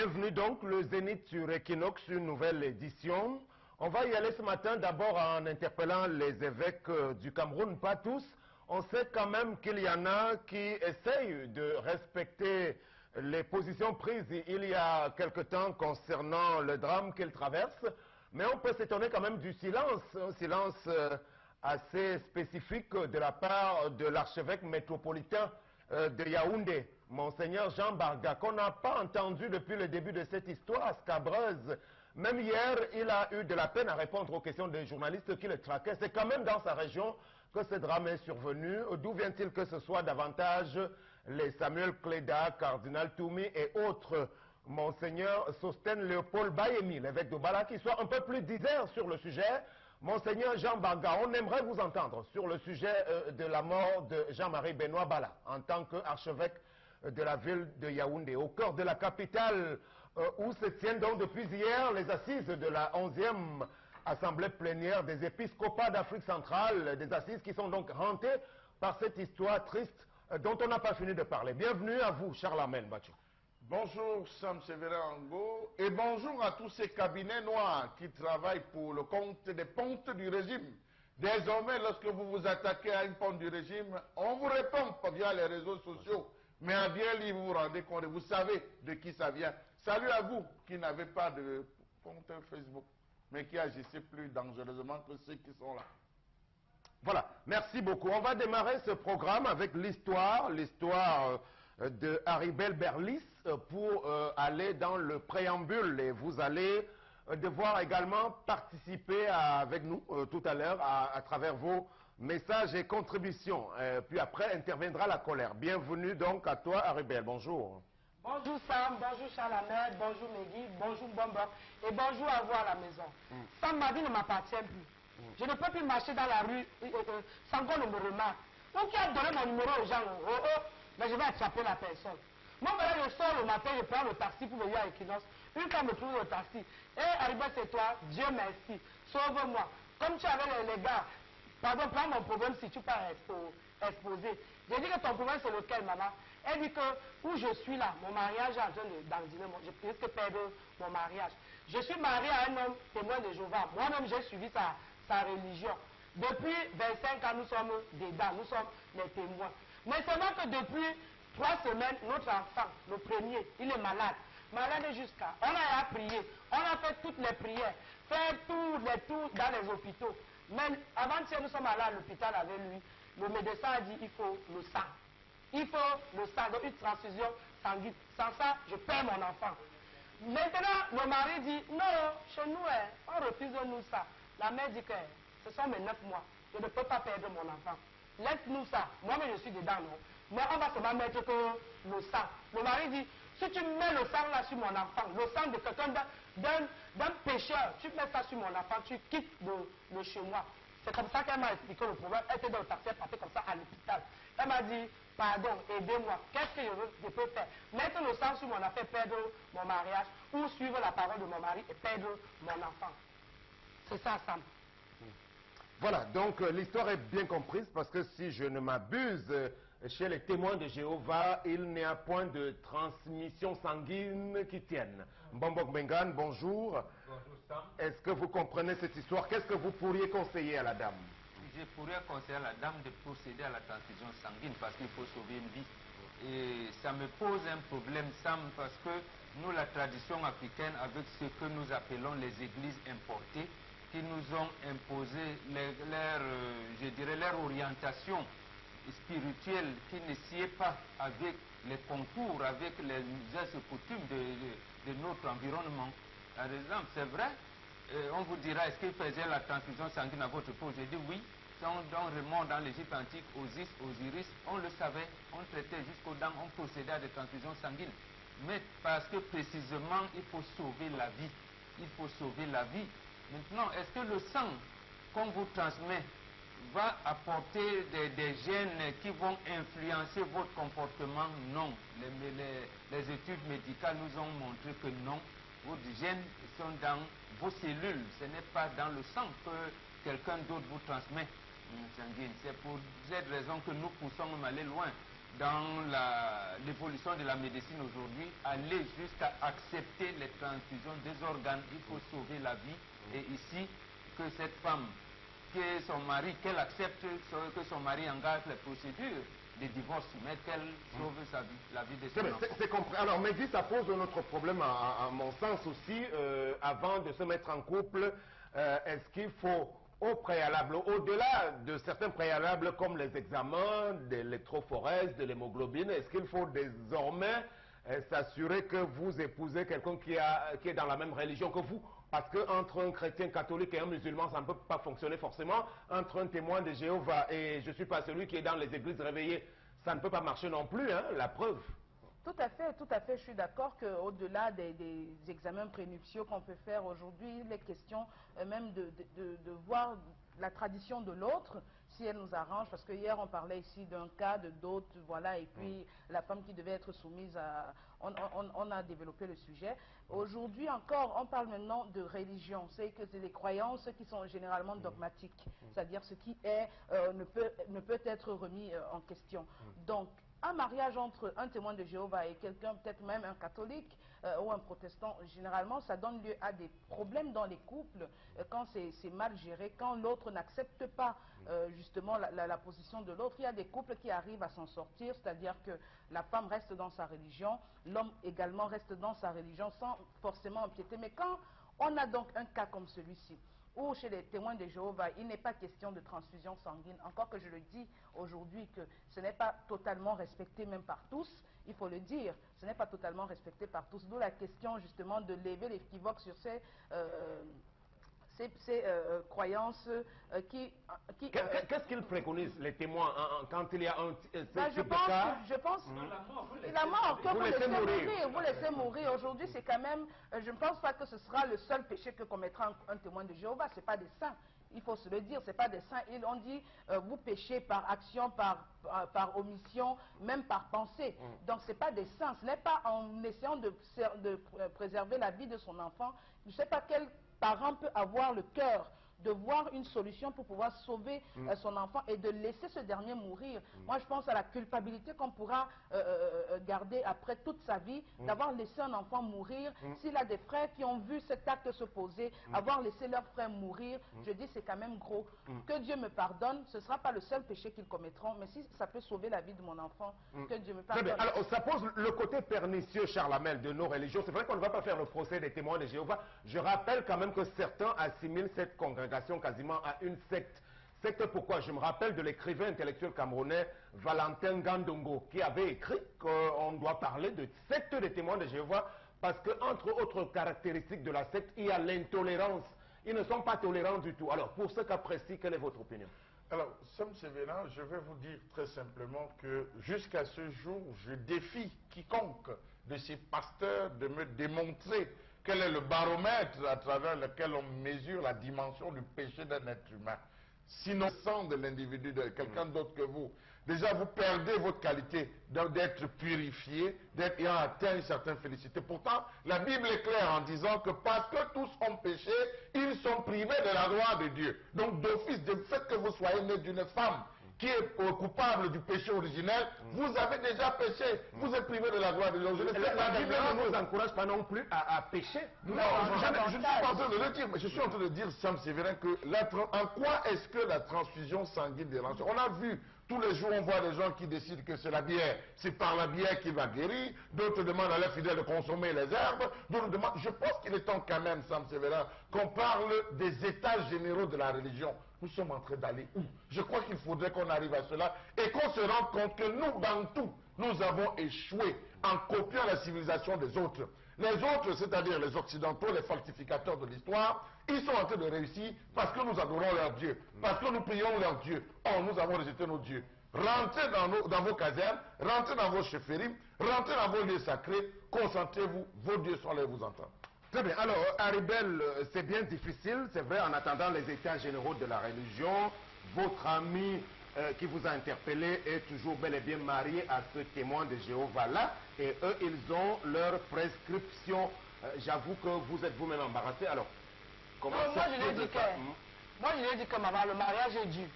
bienvenue donc, le Zénith sur Equinox, une nouvelle édition. On va y aller ce matin d'abord en interpellant les évêques du Cameroun, pas tous. On sait quand même qu'il y en a qui essayent de respecter les positions prises il y a quelque temps concernant le drame qu'ils traversent. Mais on peut s'étonner quand même du silence, un silence assez spécifique de la part de l'archevêque métropolitain de Yaoundé, Monseigneur Jean Barga, qu'on n'a pas entendu depuis le début de cette histoire scabreuse. Même hier, il a eu de la peine à répondre aux questions des journalistes qui le traquaient. C'est quand même dans sa région que ce drame est survenu. D'où vient-il que ce soit davantage les Samuel Cléda, Cardinal Toumi et autres, Monseigneur Sostène Léopold Bayemi, l'évêque de Bala, qui soit un peu plus disert sur le sujet? Monseigneur Jean Barga, on aimerait vous entendre sur le sujet de la mort de Jean-Marie Benoît Bala, en tant qu'archevêque de la ville de Yaoundé, au cœur de la capitale, où se tiennent donc depuis hier les assises de la 11e assemblée plénière des épiscopats d'Afrique centrale, des assises qui sont donc hantées par cette histoire triste dont on n'a pas fini de parler. Bienvenue à vous, Charles-Amel Bachou. Bonjour Sam Sévérin Ango et bonjour à tous ces cabinets noirs qui travaillent pour le compte des pontes du régime. Désormais, lorsque vous vous attaquez à une ponte du régime, on vous répond via les réseaux sociaux. Mais à bien lire, vous vous rendez compte, vous savez de qui ça vient. Salut à vous qui n'avez pas de compte Facebook, mais qui agissez plus dangereusement que ceux qui sont là. Voilà, merci beaucoup. On va démarrer ce programme avec l'histoire de Haribel Berlis pour aller dans le préambule. Et vous allez devoir également participer avec nous tout à l'heure à travers vos messages et contributions. Puis après interviendra la colère. Bienvenue donc à toi Haribel, bonjour. Bonjour Sam, bonjour Charles-Ahmed, bonjour Megui, bonjour Bomba et bonjour à vous à la maison. Sam, ma vie ne m'appartient plus. Je ne peux plus marcher dans la rue sans qu'on ne me remarque. Ou qui a donné mon numéro aux gens, mais je vais attraper la personne. Moi, je sors le matin, je prends le taxi pour venir à Equinox. Une fois, me trouve au taxi. Et arrivé, c'est toi, Dieu merci, sauve-moi. Comme tu avais les gars, pardon, prends mon problème si tu pas exposé. J'ai dit que ton problème, c'est lequel, maman? Elle dit que où je suis là, mon mariage est en train d'endiner, je risque de perdre mon mariage. Je suis marié à un homme témoin de Jéhovah. Moi-même, j'ai suivi sa religion. Depuis 25 ans, nous sommes dedans, nous sommes les témoins. Mais seulement que depuis 3 semaines, notre enfant, le premier, il est malade. Malade jusqu'à. On a prié, on a fait toutes les prières, fait tous les tours dans les hôpitaux. Mais avant-hier, nous sommes allés à l'hôpital avec lui. Le médecin a dit il faut le sang. Il faut le sang, donc une transfusion sanguine. Sans ça, je perds mon enfant. Maintenant, le mari dit non, chez nous, on refuse nous ça. La mère dit que ce sont mes 9 mois. Je ne peux pas perdre mon enfant. Laisse-nous ça. Moi-même, je suis dedans, non. Mais on va seulement mettre que le sang. Le mari dit, si tu mets le sang là sur mon enfant, le sang de quelqu'un, d'un pécheur, tu mets ça sur mon enfant, tu quittes le chez moi. C'est comme ça qu'elle m'a expliqué le problème. Elle était dans le taxi, elle partait comme ça à l'hôpital. Elle m'a dit, pardon, aidez-moi. Qu'est-ce que je peux faire? Mettre le sang sur mon affaire, perdre mon mariage, ou suivre la parole de mon mari et perdre mon enfant. C'est ça, Sam. Voilà, donc l'histoire est bien comprise parce que si je ne m'abuse, chez les témoins de Jéhovah, il n'y a point de transmission sanguine qui tienne. Mbambok Bengan, bonjour. Bonjour Sam. Est-ce que vous comprenez cette histoire? Qu'est-ce que vous pourriez conseiller à la dame? Je pourrais conseiller à la dame de procéder à la transfusion sanguine parce qu'il faut sauver une vie. Et ça me pose un problème, Sam, parce que nous, la tradition africaine, avec ce que nous appelons les églises importées, qui nous ont imposé leur orientation spirituelle qui ne sied pas avec les contours, avec les us et coutumes de notre environnement. Par exemple, c'est vrai, on vous dira, est-ce qu'il faisait la transfusion sanguine à votre épouse? J'ai dit oui. Si on remonte dans l'Égypte antique, Osiris, on le savait, on traitait jusqu'aux dents, on procédait à des transfusions sanguines. Mais parce que précisément, il faut sauver la vie. Il faut sauver la vie. Maintenant, est-ce que le sang qu'on vous transmet va apporter des gènes qui vont influencer votre comportement? Non. Les études médicales nous ont montré que non. Vos gènes sont dans vos cellules. Ce n'est pas dans le sang que quelqu'un d'autre vous transmet sanguine. C'est pour cette raison que nous poussons à aller loin. dans l'évolution de la médecine aujourd'hui, aller jusqu'à accepter les transfusions des organes. Il faut sauver la vie. Et ici, que cette femme, que son mari, qu'elle accepte que son mari engage les procédures de divorce, mais qu'elle sauve sa vie, la vie de son enfant. C'est compris. Alors, Mehdi, ça pose un autre problème, à mon sens aussi. Avant de se mettre en couple, est-ce qu'il faut, au préalable, au-delà de certains préalables comme les examens de l'électrophorèse, de l'hémoglobine, est-ce qu'il faut désormais s'assurer que vous épousez quelqu'un qui est dans la même religion que vous? Parce qu'entre un chrétien catholique et un musulman, ça ne peut pas fonctionner forcément. Entre un témoin de Jéhovah et je ne suis pas celui qui est dans les églises réveillées, ça ne peut pas marcher non plus, hein, la preuve. Tout à fait, je suis d'accord qu'au-delà des examens prénuptiaux qu'on peut faire aujourd'hui, il est question même de voir la tradition de l'autre, si elle nous arrange, parce que hier on parlait ici d'un cas, de d'autres, voilà, et puis la femme qui devait être soumise à... On a développé le sujet. Aujourd'hui encore, on parle maintenant de religion, c'est que c'est des croyances qui sont généralement dogmatiques, c'est-à-dire ce qui est, ne peut être remis en question. Donc, un mariage entre un témoin de Jéhovah et quelqu'un, peut-être même un catholique ou un protestant, généralement, ça donne lieu à des problèmes dans les couples quand c'est mal géré, quand l'autre n'accepte pas justement la position de l'autre. Il y a des couples qui arrivent à s'en sortir, c'est-à-dire que la femme reste dans sa religion, l'homme également reste dans sa religion sans forcément empiéter. Mais quand on a donc un cas comme celui-ci, ou chez les témoins de Jéhovah, il n'est pas question de transfusion sanguine. Encore que je le dis aujourd'hui que ce n'est pas totalement respecté même par tous, il faut le dire, ce n'est pas totalement respecté par tous. D'où la question justement de lever l'équivoque sur ces croyances qui... Qu'est-ce qu'ils préconisent, les témoins, quand il y a un je pense la mort, que vous laissez mourir. Aujourd'hui, c'est quand même... je ne pense pas que ce sera le seul péché que commettra un témoin de Jéhovah. Ce n'est pas des saints. Il faut se le dire, ce n'est pas des saints. On dit, vous péchez par action, par omission, même par pensée. Donc, ce n'est pas des saints. Ce n'est pas en essayant de préserver la vie de son enfant. Je ne sais pas quel parent peut avoir le cœur de voir une solution pour pouvoir sauver son enfant et de laisser ce dernier mourir. Moi, je pense à la culpabilité qu'on pourra garder après toute sa vie, d'avoir laissé un enfant mourir. S'il a des frères qui ont vu cet acte se poser, avoir laissé leur frère mourir, je dis c'est quand même gros. Que Dieu me pardonne, ce ne sera pas le seul péché qu'ils commettront, mais si ça peut sauver la vie de mon enfant, que Dieu me pardonne. Très bien. Alors, ça pose le côté pernicieux, Charles Hamel, de nos religions. C'est vrai qu'on ne va pas faire le procès des témoins de Jéhovah. Je rappelle quand même que certains assimilent cette congrégation quasiment à une secte. Secte pourquoi? Je me rappelle de l'écrivain intellectuel camerounais Valentin Gandongo qui avait écrit qu'on doit parler de secte des témoins de Jéhovah parce qu'entre autres caractéristiques de la secte, il y a l'intolérance. Ils ne sont pas tolérants du tout. Alors, pour ce cas précis, quelle est votre opinion? Alors, Sam Sévérin, je vais vous dire très simplement que jusqu'à ce jour, je défie quiconque de ces pasteurs de me démontrer quel est le baromètre à travers lequel on mesure la dimension du péché d'un être humain. Sinon, sans de l'individu, de quelqu'un d'autre que vous, déjà vous perdez votre qualité d'être purifié, ayant atteint une certaine félicité. Pourtant, la Bible est claire en disant que parce que tous ont péché, ils sont privés de la gloire de Dieu. Donc d'office, du fait que vous soyez né d'une femme qui est coupable du péché originel, vous avez déjà péché, vous êtes privé de la gloire de Dieu. La Bible ne nous encourage pas non plus à pécher. Non, je ne suis pas en train de le dire, mais je suis en train de dire, Sam Sévérin, que en quoi est-ce que la transfusion sanguine dérange? On a vu, tous les jours, on voit des gens qui décident que c'est la bière, c'est par la bière qu'il va guérir, d'autres demandent à leurs fidèles de consommer les herbes, d'autres demandent... Je pense qu'il est temps quand même, Sam Sévérin, qu'on parle des états généraux de la religion. Nous sommes en train d'aller où? Je crois qu'il faudrait qu'on arrive à cela et qu'on se rende compte que nous, Bantous, nous avons échoué en copiant la civilisation des autres. Les autres, c'est-à-dire les Occidentaux, les falsificateurs de l'histoire, ils sont en train de réussir parce que nous adorons leur Dieu, parce que nous prions leur Dieu. Or, nous avons rejeté nos dieux. Rentrez dans vos casernes, rentrez dans vos chefferies, rentrez dans vos lieux sacrés, concentrez-vous, vos dieux sont là et vous entendent. Très bien. Alors, Haribel, c'est bien difficile, c'est vrai, en attendant les états généraux de la religion. Votre ami qui vous a interpellé est toujours bel et bien marié à ce témoin de Jéhovah-là. Et eux, ils ont leur prescription. J'avoue que vous êtes vous-même embarrassé. Alors, comment moi, je lui ai dit que maman, le mariage est dû.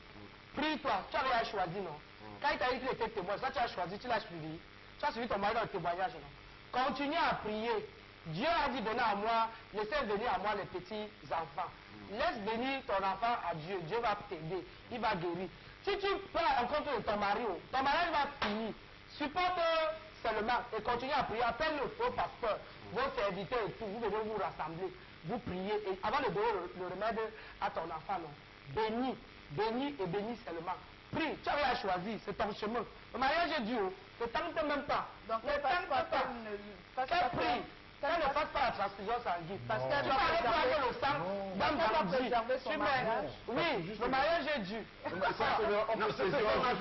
Prie-toi, tu as rien choisi, non? Quand il t'a dit qu'il était témoin, ça tu as choisi, tu l'as suivi. Tu as suivi ton mari dans le témoignage, non? Continue à prier. Dieu a dit venez à moi, laissez venir à moi les petits enfants. Laisse venir ton enfant à Dieu. Dieu va t'aider. Il va guérir. Si tu prends en compte de ton mari, ton mariage va finir. Supporte seulement et continue à prier. Appelle vos pasteurs, vos serviteurs et tout. Vous venez vous rassembler. Vous priez. Et avant de donner le remède à ton enfant, non. Bénis. Bénis et bénis seulement. Prie. Tu avais à choisir. C'est ton chemin. Le mariage est dur. Ne tente même pas. Donc, ne tente pas. Fais prie. Elle ne fasse pas la transfusion sanguine. Parce qu'elle doit préserver le sang. Elle doit préserver son mariage. Oui, le mariage est dû. Ça, on peut saisir un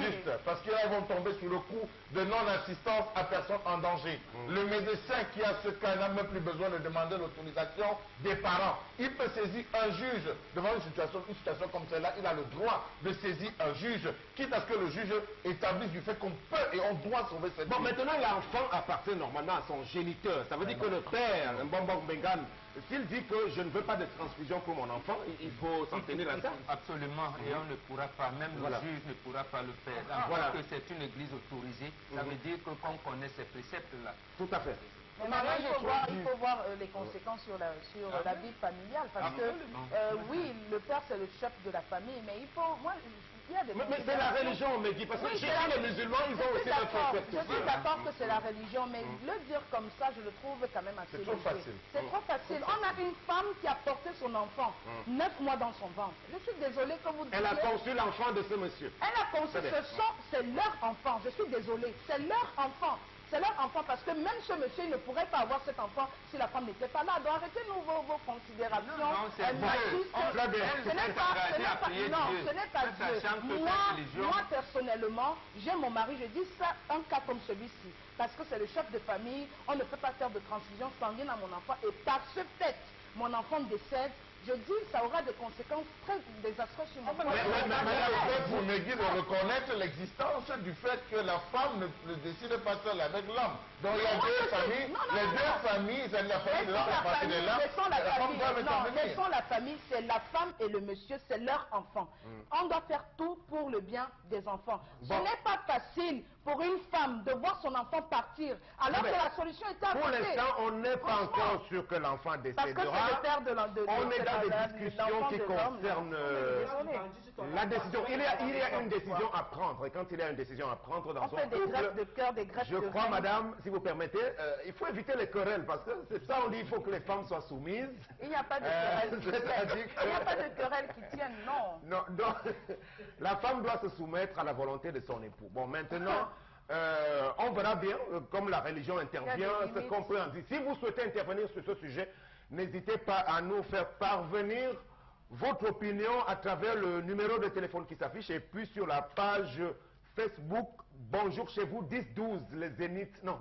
juste. Parce qu'ils vont tomber sous le coup de non-assistance à personne en danger. Le médecin qui a ce cas n'a même plus besoin de demander l'autorisation des parents. Il peut saisir un juge devant une situation comme celle-là. Il a le droit de saisir un juge, quitte à ce que le juge établisse du fait qu'on peut et on doit sauver cette vie. Bon, maintenant, l'enfant appartient normalement à son géniteur. Ça veut dire que le père, un bonbon bengal, s'il dit que je ne veux pas de transfusion pour mon enfant, il faut s'en tenir à ça. Absolument. Et on ne pourra pas, même le juge ne pourra pas le faire. Voilà. Que c'est une église autorisée, ça veut dire que qu'on connaît ces préceptes-là. Tout à fait. Mais il faut voir les conséquences sur la vie familiale. Parce que, oui, le père, c'est le chef de la famille, mais il faut... Moi, il y a des... Mais c'est la religion, Meggy, parce que chez les musulmans, ils ont aussi leur concept. Je suis d'accord que c'est la religion, mais le dire comme ça, je le trouve quand même assez... C'est trop facile. C'est trop facile. On a une femme qui a porté son enfant 9 mois dans son ventre. Je suis désolée que vous disiez... Elle a conçu l'enfant de ce monsieur. Elle a conçu, c'est leur enfant. Je suis désolée, c'est leur enfant. C'est leur enfant parce que même ce monsieur il ne pourrait pas avoir cet enfant si la femme n'était pas là. Donc arrêtez-nous vos considérations. Non, c'est ce n'est pas Dieu. Moi, personnellement, j'ai mon mari, je dis ça, un cas comme celui-ci. Parce que c'est le chef de famille, on ne peut pas faire de transfusion sanguine à mon enfant. Et par ce fait, mon enfant décède. Je dis, ça aura des conséquences très désastreuses sur mon enfant. Mais vous me dites de reconnaître l'existence du fait que la femme ne décide pas seule avec l'homme. Donc il y a deux familles, les deux familles, c'est la famille de l'homme, la famille de l'homme. Laissons la famille, c'est la femme et le monsieur, c'est leur enfant. On doit faire tout pour le bien des enfants. Ce n'est pas facile pour une femme de voir son enfant partir, alors que la solution est à côté. Pour l'instant, on n'est pas encore sûr que l'enfant décédera. Parce que c'est le père de on est dans des discussions qui concernent la décision. Il y a une décision à prendre. Et quand il y a une décision à prendre dans son couple, des greffes de cœur, des greffes de rein. Je crois, madame, si vous permettez, il faut éviter les querelles. Parce que c'est ça, on dit il faut que les femmes soient soumises. Il n'y a pas de querelle qui tienne. Il n'y a pas de querelle qui tienne, non. Non, donc, la femme doit se soumettre à la volonté de son époux. Bon, maintenant... on verra bien, comme la religion intervient, ce qu'on peut en dire. Si vous souhaitez intervenir sur ce sujet, n'hésitez pas à nous faire parvenir votre opinion à travers le numéro de téléphone qui s'affiche et puis sur la page Facebook Bonjour chez vous 10-12 les Zéniths. Non,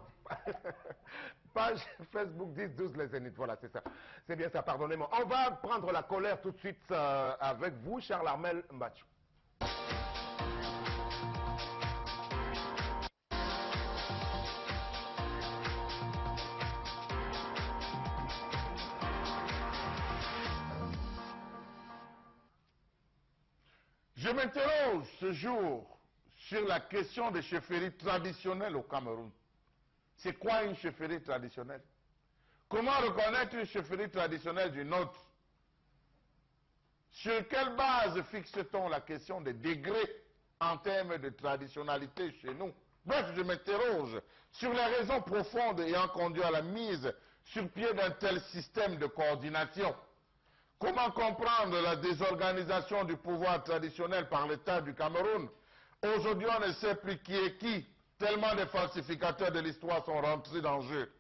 page Facebook 10-12 les Zéniths. Voilà, c'est ça. C'est bien ça, pardonnez-moi. On va prendre la colère tout de suite avec vous, Charles Armel Mbachou. Je m'interroge ce jour sur la question des chefferies traditionnelles au Cameroun. C'est quoi une chefferie traditionnelle? Comment reconnaître une chefferie traditionnelle d'une autre? Sur quelle base fixe-t-on la question des degrés en termes de traditionnalité chez nous? Bref, je m'interroge sur les raisons profondes ayant conduit à la mise sur pied d'un tel système de coordination. Comment comprendre la désorganisation du pouvoir traditionnel par l'État du Cameroun? Aujourd'hui, on ne sait plus qui est qui, tellement de falsificateurs de l'histoire sont rentrés dans le jeu.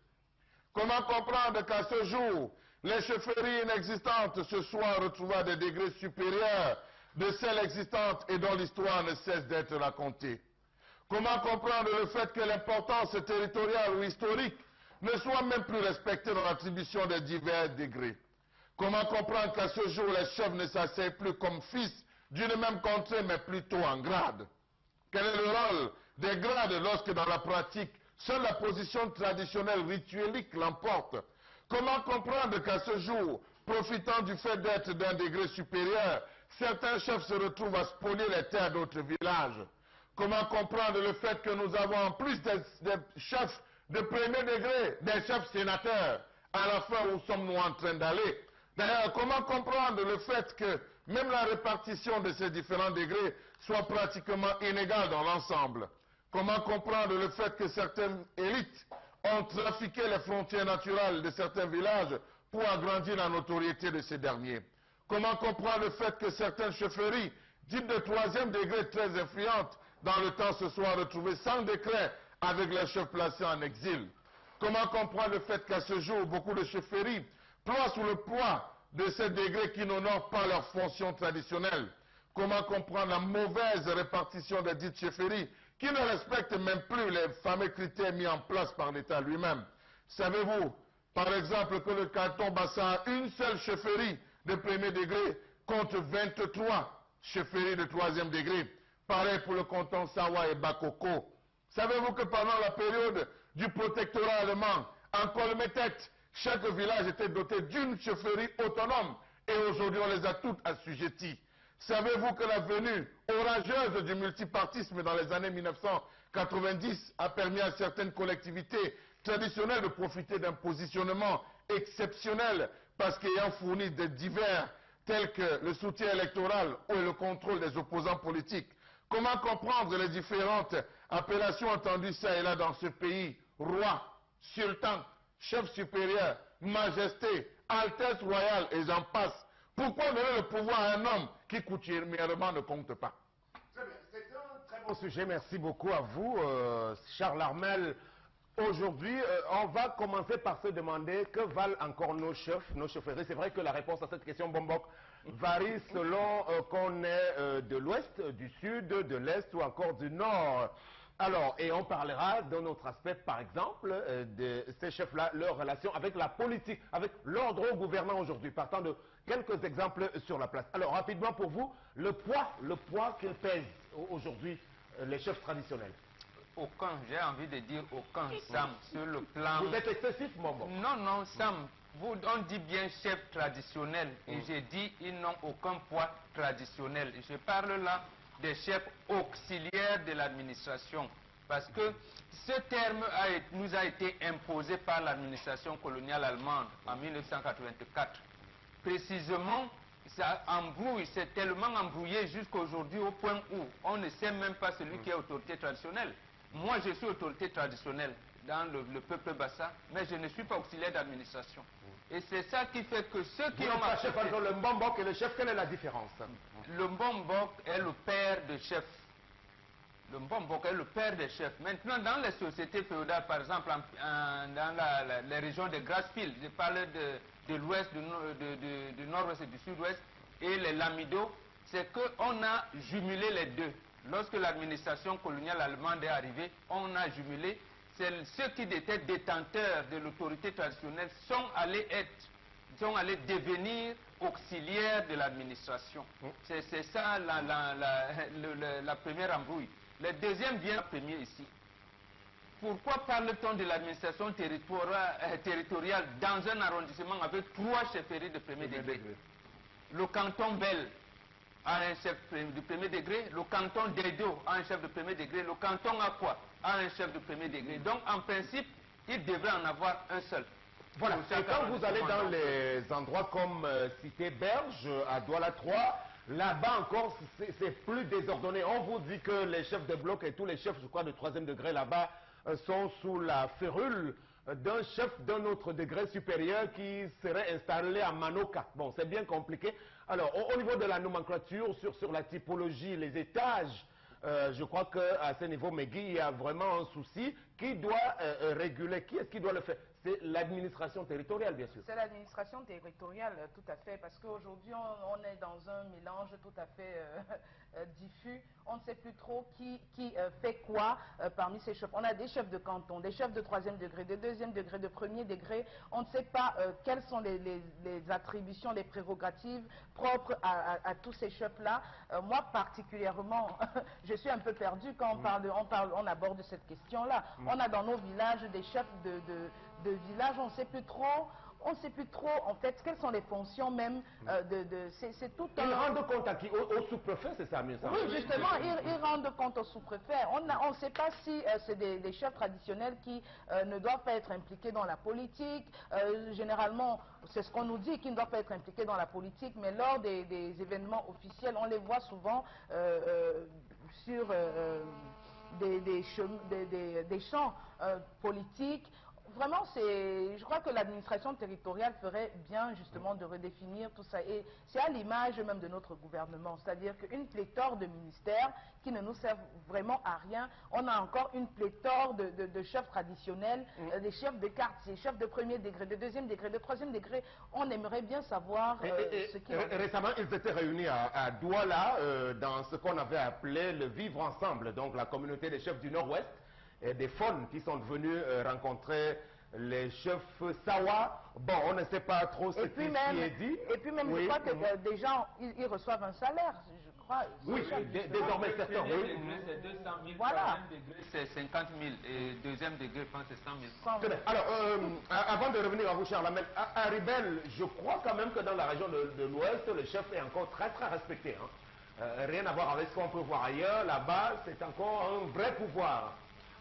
Comment comprendre qu'à ce jour, les chefferies inexistantes se soient retrouvées à des degrés supérieurs de celles existantes et dont l'histoire ne cesse d'être racontée? Comment comprendre le fait que l'importance territoriale ou historique ne soit même plus respectée dans l'attribution des divers degrés? Comment comprendre qu'à ce jour, les chefs ne s'asseyent plus comme fils d'une même contrée, mais plutôt en grade? Quel est le rôle des grades lorsque, dans la pratique, seule la position traditionnelle rituelique l'emporte? Comment comprendre qu'à ce jour, profitant du fait d'être d'un degré supérieur, certains chefs se retrouvent à spolier les terres d'autres villages? Comment comprendre le fait que nous avons en plus des chefs de premier degré, des chefs sénateurs, à la fin où sommes-nous en train d'aller? D'ailleurs, comment comprendre le fait que même la répartition de ces différents degrés soit pratiquement inégale dans l'ensemble? Comment comprendre le fait que certaines élites ont trafiqué les frontières naturelles de certains villages pour agrandir la notoriété de ces derniers? Comment comprendre le fait que certaines chefferies, dites de troisième degré très influentes, dans le temps se soient retrouvées sans décret avec les chefs placés en exil? Comment comprendre le fait qu'à ce jour, beaucoup de chefferies ploient sous le poids de ces degrés qui n'honorent pas leurs fonctions traditionnelles? Comment comprendre la mauvaise répartition des dites chefferies qui ne respectent même plus les fameux critères mis en place par l'État lui-même? Savez-vous, par exemple, que le canton Bassin a une seule chefferie de premier degré contre 23 chefferies de troisième degré? Pareil pour le canton Sawa et Bakoko. Savez-vous que pendant la période du protectorat allemand, en Colmetet, chaque village était doté d'une chefferie autonome et aujourd'hui on les a toutes assujetties? Savez-vous que la venue orageuse du multipartisme dans les années 1990 a permis à certaines collectivités traditionnelles de profiter d'un positionnement exceptionnel parce qu'ayant fourni des divers tels que le soutien électoral ou le contrôle des opposants politiques? Comment comprendre les différentes appellations entendues ça et là dans ce pays? Roi, sultan, chef supérieur, majesté, altesse royale et j'en passe. Pourquoi donner le pouvoir à un homme qui coutumièrement ne compte pas? Très bien, c'est un très bon sujet. Merci beaucoup à vous, Charles Armel. Aujourd'hui, on va commencer par se demander que valent encore nos chefs, nos chefferies. C'est vrai que la réponse à cette question, Bombok, varie selon qu'on est de l'ouest, du sud, de l'est ou encore du nord. Alors, et on parlera d'un autre aspect, par exemple, de ces chefs-là, leur relation avec la politique, avec l'ordre gouvernant aujourd'hui, partant de quelques exemples sur la place. Alors, rapidement pour vous, le poids qu'ils pèsent aujourd'hui, les chefs traditionnels. Aucun, j'ai envie de dire aucun, Sam, sur le plan... Vous êtes excessif, Mombo. Non, non, Sam, on dit bien chef traditionnel, et j'ai dit ils n'ont aucun poids traditionnel. Je parle là des chefs auxiliaires de l'administration, parce que ce terme nous a été imposé par l'administration coloniale allemande en 1984. Précisément, ça embrouille, c'est tellement embrouillé jusqu'aujourd'hui au point où on ne sait même pas celui qui est autorité traditionnelle. Moi, je suis autorité traditionnelle dans le peuple bassa, mais je ne suis pas auxiliaire d'administration. Et c'est ça qui fait que ceux qui ont... Chef, le Mbombok et le chef, quelle est la différence? Le Mbombok est le père de chef. Le Mbombok est le père des chefs. Maintenant, dans les sociétés féodales, par exemple, dans les régions de Grassfield, je parle de l'ouest, du nord-ouest et du sud-ouest, et les Lamido, c'est qu'on a jumelé les deux. Lorsque l'administration coloniale allemande est arrivée, on a jumelé. Ceux qui étaient détenteurs de l'autorité traditionnelle sont allés devenir auxiliaires de l'administration. C'est ça la première embrouille. Le deuxième vient premier ici. Pourquoi parle-t-on de l'administration territoriale dans un arrondissement avec 3 chefferies de premier degré? Le canton Bel a un chef de premier degré, le canton d'Edo a un chef de premier degré, le canton Aqua a un chef de premier degré. Donc, en principe, il devrait en avoir un seul. Voilà, et quand vous allez dans les endroits comme Cité Berge, à Douala 3, là-bas encore, c'est plus désordonné. On vous dit que les chefs de bloc et tous les chefs, je crois, de 3e degré là-bas sont sous la férule d'un chef d'un autre degré supérieur qui serait installé à Manoka. Bon, c'est bien compliqué. Alors, au niveau de la nomenclature, sur la typologie, les étages, je crois qu'à ce niveau, Megui, il y a vraiment un souci. Qui doit réguler? Qui est-ce qui doit le faire? C'est l'administration territoriale, bien sûr. C'est l'administration territoriale, tout à fait, parce qu'aujourd'hui, on est dans un mélange tout à fait diffus. On ne sait plus trop qui fait quoi parmi ces chefs. On a des chefs de canton, des chefs de 3e degré, de 2e degré, de 1er degré. On ne sait pas quelles sont les attributions, les prérogatives propres à tous ces chefs-là. Moi, particulièrement, je suis un peu perdue quand on aborde cette question-là. On a dans nos villages des chefs de village, on ne sait plus trop on ne sait plus trop, en fait, quelles sont les fonctions même c'est tout un... Ils rendent compte à qui? Au sous-préfet, c'est ça, mieux ça? Oui, justement, ils rendent compte au sous-préfet. On ne sait pas si c'est des chefs traditionnels qui ne doivent pas être impliqués dans la politique. Généralement, c'est ce qu'on nous dit, qu'ils ne doivent pas être impliqués dans la politique, mais lors des événements officiels, on les voit souvent sur des champs politiques. Vraiment, je crois que l'administration territoriale ferait bien justement de redéfinir tout ça. Et c'est à l'image même de notre gouvernement, c'est-à-dire qu'une pléthore de ministères qui ne nous servent vraiment à rien. On a encore une pléthore de chefs traditionnels, des chefs de quartier, chefs de premier degré, de deuxième degré, de troisième degré. On aimerait bien savoir ce qui... Récemment, ils étaient réunis à Douala dans ce qu'on avait appelé le vivre ensemble, donc la communauté des chefs du Nord-Ouest. Et des FON qui sont venus rencontrer les chefs Sawa. Bon, on ne sait pas trop ce qui est dit. Et puis même, je crois que des gens, ils reçoivent un salaire, je crois. Oui, désormais certains, oui. Premier degré, c'est 200 000, voilà. Troisième degré, c'est 50 000, et deuxième degré, je pense, c'est 100 000. Alors, avant de revenir à vous, Charles Lamel, à Ribel, je crois quand même que dans la région de l'Ouest, le chef est encore très respecté. Hein. Rien à voir avec ce qu'on peut voir ailleurs. Là-bas, c'est encore un vrai pouvoir.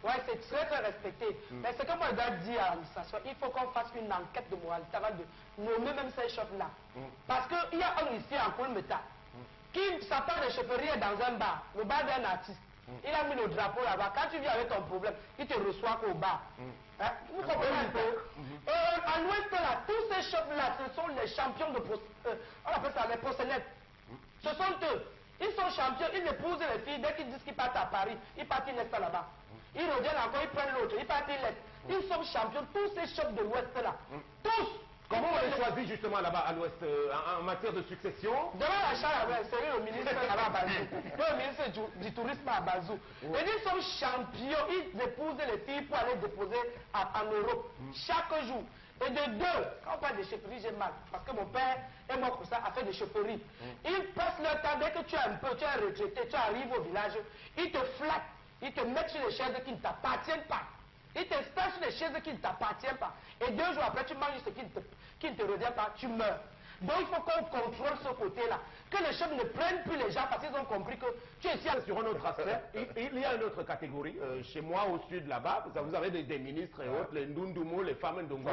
Oui, c'est très respecté. Mais ce que moi je dois dire à l'administration, il faut qu'on fasse une enquête de moralité avant de nommer même ces chefs-là. Parce qu'il y a un ici en Kolmeta qui s'attend de chefferie dans un bar, le bar d'un artiste. Il a mis le drapeau là-bas. Quand tu viens avec ton problème, il te reçoit qu'au bar. Hein? Vous comprenez un peu? À l'ouest, là, tous ces chefs-là, ce sont les champions de... on appelle ça les prosénètes. Ce sont eux. Ils sont champions, ils épousent les filles. Dès qu'ils disent qu'ils partent à Paris, ils partent, ils laissent ça là-bas. Ils reviennent encore, ils prennent l'autre, ils partent, ils laissent. Ils sont champions, tous ces chefs de l'Ouest là. Tous. Comment on les choisit justement là-bas à l'Ouest en matière de succession? Devant la chambre, c'est le ministre là-bas à Bazou. Le ministre du tourisme à Bazou. Et ils sont champions, ils épousent les filles pour aller déposer en Europe chaque jour. Et de deux, quand on parle de chefferie, j'ai mal. Parce que mon père et moi, comme ça, a fait des chefferies. Ils passent leur temps, dès que tu es un peu, tu es retraité, tu arrives au village, ils te flattent, ils te mettent sur les chaises qui ne t'appartiennent pas. Ils t'installent sur les chaises qui ne t'appartiennent pas. Et 2 jours après, tu manges ce qui ne te revient pas, tu meurs. Donc il faut qu'on contrôle ce côté-là. Que les chefs ne prennent plus les gens parce qu'ils ont compris que tu es ici. Sur un autre aspect, il y a une autre catégorie. Chez moi, au sud, là-bas, vous avez des ministres et autres, les Ndundumu, les femmes Ndongo.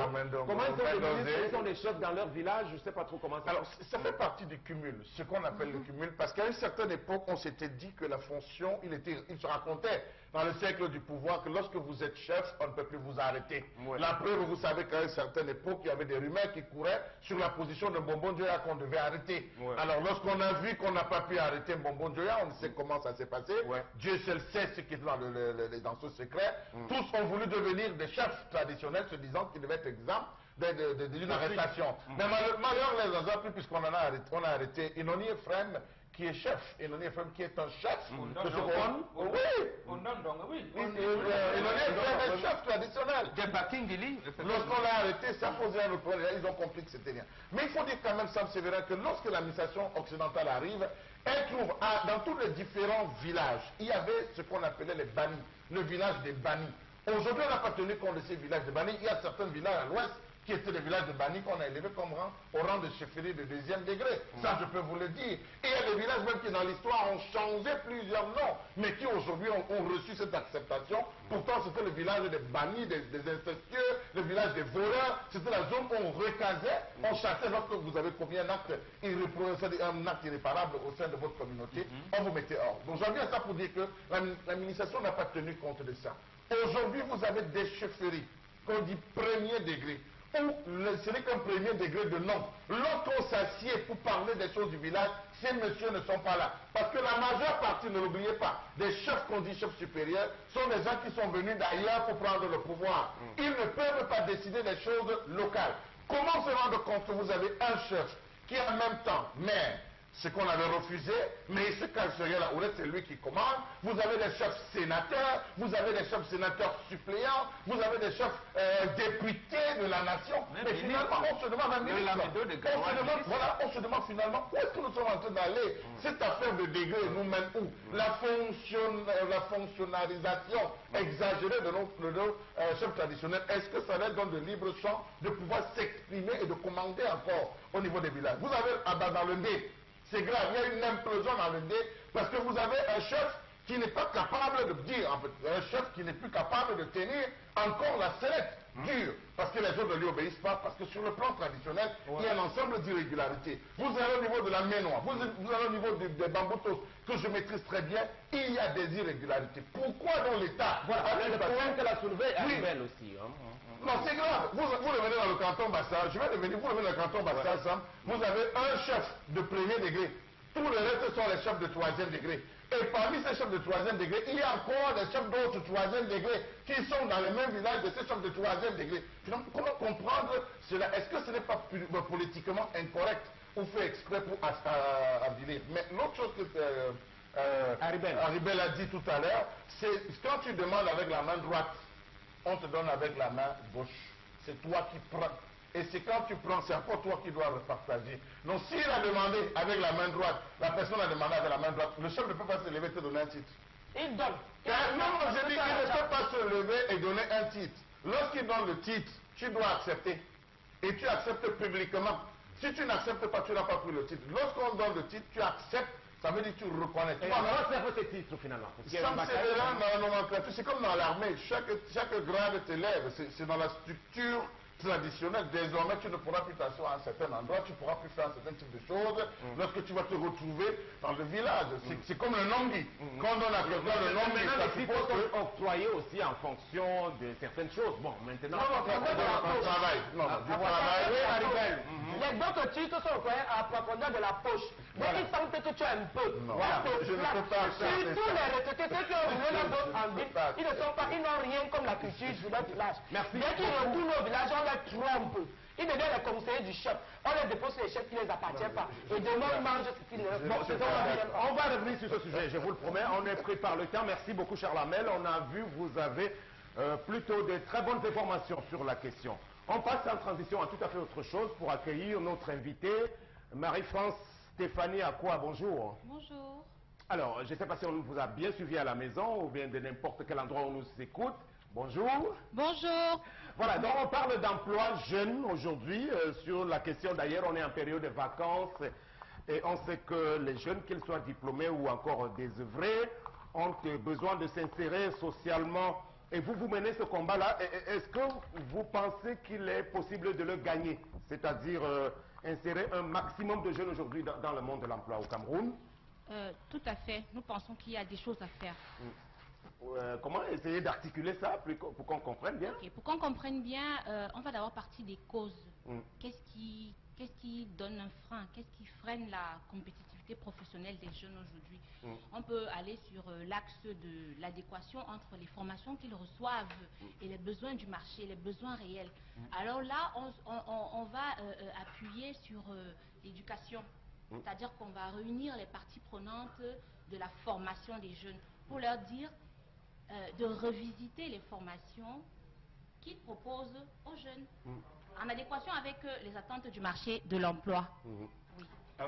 Comment ils sont des ministres? Ils sont des chefs dans leur village, je ne sais pas trop comment ça. Alors, ça fait partie du cumul, ce qu'on appelle le cumul, parce qu'à une certaine époque, on s'était dit que la fonction, il se racontait dans le cercle du pouvoir que lorsque vous êtes chef, on ne peut plus vous arrêter. La preuve, vous savez qu'à une certaine époque, il y avait des rumeurs qui couraient sur la position de Mbombo Njoya qu'on devait arrêter. Alors, lorsqu'on a vu qu'on n'a pas pu arrêter Mbombo Njoya, on sait comment ça s'est passé. Dieu seul sait ce qui est dans ce secret. Tous ont voulu devenir des chefs traditionnels, se disant qu'ils devaient être exempts d'une arrestation. Mais malheureusement, les hasards, puisqu'on a arrêté Inoni Ephraim, qui est chef, Inoni Ephraim qui est un chef de ce qu'on... Oui, Inoni Ephraim est chef traditionnel. Lorsqu'on l'a arrêté, ça posait un problème. Ils ont compris que c'était rien. Mais il faut dire quand même, Sam Sévérin, que lorsque l'administration occidentale arrive, elle trouve dans tous les différents villages, il y avait ce qu'on appelait les bannis, le village des bannis. Aujourd'hui, on n'a pas tenu compte de ces villages de bannis. Il y a certains villages à l'ouest qui étaient des villages de bannis qu'on a élevés comme rang, au rang de chefferie de 2e degré. Ça, je peux vous le dire. Et il y a des villages même qui, dans l'histoire, ont changé plusieurs noms, mais qui aujourd'hui ont reçu cette acceptation. Pourtant, c'était le village des bannis, des incestueux, le village des voleurs. C'était la zone où on recasait, on chassait lorsque vous avez commis un acte irréparable au sein de votre communauté, on vous mettait hors. Donc, j'en viens à ça pour dire que l'administration n'a pas tenu compte de ça. Aujourd'hui, vous avez des chefferies qu'on dit premier degré, où ce n'est qu'un premier degré de nom. Lorsqu'on s'assied pour parler des choses du village, ces messieurs ne sont pas là. Parce que la majeure partie, ne l'oubliez pas, des chefs qu'on dit chefs supérieurs, sont des gens qui sont venus d'ailleurs pour prendre le pouvoir. Ils ne peuvent pas décider des choses locales. Comment se rendre compte que vous avez un chef qui est en même temps maire, ce qu'on avait refusé, mais ce là, c'est lui qui commande. Vous avez des chefs sénateurs, vous avez des chefs sénateurs suppléants, vous avez des chefs députés de la nation. Mais finalement, on se demande, on se demande finalement où est-ce que nous sommes en train d'aller. Cette affaire de degré nous mène où? La fonctionnalisation exagérée de nos chefs traditionnels. Est-ce que ça leur donne de libre champ de pouvoir s'exprimer et de commander encore au niveau des villages? Vous avez dans le Ndé, c'est grave, il y a une implosion dans le Ndé parce que vous avez un chef qui n'est pas capable de dire, en fait, un chef qui n'est plus capable de tenir encore la sellette dure, parce que les autres ne lui obéissent pas, parce que sur le plan traditionnel, il y a un ensemble d'irrégularités. Vous avez au niveau de la Ménois, vous avez au niveau des Bamboutos, que je maîtrise très bien, il y a des irrégularités. Pourquoi dans l'État? Voilà, le point qu'elle a soulevé est belle aussi. Non, c'est grave. Vous revenez dans le canton Bassa, vous revenez dans le canton Bassa, vous avez un chef de premier degré. Tous les restes sont les chefs de troisième degré. Et parmi ces chefs de troisième degré, il y a encore des chefs d'autres troisième degré qui sont dans le même village de ces chefs de troisième degré. Finalement, comment comprendre cela? Est-ce que ce n'est pas politiquement incorrect ou fait exprès pour aviler? Mais l'autre chose que Haribel a dit tout à l'heure, c'est quand tu demandes avec la main droite, on te donne avec la main gauche. C'est toi qui prends. Et c'est quand tu prends, c'est encore toi qui dois repartager. Donc s'il a demandé avec la main droite, la personne a demandé avec la main droite, le chef ne peut pas se lever et te donner un titre. Il donne. Non, je dis qu'il ne peut pas se lever et donner un titre. Lorsqu'il donne le titre, tu dois accepter. Et tu acceptes publiquement. Si tu n'acceptes pas, tu n'as pas pris le titre. Lorsqu'on donne le titre, tu acceptes. Ça veut dire que tu reconnais. Et comment ça fait ces titres finalement? C'est comme dans l'armée. Chaque grade t'élève. C'est dans la structure traditionnelle. Désormais, tu ne pourras plus t'asseoir à un certain endroit, tu ne pourras plus faire un certain type de choses lorsque tu vas te retrouver dans le village. C'est comme le nombi. Quand on a quelqu'un le nombi, les titres sont octroyés aussi en fonction de certaines choses. Bon, maintenant... du travail. Du travail. Les d'autres titres sont à profondeur de la poche. Mais il semble que tu as un peu. Je ne peux pas faire ça. Tous les retraités, ceux qui ont roulé la bosse en ville, ils n'ont rien comme la culture de leur village. Dès qu'ils retournent au village, on les trompe. Ils deviennent les conseillers du chef. On les dépose sur les chefs qui ne les appartiennent pas. Et demain, ils mangent ce qu'ils ne pas. On va revenir sur ce sujet, je vous le promets. On est pris par le temps. Merci beaucoup, Charles Hamel. On a vu, vous avez plutôt de très bonnes informations sur la question. On passe en transition à tout à fait autre chose pour accueillir notre invitée, Marie-France Stéphanie Akwa. Bonjour. Bonjour. Alors, je ne sais pas si on vous a bien suivi à la maison ou bien de n'importe quel endroit où on nous écoute. Bonjour. Bonjour. Voilà, donc on parle d'emploi jeune aujourd'hui. Sur la question d'ailleurs, on est en période de vacances et on sait que les jeunes, qu'ils soient diplômés ou encore désœuvrés, ont besoin de s'insérer socialement. Et vous menez ce combat-là. Est-ce que vous pensez qu'il est possible de le gagner? C'est-à-dire insérer un maximum de jeunes aujourd'hui dans le monde de l'emploi au Cameroun? Tout à fait. Nous pensons qu'il y a des choses à faire. Comment essayer d'articuler ça pour qu'on comprenne bien? Okay. Pour qu'on comprenne bien, on va d'abord partir des causes. Qu'est-ce qui donne un frein? Qu'est-ce qui freine la compétitivité professionnelle des jeunes aujourd'hui? On peut aller sur l'axe de l'adéquation entre les formations qu'ils reçoivent et les besoins du marché, les besoins réels. Alors là, on va appuyer sur l'éducation. C'est-à-dire qu'on va réunir les parties prenantes de la formation des jeunes pour leur dire de revisiter les formations qu'ils proposent aux jeunes en adéquation avec les attentes du marché de l'emploi. Oui.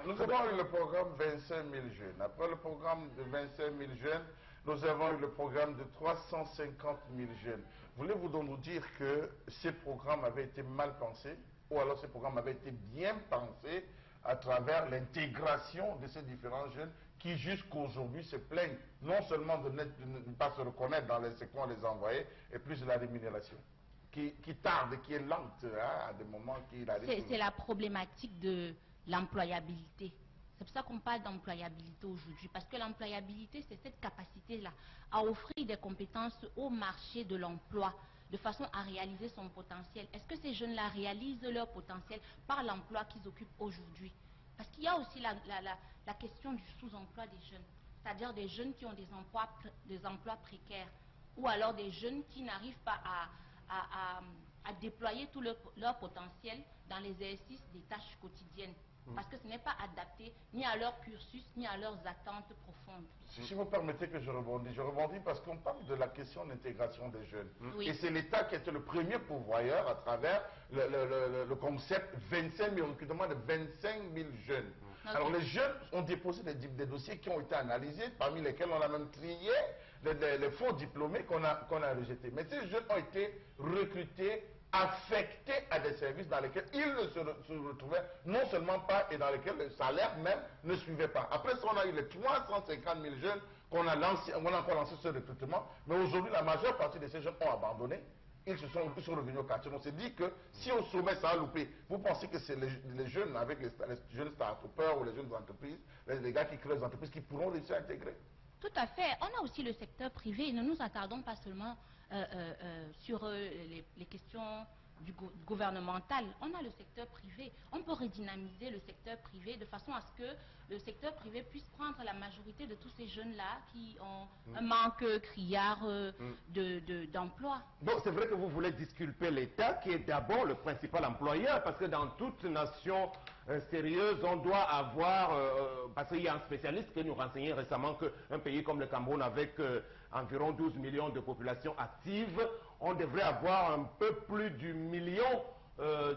Nous avons eu le programme 25 000 jeunes. Après le programme de 25 000 jeunes, nous avons eu le programme de 350 000 jeunes. Voulez-vous donc nous dire que ces programmes avaient été mal pensés ou alors ces programmes avaient été bien pensés à travers l'intégration de ces différents jeunes qui jusqu'aujourd'hui se plaignent non seulement de ne pas se reconnaître dans les secteurs les envoyés et plus de la rémunération qui tarde, qui est lente à des moments qui arrivent. C'est la problématique de l'employabilité. C'est pour ça qu'on parle d'employabilité aujourd'hui, parce que l'employabilité, c'est cette capacité-là à offrir des compétences au marché de l'emploi de façon à réaliser son potentiel. Est-ce que ces jeunes-là réalisent leur potentiel par l'emploi qu'ils occupent aujourd'hui? Parce qu'il y a aussi la question du sous-emploi des jeunes, c'est-à-dire des jeunes qui ont des emplois précaires, ou alors des jeunes qui n'arrivent pas à déployer tout leur potentiel dans les exercices des tâches quotidiennes. Parce que ce n'est pas adapté ni à leur cursus, ni à leurs attentes profondes. Si vous permettez que je rebondis parce qu'on parle de la question d'intégration des jeunes. Oui. Et c'est l'État qui était le premier pourvoyeur à travers le concept 25 000, recrutement de 25 000 jeunes. Okay. Alors les jeunes ont déposé des dossiers qui ont été analysés, parmi lesquels on a même trié les faux diplômés qu'on a rejetés. Mais ces jeunes ont été recrutés, affectés à des services dans lesquels ils ne se retrouvaient non seulement pas et dans lesquels le salaire même ne suivait pas. Après ça, on a eu les 350 000 jeunes on a encore lancé ce recrutement, mais aujourd'hui, la majeure partie de ces jeunes ont abandonné. Ils sont revenus au quartier. On s'est dit que si au sommet ça a loupé, vous pensez que c'est les jeunes avec les jeunes start-upers ou les jeunes entreprises, les gars qui créent des entreprises qui pourront réussir à intégrer? Tout à fait. On a aussi le secteur privé. Ne nous attardons pas seulement sur les questions gouvernementales. On a le secteur privé. On peut redynamiser le secteur privé de façon à ce que le secteur privé puisse prendre la majorité de tous ces jeunes-là qui ont un manque criard d'emploi. Donc c'est vrai que vous voulez disculper l'État qui est d'abord le principal employeur, parce que dans toute nation sérieuse, on doit avoir, parce qu'il y a un spécialiste qui nous renseignait récemment qu'un pays comme le Cameroun avec environ 12 millions de population active, on devrait avoir un peu plus du million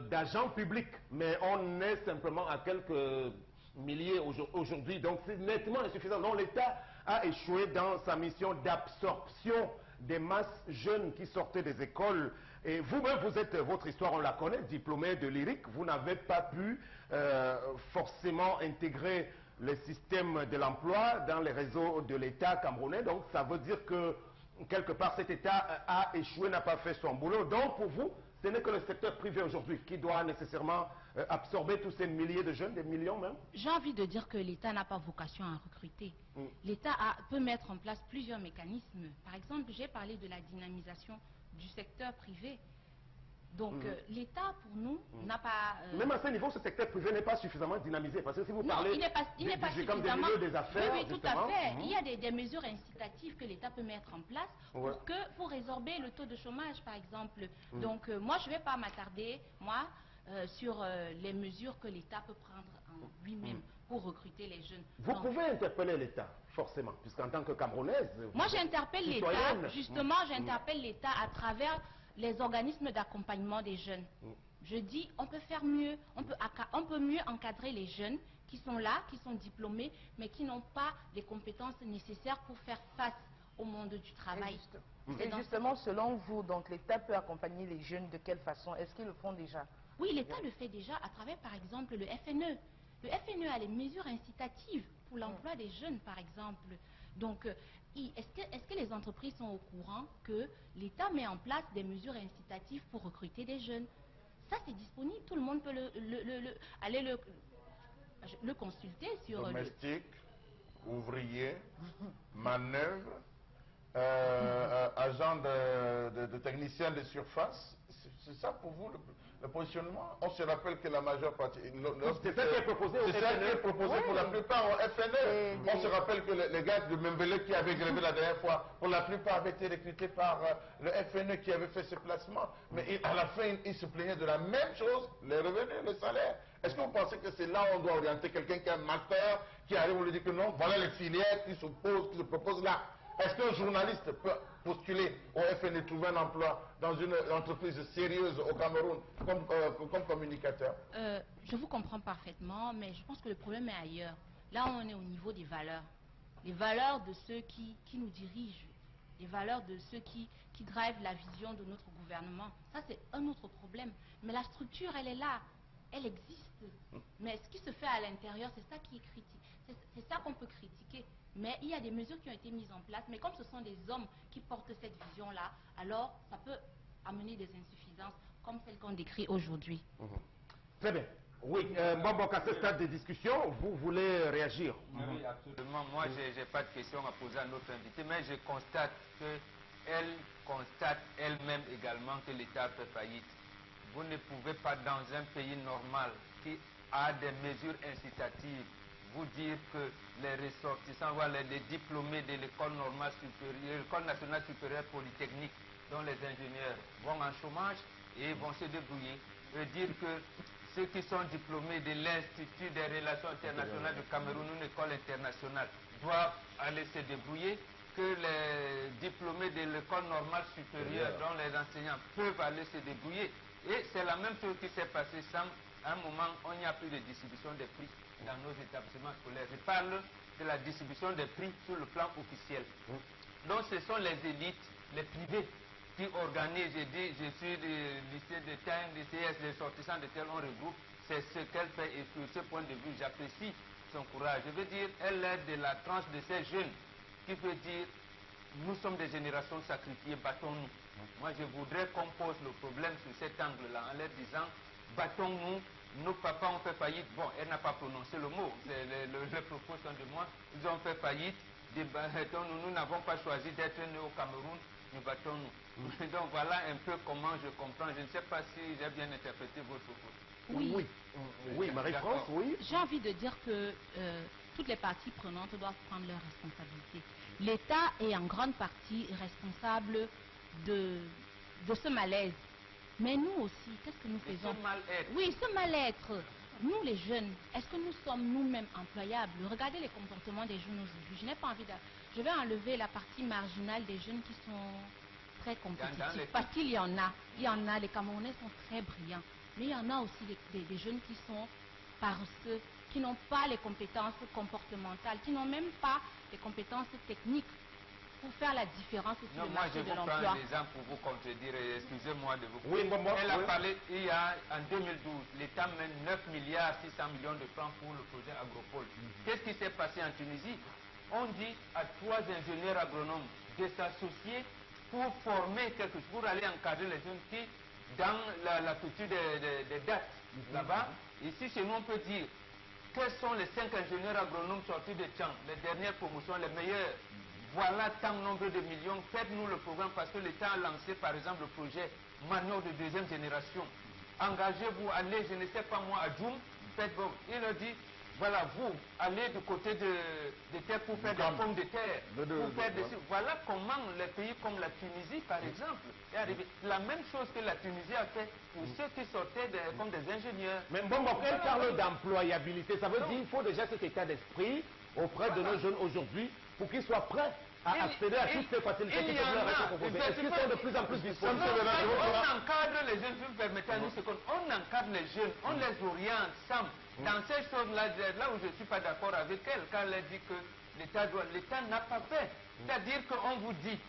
d'agents publics, mais on est simplement à quelques milliers aujourd'hui, donc c'est nettement insuffisant. Donc l'État a échoué dans sa mission d'absorption des masses jeunes qui sortaient des écoles. Et vous-même, votre histoire, on la connaît, diplômé de l'IRIC, vous n'avez pas pu forcément intégrer le système de l'emploi dans les réseaux de l'État camerounais. Donc ça veut dire que quelque part cet État a échoué, n'a pas fait son boulot. Donc pour vous, ce n'est que le secteur privé aujourd'hui qui doit nécessairement absorber tous ces milliers de jeunes, des millions même? J'ai envie de dire que l'État n'a pas vocation à recruter. L'État peut mettre en place plusieurs mécanismes. Par exemple, j'ai parlé de la dynamisation du secteur privé. Donc l'État, pour nous, n'a pas... Même à ce niveau, ce secteur privé n'est pas suffisamment dynamisé. Parce que si vous parlez il n'est pas comme des milieux des affaires... Oui, tout à fait. Il y a des mesures incitatives que l'État peut mettre en place pour résorber le taux de chômage, par exemple. Donc moi, je ne vais pas m'attarder, sur les mesures que l'État peut prendre en lui-même pour recruter les jeunes. Vous pouvez interpeller l'État, forcément, puisqu'en tant que Camerounaise... Moi, j'interpelle l'État, justement, j'interpelle l'État à travers les organismes d'accompagnement des jeunes. Je dis, on peut faire mieux, on peut mieux encadrer les jeunes qui sont là, qui sont diplômés, mais qui n'ont pas les compétences nécessaires pour faire face au monde du travail. Et justement, selon vous, donc l'État peut accompagner les jeunes de quelle façon? Est-ce qu'ils le font déjà? Oui, l'État le fait déjà à travers, par exemple, le FNE. Le FNE a les mesures incitatives pour l'emploi des jeunes, par exemple. Donc, est-ce que les entreprises sont au courant que l'État met en place des mesures incitatives pour recruter des jeunes? Ça, c'est disponible. Tout le monde peut aller le consulter sur... Domestique, ouvrier, manœuvre, agent de technicien de surface. C'est ça pour vous le positionnement? On se rappelle que la majeure partie... C'est ça qui est proposé au FNE. C'est ça qui est proposé pour la plupart au FNE. On se rappelle que les gars de Membele qui avaient grévé la dernière fois, pour la plupart avaient été recrutés par le FNE qui avait fait ce placement. Mais à la fin, ils se plaignaient de la même chose, les revenus, le salaire. Est-ce que vous pensez que c'est là où on doit orienter quelqu'un qui a un master, qui arrive, on lui dit que non, voilà les filières qui se proposent là? Est-ce qu'un journaliste peut postuler au FN et trouver un emploi dans une entreprise sérieuse au Cameroun comme communicateur? Je vous comprends parfaitement, mais je pense que le problème est ailleurs. Là, on est au niveau des valeurs. Les valeurs de ceux qui nous dirigent, les valeurs de ceux qui drivent la vision de notre gouvernement. Ça, c'est un autre problème. Mais la structure, elle est là. Elle existe. Mais ce qui se fait à l'intérieur, c'est ça qui est critique. C'est ça qu'on peut critiquer. Mais il y a des mesures qui ont été mises en place. Mais comme ce sont des hommes qui portent cette vision-là, alors ça peut amener des insuffisances comme celles qu'on décrit aujourd'hui. Très bien. Oui, bon, à ce stade de discussion, vous voulez réagir? Oui, absolument. Moi, je n'ai pas de questions à poser à notre invité, mais je constate qu'elle constate elle-même également que l'État fait faillite. Vous ne pouvez pas, dans un pays normal qui a des mesures incitatives, vous dire que les ressortissants, voilà, les diplômés de l'école normale supérieure, l'école nationale supérieure polytechnique, dont les ingénieurs vont en chômage, et vont se débrouiller. Dire que ceux qui sont diplômés de l'Institut des relations internationales du Cameroun, une école internationale, doivent aller se débrouiller, que les diplômés de l'école normale supérieure, dont les enseignants peuvent aller se débrouiller. Et c'est la même chose qui s'est passée, Sam. À un moment, il n'y a plus de distribution des prix dans nos établissements scolaires. Je parle de la distribution des prix sur le plan officiel. Donc ce sont les élites, les privés, qui organisent. J'ai dit, je suis du lycée de tel, du CS, des sortissants de tel, on regroupe. C'est ce qu'elle fait et sur ce point de vue, j'apprécie son courage. Je veux dire, elle est de la tranche de ces jeunes qui veut dire, nous sommes des générations sacrifiées, battons-nous. Moi, je voudrais qu'on pose le problème sur cet angle-là, en leur disant, battons-nous, nos papas ont fait faillite. Bon, elle n'a pas prononcé le mot, les propos sont de moi. Ils ont fait faillite, nous n'avons pas choisi d'être nés au Cameroun, nous battons-nous. Donc voilà un peu comment je comprends. Je ne sais pas si j'ai bien interprété votre propos. Oui, Marie-France, oui. J'ai envie de dire que toutes les parties prenantes doivent prendre leurs responsabilités. L'État est en grande partie responsable de ce malaise. Mais nous aussi, qu'est-ce que nous faisons? Ce mal-être. Oui, ce mal-être. Nous, les jeunes, est-ce que nous sommes nous-mêmes employables? Regardez les comportements des jeunes aujourd'hui. Je n'ai pas envie de... Je vais enlever la partie marginale des jeunes qui sont très compétitifs. Parce qu'il y en a. Il y en a, les Camerounais sont très brillants. Mais il y en a aussi des jeunes qui sont paresseux, qui n'ont pas les compétences comportementales, qui n'ont même pas les compétences techniques pour faire la différence sur le marché de l'emploi. Moi, je vous prends l'exemple pour vous contredire, excusez-moi de vous... Oui, elle a parlé, il y a, en 2012, l'État mène 9 milliards 600 millions de francs pour le projet Agropole. Qu'est-ce qui s'est passé en Tunisie? On dit à 3 ingénieurs agronomes de s'associer pour former quelque chose, pour aller encadrer les jeunes qui, dans la culture des dates, là-bas, ici chez nous on peut dire, quels sont les 5 ingénieurs agronomes sortis de Tchang, les dernières promotions, les meilleurs? Voilà tant nombre de millions, faites-nous le programme parce que l'État a lancé par exemple le projet Mano de 2e génération. Engagez-vous, allez, je ne sais pas moi, à Djoum, faites bon. Il a dit, voilà, vous, allez du côté de terre pour faire des pommes de terre. Voilà comment les pays comme la Tunisie, par exemple, est arrivé. La même chose que la Tunisie a fait pour ceux qui sortaient comme des ingénieurs. Mais bon, elle parle d'employabilité. Ça veut dire qu'il faut déjà cet état d'esprit auprès de nos jeunes aujourd'hui pour qu'ils soient prêts à accéder à toutes ces facilités qui peuvent leur être proposées. Est-ce qu'ils sont de plus en plus disponibles? On encadre les jeunes, vous me permettez à nous secondes, on encadre les jeunes, on les oriente, Sam. Dans ces choses-là, là où je ne suis pas d'accord avec elle, quand elle dit que l'État n'a pas fait. C'est-à-dire qu'on vous dit,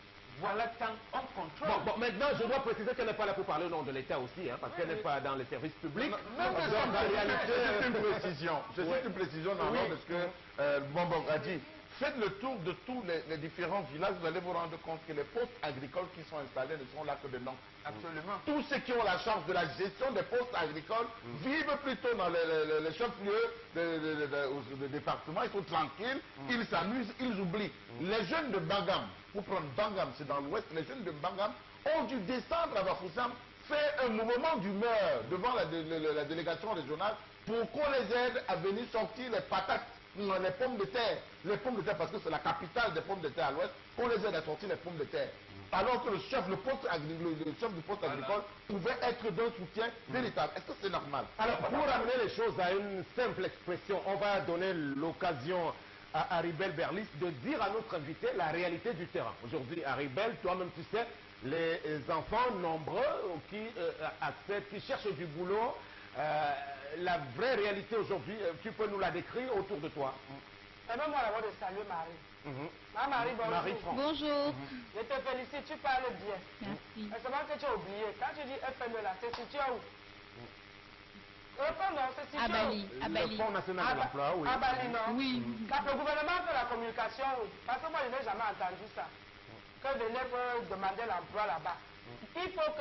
voilà tant on contrôle. Bon, maintenant, je dois préciser qu'elle n'est pas là pour parler au nom de l'État aussi, hein, parce qu'elle n'est pas dans les services publics. C'est une précision. C'est une précision dans l'ordre de ce que Bonbon a dit. Faites le tour de tous les différents villages, vous allez vous rendre compte que les postes agricoles qui sont installés ne sont là que de nom. Absolument. Tous ceux qui ont la charge de la gestion des postes agricoles vivent plutôt dans les chefs-lieux des départements, ils sont tranquilles, ils s'amusent, ils oublient. Les jeunes de Bangam, pour prendre Bangam, c'est dans l'ouest, les jeunes de Bangam ont dû descendre à Bafoussam, faire un mouvement d'humeur devant la délégation régionale pour qu'on les aide à venir sortir les patates, les pommes de terre, parce que c'est la capitale des pommes de terre à l'ouest, qu'on les aide à sortir les pommes de terre. Alors que le chef du poste agricole pouvait être d'un soutien véritable. Est-ce que c'est normal? Alors, pour ramener les choses à une simple expression, on va donner l'occasion à Aribel Berlis de dire à notre invité la réalité du terrain. Aujourd'hui, Aribel, toi-même tu sais, les enfants nombreux qui acceptent, qui cherchent du boulot, la vraie réalité aujourd'hui, tu peux nous la décrire autour de toi? Permets-moi d'abord de saluer Marie. Marie, bonjour. Marie-France. Bonjour. Je te félicite, tu parles bien. Merci. Mais c'est vrai que tu as oublié. Quand tu dis FME là, c'est situé où? Non, c'est situé À Bali. où? À Bali. Le Fonds national de l'emploi, oui. À Bali, non? Oui. Quand le gouvernement fait la communication, parce que moi je n'ai jamais entendu ça, que venez demander l'emploi là-bas. Il faut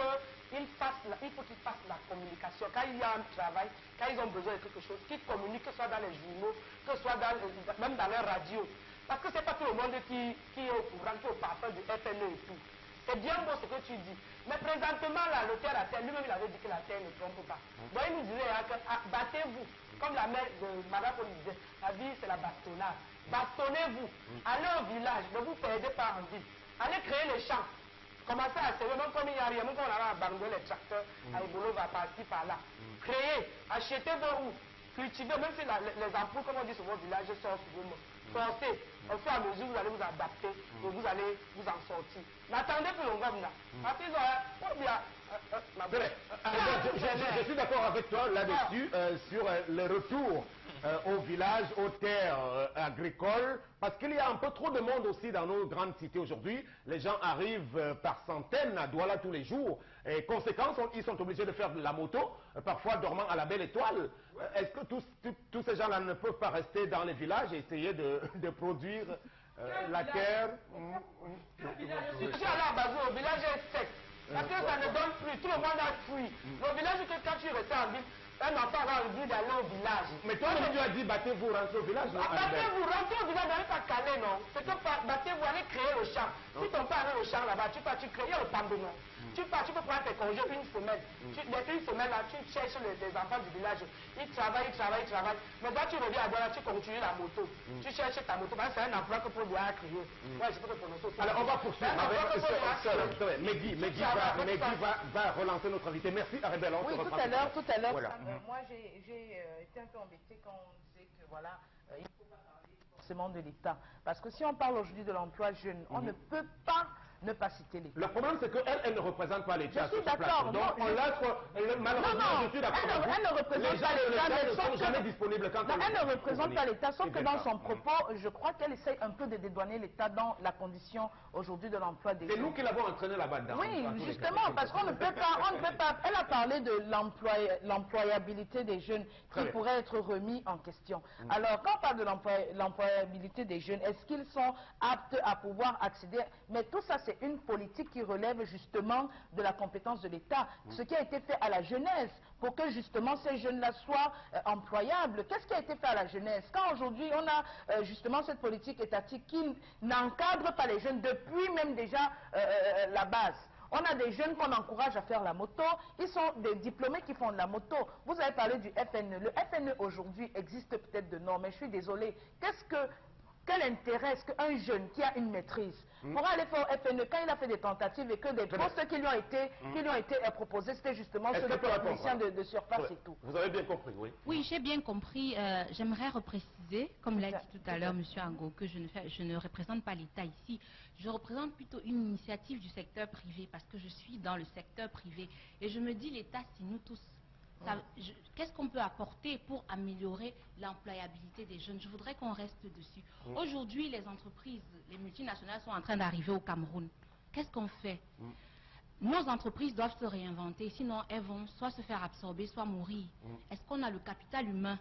qu'ils fassent la communication. Quand il y a un travail, quand ils ont besoin de quelque chose, qu'ils communiquent, que ce soit dans les journaux, que ce soit même dans les radios. Parce que ce n'est pas tout le monde qui est au courant, qui est au parfum du FNE et tout. C'est bien beau ce que tu dis. Mais présentement, là, le terre à terre, lui-même, il avait dit que la terre ne trompe pas. Donc, il nous disait battez-vous. Comme la mère de Madame Paul disait, la vie, c'est la bastonnade. Bastonnez-vous. Allez au village, ne vous perdez pas en vie. Allez créer les champs. Commencez à servir, même comme il n'y a rien, même quand on a abandonné les tracteurs, les boulots va partir par là. Créez, achetez vos roues, cultivez, même si les ampoules, comme on dit sur vos villages, sortent sur vous. Sortez, au fur et à mesure, vous allez vous adapter et vous allez vous en sortir. N'attendez plus longtemps là. Parce qu'ils ont bien. Je suis d'accord avec toi là-dessus, sur le retour au village, aux terres agricoles, parce qu'il y a un peu trop de monde aussi dans nos grandes cités aujourd'hui. Les gens arrivent par centaines à Douala tous les jours. Et conséquence, ils sont obligés de faire de la moto, parfois dormant à la belle étoile. Est-ce que tous ces gens-là ne peuvent pas rester dans les villages et essayer de produire la terre? Si tu es allé à Bazou, le village est sec. Parce que ça ne donne plus, tout le monde a fui. Le village, quand tu restes en ville, un enfant va envie d'aller au village. Mais toi, tu as dit, battez-vous, rentrez au village. Battez-vous, rentrez au village, n'allez pas caler, non. C'est que battez-vous, allez créer le champ. Si ton père est au champ là-bas, tu pars, tu crées le pambounon. Tu pars, tu peux prendre tes congés une semaine. Une semaine là, tu cherches les enfants du village. Ils travaillent. Mais quand tu reviens à Douala, tu continues la moto. Tu cherches ta moto, parce que c'est un emploi que Paul doit créer. Ouais, je peux te prononcer. Alors, on va poursuivre avec Meggy va relancer notre invité. Merci, Arabella. Oui, tout à l'heure, voilà. Moi, j'ai été un peu embêtée quand on disait que, voilà, il ne faut pas parler forcément de l'État. Parce que si on parle aujourd'hui de l'emploi jeune, on ne peut pas ne pas citer l'État. Le problème, c'est qu'elle ne représente pas l'État. Je suis d'accord. Donc, on l'a malheureusement, je suis d'accord. Elle ne représente pas l'État. Les gens ne sont jamais disponibles quand elle ne représente pas l'État, sauf que dans son propos, je crois qu'elle essaye un peu de dédouaner l'État dans la condition aujourd'hui de l'emploi des jeunes. C'est nous qui l'avons entraîné là-bas. Oui, justement, parce qu'on ne peut pas, Elle a parlé de l'employabilité des jeunes qui pourrait être remis en question. Alors, quand on parle de l'employabilité des jeunes, est-ce qu'ils sont aptes à pouvoir accéder? Mais tout ça, c'est une politique qui relève justement de la compétence de l'État. Ce qui a été fait à la jeunesse, pour que justement ces jeunes-là soient employables. Qu'est-ce qui a été fait à la jeunesse? Quand aujourd'hui on a justement cette politique étatique qui n'encadre pas les jeunes depuis même déjà la base. On a des jeunes qu'on encourage à faire la moto, ils sont des diplômés qui font de la moto. Vous avez parlé du FNE. Le FNE aujourd'hui existe peut-être de nom, mais je suis désolée. Quel intérêt est-ce qu'un jeune qui a une maîtrise pourra aller faire au FNE quand il a fait des tentatives et que des postes qui lui ont été proposés, c'était justement ceux de techniciens de surface et tout. Vous avez bien compris, oui? Oui, j'ai bien compris. J'aimerais repréciser, comme l'a dit tout à l'heure M. Ango, que je ne représente pas l'État ici. Je représente plutôt une initiative du secteur privé parce que je suis dans le secteur privé. Et je me dis, l'État, c'est nous tous. Qu'est-ce qu'on peut apporter pour améliorer l'employabilité des jeunes? Je voudrais qu'on reste dessus. Aujourd'hui, les entreprises, les multinationales sont en train d'arriver au Cameroun. Qu'est-ce qu'on fait? Nos entreprises doivent se réinventer, sinon elles vont soit se faire absorber, soit mourir. Est-ce qu'on a le capital humain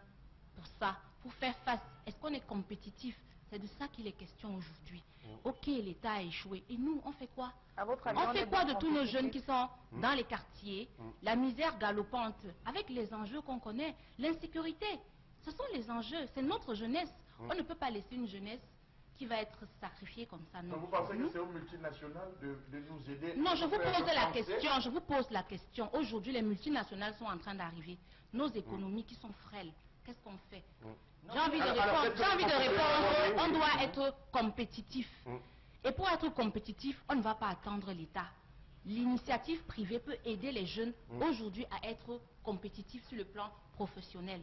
pour ça, pour faire face? Est-ce qu'on est compétitif? C'est de ça qu'il est question aujourd'hui. Ok, l'État a échoué. Et nous, on fait quoi? On fait quoi de tous nos jeunes qui sont dans les quartiers, la misère galopante, avec les enjeux qu'on connaît, l'insécurité? Ce sont les enjeux, c'est notre jeunesse. On ne peut pas laisser une jeunesse qui va être sacrifiée comme ça. Non. Vous pensez que c'est aux multinationales de nous aider? Non, je vous pose la question. Aujourd'hui, les multinationales sont en train d'arriver. Nos économies qui sont frêles, qu'est-ce qu'on fait? J'ai envie de répondre, on doit être compétitif. Et pour être compétitif, on ne va pas attendre l'État. L'initiative privée peut aider les jeunes aujourd'hui à être compétitifs sur le plan professionnel.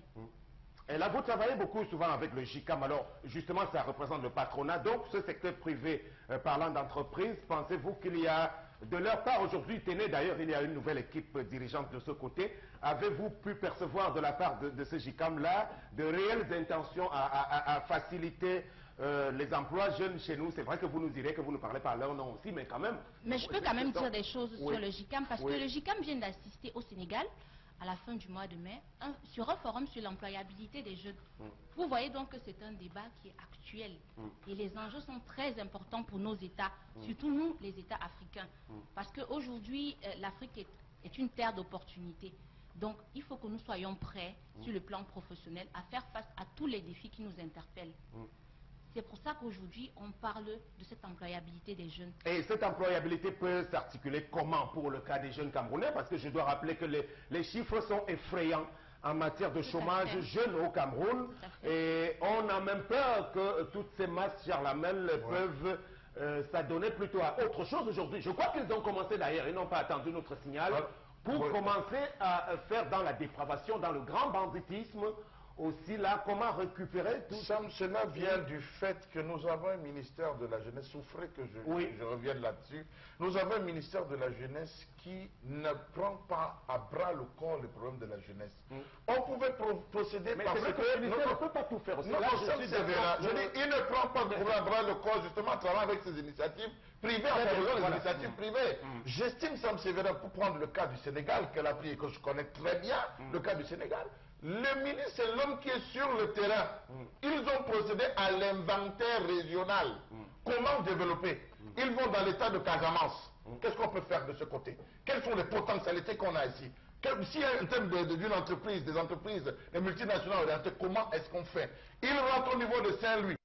Et là, vous travaillez beaucoup souvent avec le JICAM. Alors, justement, ça représente le patronat. Donc, ce secteur privé, parlant d'entreprise, pensez-vous qu'il y a, de leur part aujourd'hui, tenez, d'ailleurs, il y a une nouvelle équipe dirigeante de ce côté. Avez-vous pu percevoir de la part de ce JICAM-là de réelles intentions à faciliter les emplois jeunes chez nous? C'est vrai que vous nous direz que vous ne parlez pas à leur nom aussi, mais quand même... Mais je peux quand même dire des choses sur le JICAM, parce que le JICAM vient d'assister au Sénégal, à la fin du mois de mai, sur un forum sur l'employabilité des jeunes. Vous voyez donc que c'est un débat qui est actuel. Et les enjeux sont très importants pour nos États, surtout nous, les États africains. Parce qu'aujourd'hui, l'Afrique est une terre d'opportunités. Donc, il faut que nous soyons prêts, sur le plan professionnel, à faire face à tous les défis qui nous interpellent. C'est pour ça qu'aujourd'hui, on parle de cette employabilité des jeunes. Et cette employabilité peut s'articuler comment pour le cas des jeunes Camerounais? Parce que je dois rappeler que les chiffres sont effrayants en matière de chômage jeune au Cameroun. Et on a même peur que toutes ces masses charlamelles peuvent ça donnait plutôt à autre chose aujourd'hui. Je crois qu'ils ont commencé d'ailleurs, ils n'ont pas attendu notre signal pour commencer à faire dans la dépravation, dans le grand banditisme, aussi là, comment récupérer tout ça. Cela vient du fait que nous avons un ministère de la jeunesse, souffrez que je revienne là-dessus, nous avons un ministère de la jeunesse qui ne prend pas à bras le corps le problème de la jeunesse. On pouvait procéder mais parce que que... le ministère ne peut pas tout faire aussi. Non, je dis, il ne prend pas à bras le corps justement en travaillant avec ses initiatives privées, en favorisant les initiatives privées. J'estime, Sam Sévérin, pour prendre le cas du Sénégal, qu'elle a pris et que je connais très bien, le cas du Sénégal, le ministre, c'est l'homme qui est sur le terrain. Ils ont procédé à l'inventaire régional. Comment développer? Ils vont dans l'état de Casamance. Qu'est-ce qu'on peut faire de ce côté? Quelles sont les potentialités qu'on a ici? S'il y a un thème d'une entreprise, des entreprises, les multinationales orientées, comment est-ce qu'on fait? Ils rentrent au niveau de Saint-Louis.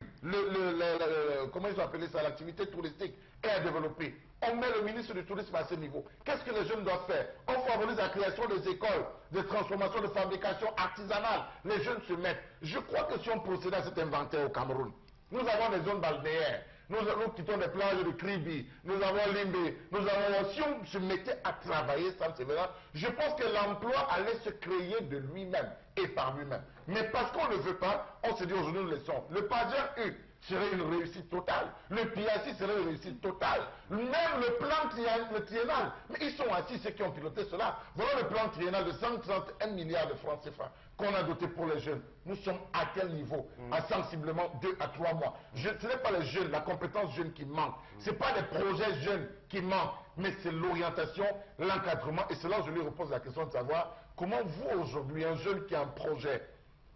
Comment ils ont appelé ça? L'activité touristique est à développer. On met le ministre du Tourisme à ce niveau. Qu'est-ce que les jeunes doivent faire? On favorise la création des écoles, de transformation, de fabrication artisanale. Les jeunes se mettent. Je crois que si on procédait à cet inventaire au Cameroun, nous avons des zones balnéaires, nous quittons les plages de Kribi, nous avons Limbé, si on se mettait à travailler, ça c'est vrai, je pense que l'emploi allait se créer de lui-même et par lui-même. Mais parce qu'on ne le veut pas, on se dit aujourd'hui nous le laissons. Le Padre U serait une réussite totale, le PIACI serait une réussite totale, même le plan triennal, mais ils sont assis ceux qui ont piloté cela. Voilà le plan triennal de 131 milliards de francs CFA qu'on a doté pour les jeunes. Nous sommes à quel niveau? À sensiblement 2 à 3 mois. Ce n'est pas les jeunes, la compétence jeune qui manque. Ce n'est pas les projets jeunes qui manquent, mais c'est l'orientation, l'encadrement. Et c'est là où je lui repose la question de savoir comment vous aujourd'hui, un jeune qui a un projet,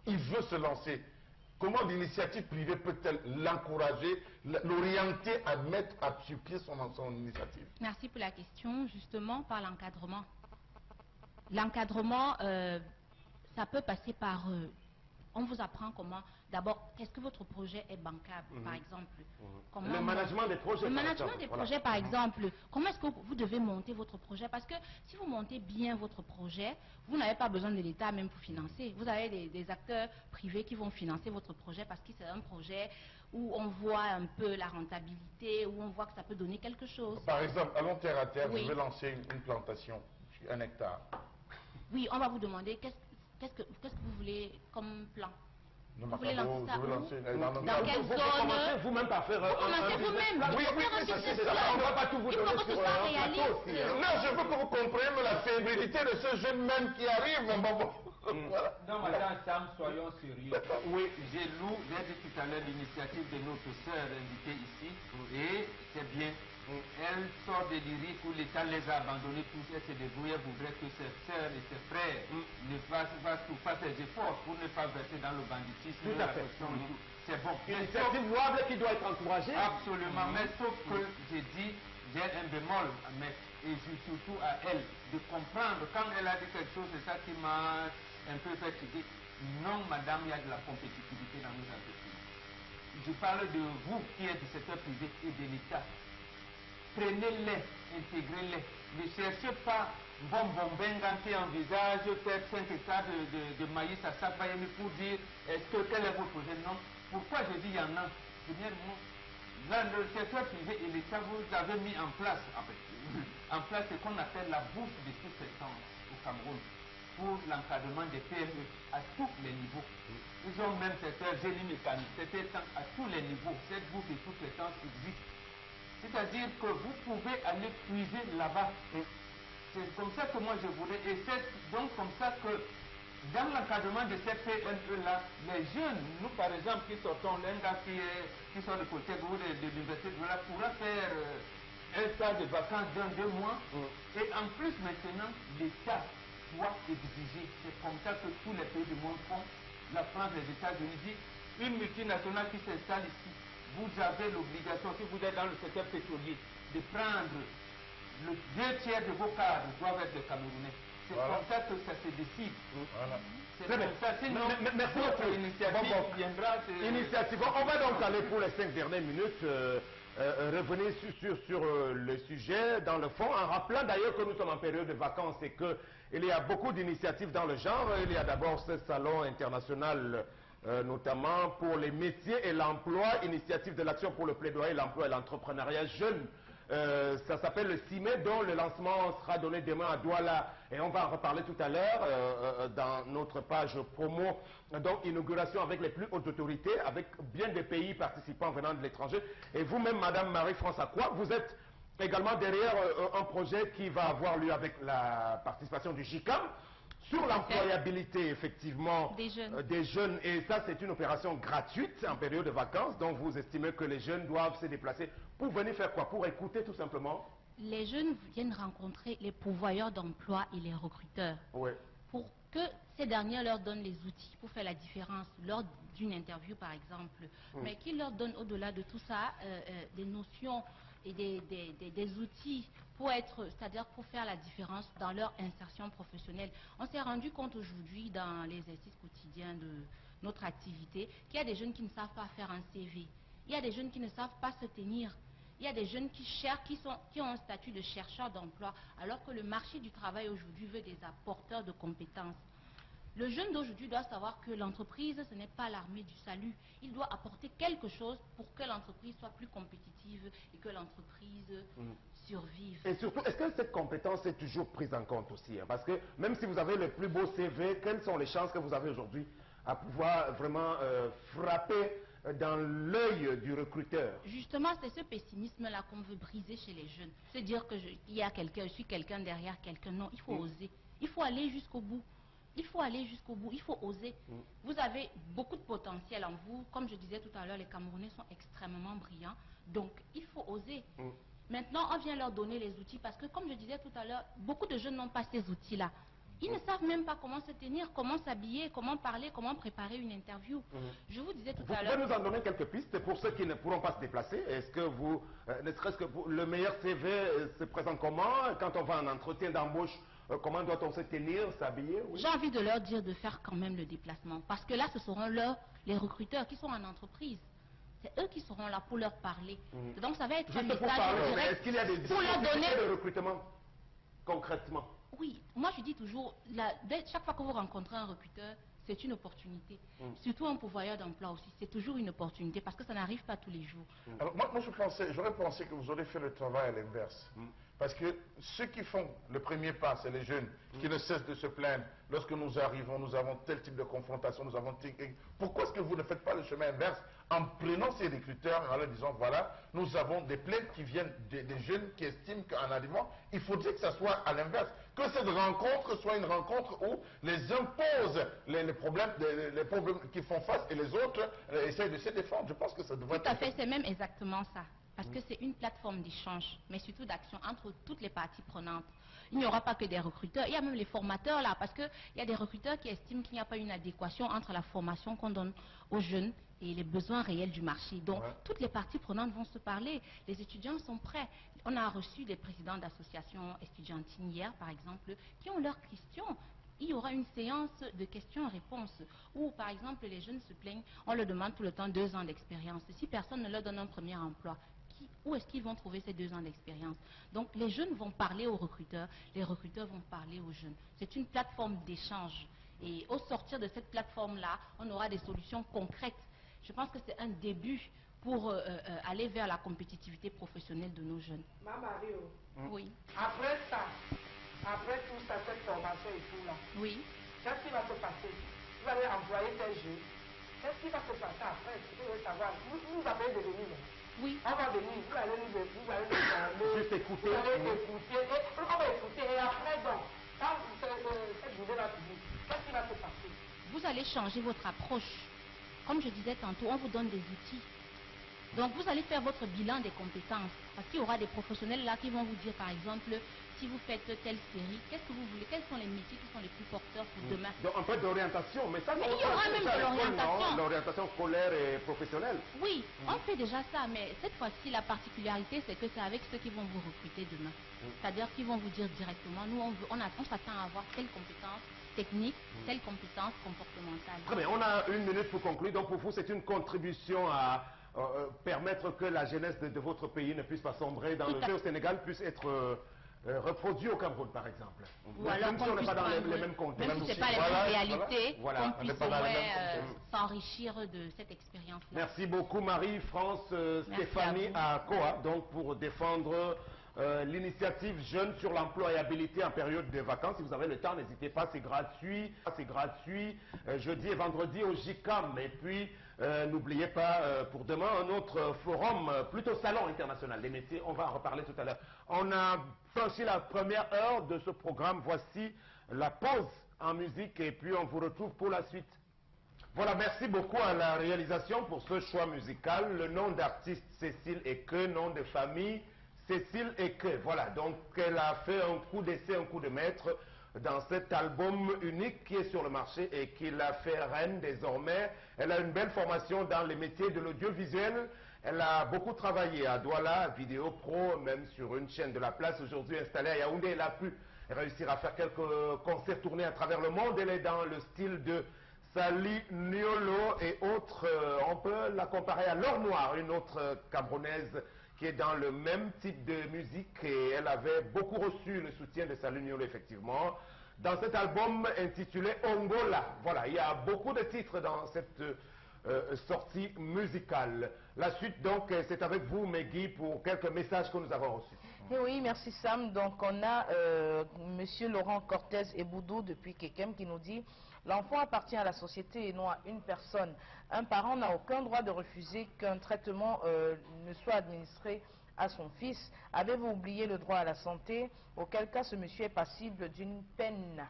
il veut se lancer, comment l'initiative privée peut-elle l'encourager, l'orienter à mettre sur pied son initiative? Merci pour la question. Justement, par l'encadrement. L'encadrement, ça peut passer par... on vous apprend comment... D'abord, est-ce que votre projet est bancable, par exemple? Comment le management des projets. Le management des projets, par exemple. Comment est-ce que vous devez monter votre projet? Parce que si vous montez bien votre projet, vous n'avez pas besoin de l'État même pour financer. Vous avez des acteurs privés qui vont financer votre projet parce que c'est un projet où on voit un peu la rentabilité, où on voit que ça peut donner quelque chose. Par exemple, allons terre à terre, je vais lancer une plantation, 1 hectare. Oui, on va vous demander qu'est-ce que vous voulez comme plan? Vous voulez lancer ça où? Dans quelle zone? Vous commencez vous-même par faire Vous commencez vous-même. Oui, c'est ça. On ne va pas tout vous donner sur un plateau aussi. Non, je veux que vous compreniez la fébrilité de ce jeune même qui arrive. Voilà. Non, madame Sam, soyons sérieux. Oui, j'ai dit tout à l'heure l'initiative de notre sœur invitée ici, et c'est bien. Elle sort des lyriques où l'État les a abandonnés tous, elle se débrouille, elle voudrait que ses sœurs et ses frères ne fassent des efforts pour ne pas verser dans le banditisme. Tout à fait. C'est bon. Une initiative louable qui doit être encouragée. Absolument, mais sauf que j'ai dit, j'ai un bémol à mettre, et surtout à elle, de comprendre, quand elle a dit quelque chose, c'est ça qui m'a un peu fatigué. Non, madame, il y a de la compétitivité dans nos entreprises. Je parle de vous qui êtes du secteur privé et de l'État. Prenez-les, intégrez-les. Ne cherchez pas Benga qui envisage peut-être 5 hectares de maïs à Sapayemi pour dire quel est votre projet. Non. Pourquoi je dis il y en a? Premièrement, là, le secteur privé et l'État, vous avez mis en place, ce qu'on appelle la bourse de sous-traitance au Cameroun pour l'encadrement des PME à tous les niveaux. Ils ont même secteur génie mécanique, à tous les niveaux. Cette bourse de sous-traitance existe. C'est-à-dire que vous pouvez aller puiser là-bas. C'est comme ça que moi je voudrais. Et c'est donc comme ça que dans l'encadrement de ces PME-là, les jeunes, nous par exemple qui sortons, l'un gars qui sort de côté de l'université de là pourra faire un stage de vacances d'1-2 mois. Et en plus maintenant, l'État doit exiger. C'est comme ça que tous les pays du monde font. La France, les États-Unis disent, une multinationale qui s'installe ici, vous avez l'obligation, si vous êtes dans le secteur pétrolier, de prendre le 2/3 de vos cadres doivent être des Camerounais. C'est comme ça que ça se décide. C'est comme ça. Sinon, merci beaucoup. L'initiative viendra. On va donc aller pour les 5 dernières minutes. Revenir sur le sujet dans le fond, en rappelant d'ailleurs que nous sommes en période de vacances et qu'il y a beaucoup d'initiatives dans le genre. Il y a d'abord ce salon international notamment pour les métiers et l'emploi, initiative de l'action pour le plaidoyer, l'emploi et l'entrepreneuriat jeune. Ça s'appelle le CIME, dont le lancement sera donné demain à Douala. Et on va en reparler tout à l'heure dans notre page promo. Donc, inauguration avec les plus hautes autorités, avec bien des pays participants venant de l'étranger. Et vous-même, Madame Marie-France Acquois, vous êtes également derrière un projet qui va avoir lieu avec la participation du JICAM sur l'employabilité, effectivement, des jeunes. Et ça, c'est une opération gratuite en période de vacances. Donc, vous estimez que les jeunes doivent se déplacer pour venir faire quoi? Pour écouter, tout simplement? Les jeunes viennent rencontrer les pourvoyeurs d'emploi et les recruteurs. Oui. Pour que ces derniers leur donnent les outils pour faire la différence lors d'une interview, par exemple. Mais qu'ils leur donnent, au-delà de tout ça, des notions et des outils pour être, c'est-à-dire pour faire la différence dans leur insertion professionnelle. On s'est rendu compte aujourd'hui dans l'exercice quotidien de notre activité qu'il y a des jeunes qui ne savent pas faire un CV. Il y a des jeunes qui ne savent pas se tenir. Il y a des jeunes qui cherchent, qui ont un statut de chercheur d'emploi, alors que le marché du travail aujourd'hui veut des apporteurs de compétences. Le jeune d'aujourd'hui doit savoir que l'entreprise, ce n'est pas l'armée du salut. Il doit apporter quelque chose pour que l'entreprise soit plus compétitive et que l'entreprise survive. Et surtout, est-ce que cette compétence est toujours prise en compte aussi, hein? Parce que même si vous avez le plus beau CV, quelles sont les chances que vous avez aujourd'hui à pouvoir vraiment frapper dans l'œil du recruteur? Justement, c'est ce pessimisme-là qu'on veut briser chez les jeunes. Se dire que il y a quelqu'un, je suis quelqu'un derrière quelqu'un. Non, il faut oser. Il faut aller jusqu'au bout. Il faut aller jusqu'au bout, il faut oser. Vous avez beaucoup de potentiel en vous. Comme je disais tout à l'heure, les Camerounais sont extrêmement brillants. Donc, il faut oser. Maintenant, on vient leur donner les outils parce que, comme je disais tout à l'heure, beaucoup de jeunes n'ont pas ces outils-là. Ils ne savent même pas comment se tenir, comment s'habiller, comment parler, comment préparer une interview. Je vous disais tout à l'heure... Vous pouvez nous en donner quelques pistes pour ceux qui ne pourront pas se déplacer? Est-ce que vous, ne serait-ce que le meilleur CV se présente comment? Quand on va en entretien d'embauche, comment doit-on se tenir, s'habiller? J'ai envie de leur dire de faire quand même le déplacement. Parce que là, ce seront les recruteurs qui sont en entreprise. C'est eux qui seront là pour leur parler. Donc ça va être un message direct. Est-ce qu'il y a des difficultés de recrutement concrètement? Oui, moi je dis toujours, chaque fois que vous rencontrez un recruteur, c'est une opportunité. Surtout un pourvoyeur d'emploi aussi, c'est toujours une opportunité parce que ça n'arrive pas tous les jours. Alors moi j'aurais pensé que vous auriez fait le travail à l'inverse. Parce que ceux qui font le premier pas, c'est les jeunes qui ne cessent de se plaindre. Lorsque nous arrivons, nous avons tel type de confrontation, nous avons... Pourquoi est-ce que vous ne faites pas le chemin inverse en prenant ces recruteurs, en leur disant, voilà, nous avons des plaintes qui viennent des jeunes qui estiment qu'en arrivant, il faudrait que ça soit à l'inverse. Que cette rencontre soit une rencontre où les uns posent les problèmes qu'ils font face et les autres essayent de se défendre. Je pense que ça devrait être... Tout à fait, c'est même exactement ça. Parce que c'est une plateforme d'échange, mais surtout d'action entre toutes les parties prenantes. Il n'y aura pas que des recruteurs, il y a même les formateurs là, parce qu'il y a des recruteurs qui estiment qu'il n'y a pas une adéquation entre la formation qu'on donne aux jeunes et les besoins réels du marché. Donc, toutes les parties prenantes vont se parler. Les étudiants sont prêts. On a reçu des présidents d'associations estudiantines hier, par exemple, qui ont leurs questions. Il y aura une séance de questions-réponses où, par exemple, les jeunes se plaignent, on leur demande tout le temps 2 ans d'expérience. Si personne ne leur donne un premier emploi, où est-ce qu'ils vont trouver ces 2 ans d'expérience? Donc, les jeunes vont parler aux recruteurs, les recruteurs vont parler aux jeunes. C'est une plateforme d'échange. Et au sortir de cette plateforme-là, on aura des solutions concrètes. Je pense que c'est un début pour aller vers la compétitivité professionnelle de nos jeunes. Mario, Oui. après ça, après tout ça, cette formation et tout là, Oui. qu'est-ce qui va se passer? Vous allez employer ces jeunes. Qu'est-ce qui va se passer après? Vous devez savoir. Vous avez de venir. Oui. On va venir, vous allez nous former. Juste écouter. Vous allez écouter. On va écouter. Et après, donc, quand cette journée-là finit, qu'est-ce qui va se passer? Vous allez changer votre approche. Comme je disais tantôt, on vous donne des outils. Donc, vous allez faire votre bilan des compétences. Parce qu'il y aura des professionnels là qui vont vous dire, par exemple, si vous faites telle série, qu'est-ce que vous voulez? Quels sont les métiers qui sont les plus porteurs pour demain? Donc, un peu d'orientation, mais ça, il y aura même de l'orientation. L'orientation scolaire et professionnelle. Oui, on fait déjà ça, mais cette fois-ci, la particularité, c'est que c'est avec ceux qui vont vous recruter demain. C'est-à-dire qu'ils vont vous dire directement, nous, on s'attend à avoir telle compétence technique, telle compétence comportementale. Très bien, on a 1 minute pour conclure. Donc, pour vous, c'est une contribution à permettre que la jeunesse de votre pays ne puisse pas sombrer dans le jeu au Sénégal, puisse être reproduit au Cameroun, par exemple. Ou alors même si on n'est pas dans les mêmes contextes. Même si ce n'est pas les mêmes réalités, qu'on puisse au moins s'enrichir de cette expérience-là. Merci beaucoup Marie-France Stéphanie Akoa, donc pour défendre l'initiative Jeunes sur l'employabilité en période de vacances. Si vous avez le temps, n'hésitez pas, c'est gratuit. C'est gratuit jeudi et vendredi au JICAM. Et puis, n'oubliez pas, pour demain, un autre forum, plutôt salon international des métiers. On va en reparler tout à l'heure. On a franchi la première heure de ce programme. Voici la pause en musique et puis on vous retrouve pour la suite. Voilà, merci beaucoup à la réalisation pour ce choix musical. Le nom d'artiste Cécile Eke, nom de famille Cécile Eke. Voilà, donc elle a fait un coup d'essai, un coup de maître dans cet album unique qui est sur le marché et qui l'a fait reine désormais. Elle a une belle formation dans les métiers de l'audiovisuel. Elle a beaucoup travaillé à Douala, Vidéo Pro, même sur une chaîne de la place aujourd'hui installée à Yaoundé. Elle a pu réussir à faire quelques concerts tournés à travers le monde. Elle est dans le style de Sali Niolo et autres. On peut la comparer à L'Or Noir, une autre Camerounaise qui est dans le même type de musique et elle avait beaucoup reçu le soutien de Sali Niolo effectivement. Dans cet album intitulé Ongola, voilà, il y a beaucoup de titres dans cette sortie musicale. La suite donc, c'est avec vous Megui pour quelques messages que nous avons reçus. Et oui, merci Sam. Donc on a Monsieur Laurent Cortez Eboudou depuis Kekem qui nous dit: l'enfant appartient à la société et non à une personne. Un parent n'a aucun droit de refuser qu'un traitement ne soit administré à son fils. Avez-vous oublié le droit à la santé? Auquel cas ce monsieur est passible d'une peine.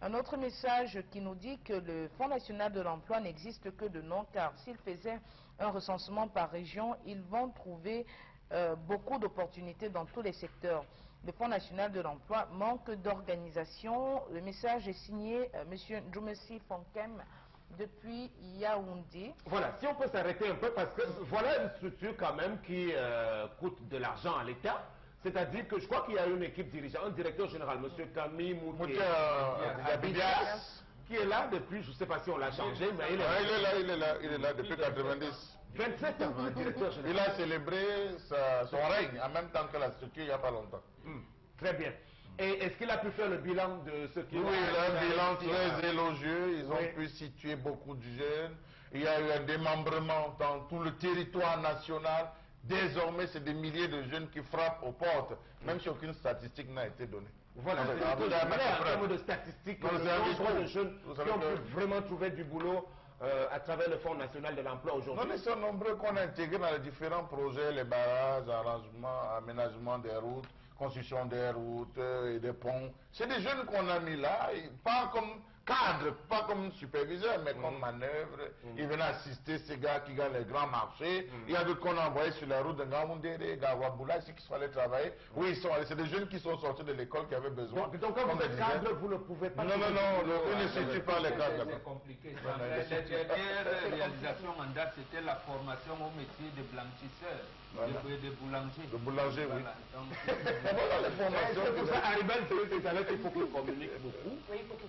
Un autre message qui nous dit que le Fonds national de l'emploi n'existe que de nom, car s'il faisait un recensement par région, ils vont trouver beaucoup d'opportunités dans tous les secteurs. Le Fonds national de l'emploi manque d'organisation. Le message est signé M. Djoumessi Fonkem depuis Yaoundé. Voilà, si on peut s'arrêter un peu, parce que voilà une structure quand même qui coûte de l'argent à l'État. C'est-à-dire que je crois qu'il y a une équipe dirigeante, un directeur général, M. Camille Mouté Abias, qui est là depuis, je ne sais pas si on l'a changé, mais il est là depuis 90. 27 ans, directeur général. Il a célébré son règne en même temps que la structure il n'y a pas longtemps. Très bien. Et est-ce qu'il a pu faire le bilan de ce qu'il a fait? Oui, il a un bilan très élogieux. Ils ont pu situer beaucoup de jeunes. Il y a eu un démembrement dans tout le territoire national. Désormais, c'est des milliers de jeunes qui frappent aux portes, même si aucune statistique n'a été donnée. Voilà, c'est vrai en termes de statistiques, le nombre de jeunes qui ont pu vraiment trouver du boulot à travers le Fonds national de l'emploi aujourd'hui. Non, ils sont nombreux qu'on a intégrés dans les différents projets, les barrages, arrangements, aménagement des routes, construction des routes et des ponts. C'est des jeunes qu'on a mis là, pas comme cadre, pas comme superviseur, mais comme manœuvre. Ils venaient assister ces gars qui gagnent les grands marchés. Il y a d'autres qu'on a envoyés sur la route de Ngaoundéré, Gawaboula, ici qui sont allés travailler. Oui, c'est des jeunes qui sont sortis de l'école qui avaient besoin. Donc quand vous êtes cadre, vous ne pouvez pas... Non, eux ne situent pas les cadres. C'est compliqué. Les dernières réalisations en date, c'était la formation au métier de blanchisseur, de boulanger. De boulanger, oui. Voilà les formations. C'est pour ça, Aribel, il faut qu'il communique beaucoup.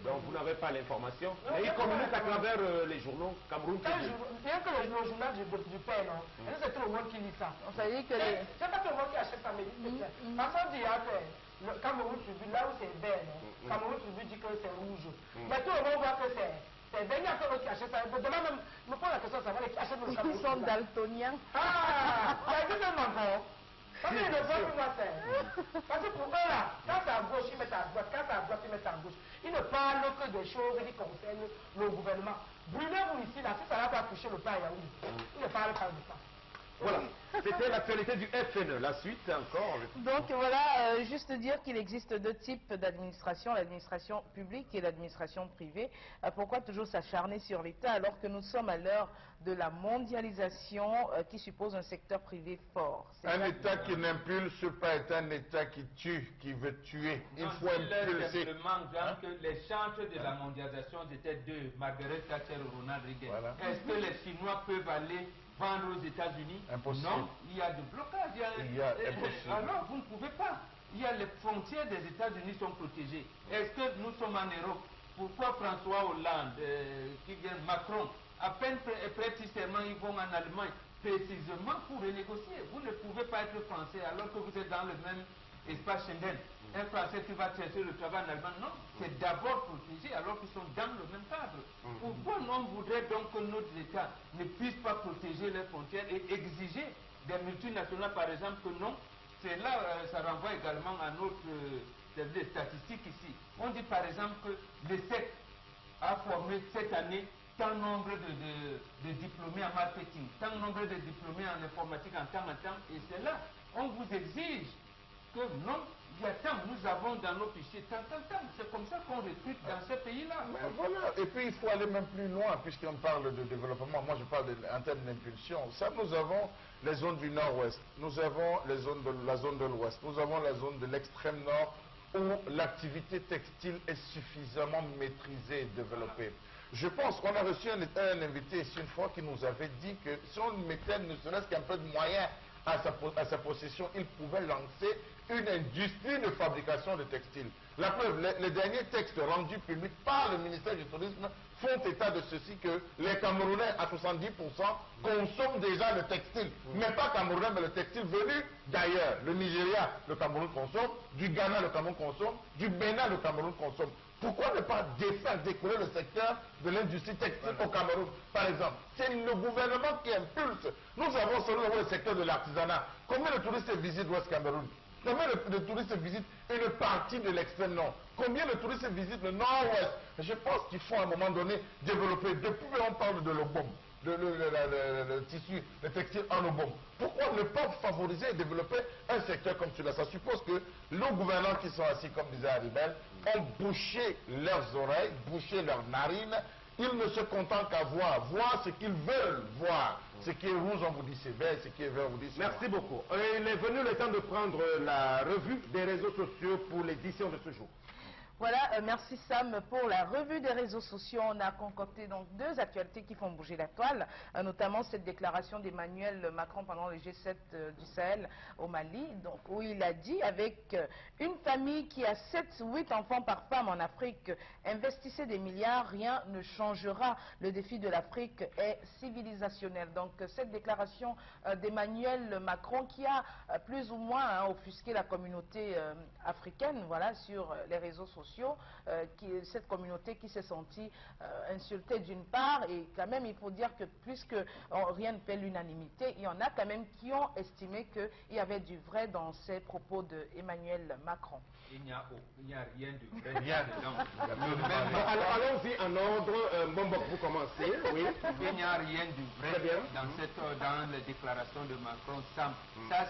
Donc vous n'avez pas l'information. Mais il communique à travers les journaux Cameroun. Rien que le journal du père, non. C'est tout le monde qui lit ça. Ça veut dire que c'est pas tout le monde qui achète ça, mais parce qu'on dit, le Cameroun Tribune, là où c'est vert, non. Cameroun Tribune dit que c'est rouge. Mais tout le monde voit que c'est vert. Il y a que qui achète ça. Demain même, me pose la question, ça va, qui achètent le Cameroun. ils sont daltoniens. Ah, ça existe même encore. Parce qu'ils ne veulent plus voir ça. Parce que pour eux là, quand c'est à gauche, ils mettent à droite, quand c'est à droite, ils mettent à gauche. Ils ne parlent que des choses qui concernent le gouvernement. Brûlez-vous ici, là, si ça n'a pas touché le père Yaoundé, ils ne parlent pas de ça. Voilà, c'était l'actualité du FNE. La suite encore. Donc voilà, juste dire qu'il existe deux types d'administration, l'administration publique et l'administration privée. Pourquoi toujours s'acharner sur l'État alors que nous sommes à l'heure de la mondialisation qui suppose un secteur privé fort? Un État qui n'impulse pas est un État qui tue, qui veut tuer. Il faut impulser. Simplement que les chantres de la mondialisation étaient deux, Margaret Thatcher et Ronald Reagan. Voilà. Est-ce que les Chinois peuvent aller vendre aux États-Unis? Impossible. Non, il y a du blocage. Impossible. Alors, vous ne pouvez pas. Il y a les frontières des États-Unis sont protégées. Est-ce que nous sommes en Europe? Pourquoi François Hollande, qui vient, Macron, à peine prêtent serment, ils vont en Allemagne, précisément pour renégocier? Vous ne pouvez pas être français alors que vous êtes dans le même espace Schengen. Un Français qui va chercher le travail en Allemagne, non, c'est d'abord protégé alors qu'ils sont dans le même cadre. Pourquoi on voudrait donc que notre État ne puisse pas protéger les frontières et exiger des multinationales, par exemple, que non? C'est là, ça renvoie également à notre des statistiques ici. On dit par exemple que l'ESSEC a formé cette année tant nombre de diplômés en marketing, tant nombre de diplômés en informatique en temps, et c'est là, on vous exige que non, il y a tant, nous avons dans nos fichiers tant. C'est comme ça qu'on recrute dans ces pays-là. Voilà, et puis il faut aller même plus loin, puisqu'on parle de développement. Moi, je parle en termes d'impulsion. Ça, nous avons les zones du nord-ouest, nous avons les zones la zone de l'ouest, nous avons la zone de l'extrême nord, où l'activité textile est suffisamment maîtrisée et développée. Je pense qu'on a reçu un invité ici une fois qui nous avait dit que si on mettait ne serait-ce qu'un peu de moyens à sa possession, il pouvait lancer une industrie de fabrication de textiles. La preuve, les derniers textes rendus publics par le ministère du Tourisme font état de ceci, que les Camerounais à 70% consomment déjà le textile. Mais pas Camerounais, mais le textile venu d'ailleurs. Le Nigeria, le Cameroun consomme, du Ghana, le Cameroun consomme, du Bénin, le Cameroun consomme. Pourquoi ne pas décoller le secteur de l'industrie textile au Cameroun, par exemple? C'est le gouvernement qui impulse. Nous avons seulement le secteur de l'artisanat. Combien de touristes visitent l'Ouest Cameroun? Combien de touristes visitent une partie de l'extrême nord? Combien de touristes visitent le nord-ouest? Je pense qu'il faut à un moment donné développer. Depuis on parle de l'obom, le tissu, le textile en obom. Pourquoi ne pas favoriser et développer un secteur comme celui-là? Ça suppose que nos gouvernants qui sont assis, comme disait Haribel, ont bouché leurs oreilles, bouché leurs narines. Ils ne se contentent qu'à voir ce qu'ils veulent voir. Ce qui est rouge, on vous dit c'est vert, ce qui est vert, on vous dit c'est noir. Merci beaucoup. Il est venu le temps de prendre la revue des réseaux sociaux pour l'édition de ce jour. Voilà, merci Sam pour la revue des réseaux sociaux. On a concocté donc deux actualités qui font bouger la toile, notamment cette déclaration d'Emmanuel Macron pendant le G7 du Sahel au Mali, donc, où il a dit avec une famille qui a 7-8 enfants par femme en Afrique, investissez des milliards, rien ne changera. Le défi de l'Afrique est civilisationnel. Donc cette déclaration d'Emmanuel Macron qui a plus ou moins offusqué la communauté africaine, voilà, sur les réseaux sociaux. Cette communauté qui s'est sentie insultée d'une part, et quand même il faut dire que puisque rien ne fait l'unanimité, il y en a quand même qui ont estimé qu'il y avait du vrai dans ces propos d'Emmanuel Macron. Il n'y a rien de vrai. Allons-y en ordre. Bon, vous commencez. Oui. Il n'y a rien de vrai dans les déclarations de Macron. Ça,